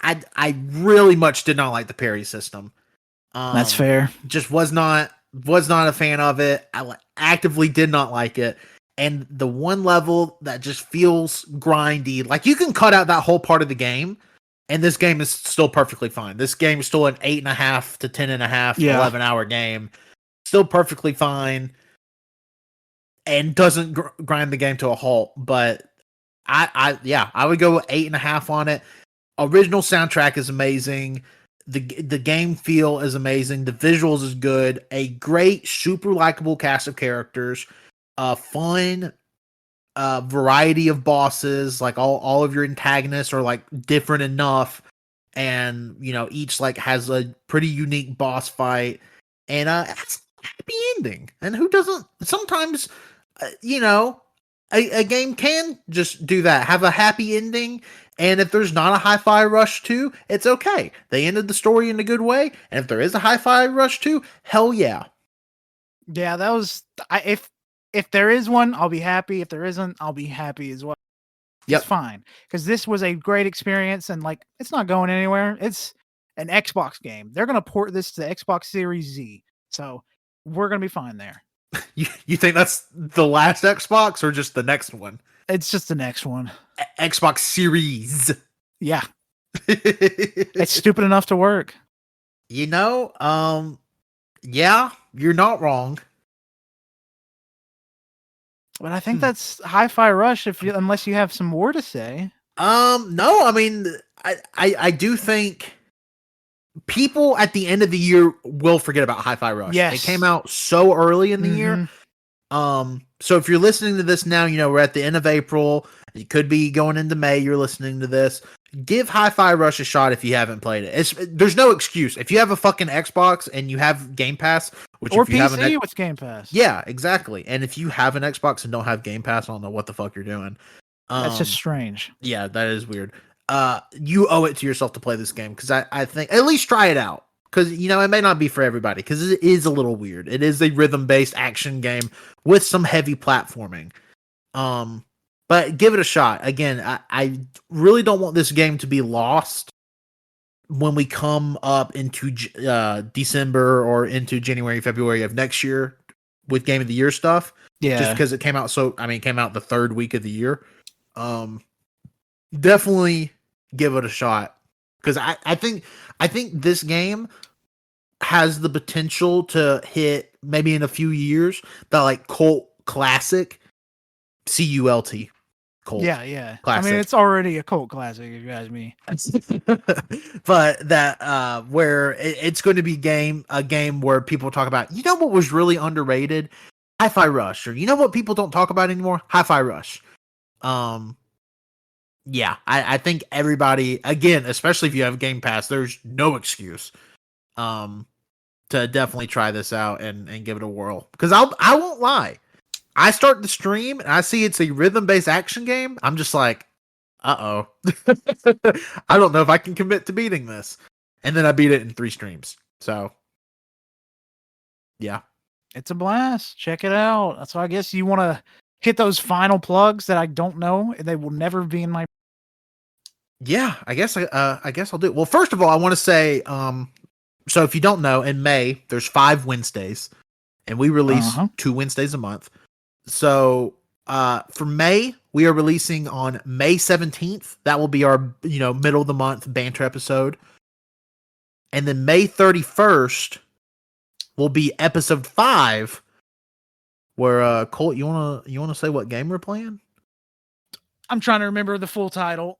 I really much did not like the parry system. That's fair. Just was not a fan of it. I actively did not like it. And the one level that just feels grindy, like you can cut out that whole part of the game, and this game is still perfectly fine. This game is still an 8.5 to 10.5, 11-hour game. Still perfectly fine. And doesn't grind the game to a halt. But I would go with 8.5 on it. Original soundtrack is amazing. The game feel is amazing. The visuals is good. A great, super likable cast of characters. A fun variety of bosses. Like all of your antagonists are like different enough, and each like has a pretty unique boss fight, and it's a happy ending. And who doesn't? Sometimes, a game can just do that. Have a happy ending. And if there's not a Hi-Fi Rush 2, it's okay. They ended the story in a good way. And if there is a Hi-Fi Rush 2, hell yeah. Yeah, that was... If there is one, I'll be happy. If there isn't, I'll be happy as well. Yep. It's fine. Because this was a great experience, and like it's not going anywhere. It's an Xbox game. They're going to port this to the Xbox Series Z. So we're going to be fine there. You think that's the last Xbox or just the next one? It's just the next one. Xbox Series. Yeah. It's stupid enough to work. Yeah, you're not wrong. But I think that's Hi-Fi Rush unless you have some more to say. No, I mean, I do think people at the end of the year will forget about Hi-Fi Rush. Yes. It came out so early in the year. So if you're listening to this now, we're at the end of April. It could be going into May. You're listening to this. Give Hi-Fi Rush a shot if you haven't played it. There's no excuse. If you have a fucking Xbox and you have Game Pass, or if you PC have with Game Pass. Yeah, exactly. And if you have an Xbox and don't have Game Pass, I don't know what the fuck you're doing. That's just strange. Yeah, that is weird. You owe it to yourself to play this game, because I think at least try it out. Because, it may not be for everybody, because it is a little weird. It is a rhythm-based action game with some heavy platforming. But give it a shot. Again, I really don't want this game to be lost when we come up into December or into January, February of next year with Game of the Year stuff. Yeah. Just because it came out it came out the third week of the year. Definitely give it a shot. Because I think this game has the potential to hit, maybe in a few years, that like cult classic CULT. Cult. Yeah. Classic. I mean, it's already a cult classic, if you ask me. But that where it's going to be a game where people talk about, what was really underrated? Hi-Fi Rush. Or what people don't talk about anymore? Hi-Fi Rush. Yeah, I think everybody, again, especially if you have Game Pass, there's no excuse to definitely try this out and give it a whirl. Because I won't lie. I start the stream and I see it's a rhythm-based action game. I'm just like, uh-oh. I don't know if I can commit to beating this. And then I beat it in 3 streams. So, yeah. It's a blast. Check it out. So I guess you want to hit those final plugs that I don't know. They will never be in my... Yeah, I guess I'll do it. Well, first of all, I want to say, so if you don't know, in May, there's 5 Wednesdays. And we release 2 Wednesdays a month. So for May, we are releasing on May 17th. That will be our middle of the month banter episode. And then May 31st will be episode 5, where Colt, you wanna say what game we're playing? I'm trying to remember the full title.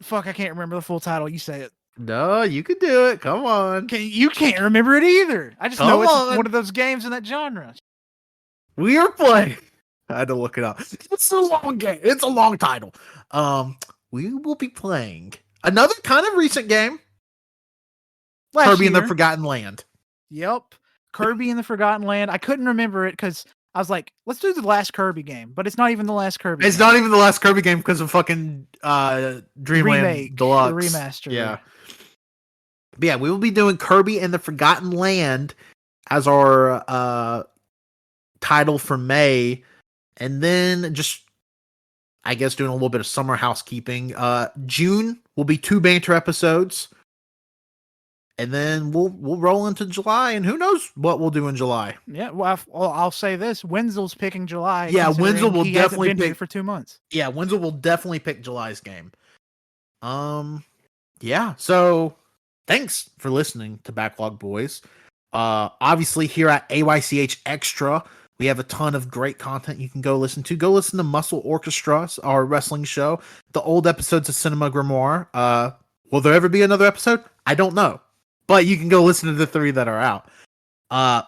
Fuck, I can't remember the full title. You say it. No, you can do it. Come on. You can't remember it either. I just know it's one of those games in that genre. We are playing I had to look it up. It's a long game. It's a long title. We will be playing another kind of recent game. Kirby and the Forgotten Land. Yep. Kirby and the Forgotten Land. I couldn't remember it because I was like, let's do the last Kirby game. But it's not even the last Kirby It's game. not even the last Kirby game because of fucking Dreamland Remake, Deluxe. remaster. Yeah. But yeah, we will be doing Kirby and the Forgotten Land as our title for May. And then just, I guess, doing a little bit of summer housekeeping. June will be 2 banter episodes. And then we'll roll into July, and who knows what we'll do in July. Yeah, well, I'll say this: Wenzel's picking July. Yeah, Wenzel will definitely been here for 2 months. Yeah, Wenzel will definitely pick July's game. Yeah. So, thanks for listening to Backlog BoyZ. Obviously, here at AYCH Extra, we have a ton of great content you can go listen to. Go listen to Muscle Orchestra, our wrestling show. The old episodes of Cinema Grimoire. Will there ever be another episode? I don't know. But you can go listen to the 3 that are out.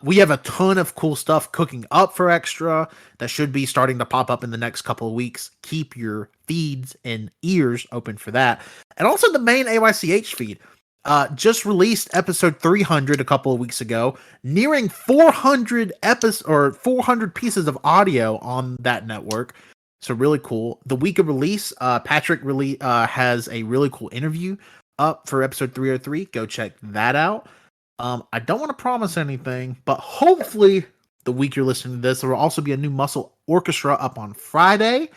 We have a ton of cool stuff cooking up for Extra that should be starting to pop up in the next couple of weeks. Keep your feeds and ears open for that. And also the main AYCH feed. Just released episode 300 a couple of weeks ago, nearing 400 pieces of audio on that network. So really cool. The week of release, Patrick really has a really cool interview up for episode 303. Go check that out. I don't want to promise anything, but hopefully the week you're listening to this, there will also be a new Muscle Orchestra up on Friday.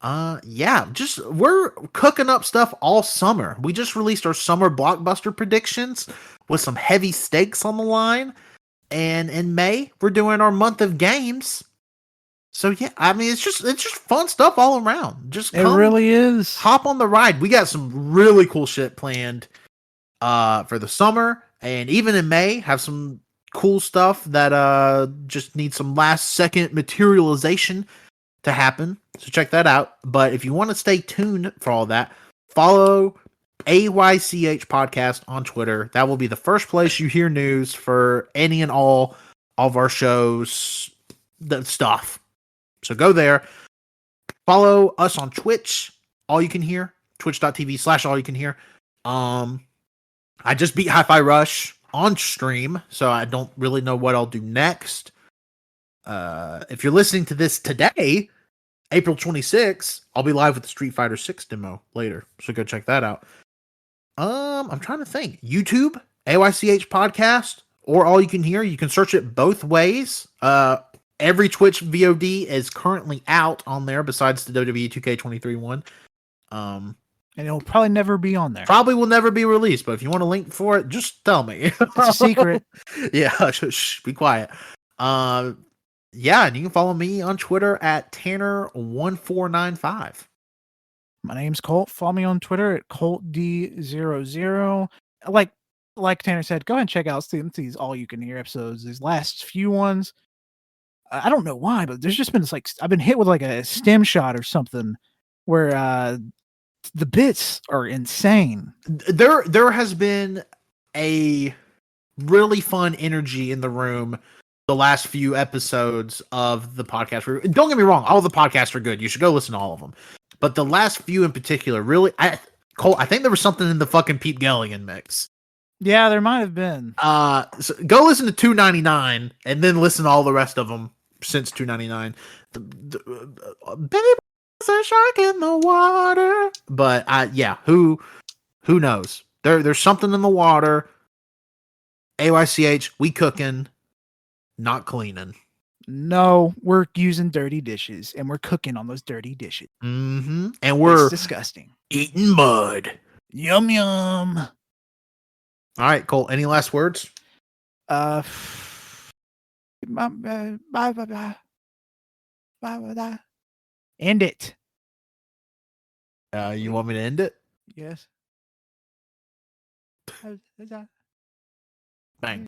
Yeah, we're cooking up stuff all summer. We just released our summer blockbuster predictions with some heavy stakes on the line. And in May, we're doing our month of games. So yeah, I mean, it's just fun stuff all around. It really is. Hop on the ride. We got some really cool shit planned for the summer, and even in May, have some cool stuff that just needs some last second materialization to happen. So check that out. But if you want to stay tuned for all that, follow AYCH Podcast on Twitter. That will be the first place you hear news for any and all of our shows, the stuff. So go there. Follow us on Twitch, All You Can Hear, twitch.tv/allyoucanhear. I just beat Hi-Fi Rush on stream, so I don't really know what I'll do next. If you're listening to this today, April 26th, I'll be live with the Street Fighter 6 demo later, so go check that out. I'm trying to think. YouTube, AYCH Podcast, or All You Can Hear. You can search it both ways. Every Twitch VOD is currently out on there besides the WWE 2K23 one. And it'll probably never be on there. Probably will never be released, but if you want a link for it, just tell me. It's a secret. Yeah, shh, be quiet. Yeah, and you can follow me on Twitter at Tanner1495. My name's Colt. Follow me on Twitter at ColtD00. Like Tanner said, go ahead and check out these All You Can Hear episodes. These last few ones, I don't know why, but there's just been this, I've been hit with like a stem shot or something where the bits are insane. There has been a really fun energy in the room the last few episodes of the podcast. Don't get me wrong, all the podcasts are good. You should go listen to all of them. But the last few in particular, really, Cole, I think there was something in the fucking Pete Gelligan mix. Yeah, there might have been. So go listen to 299 and then listen to all the rest of them since 299. Baby, there's a shark in the water. But yeah, who knows? There's something in the water. AYCH, we cooking, not cleaning. No, we're using dirty dishes and we're cooking on those dirty dishes. Mm-hmm. And we're it's disgusting. Eating mud. Yum yum. All right, Cole. Any last words? Bye. End it. You want me to end it? Yes. Bang.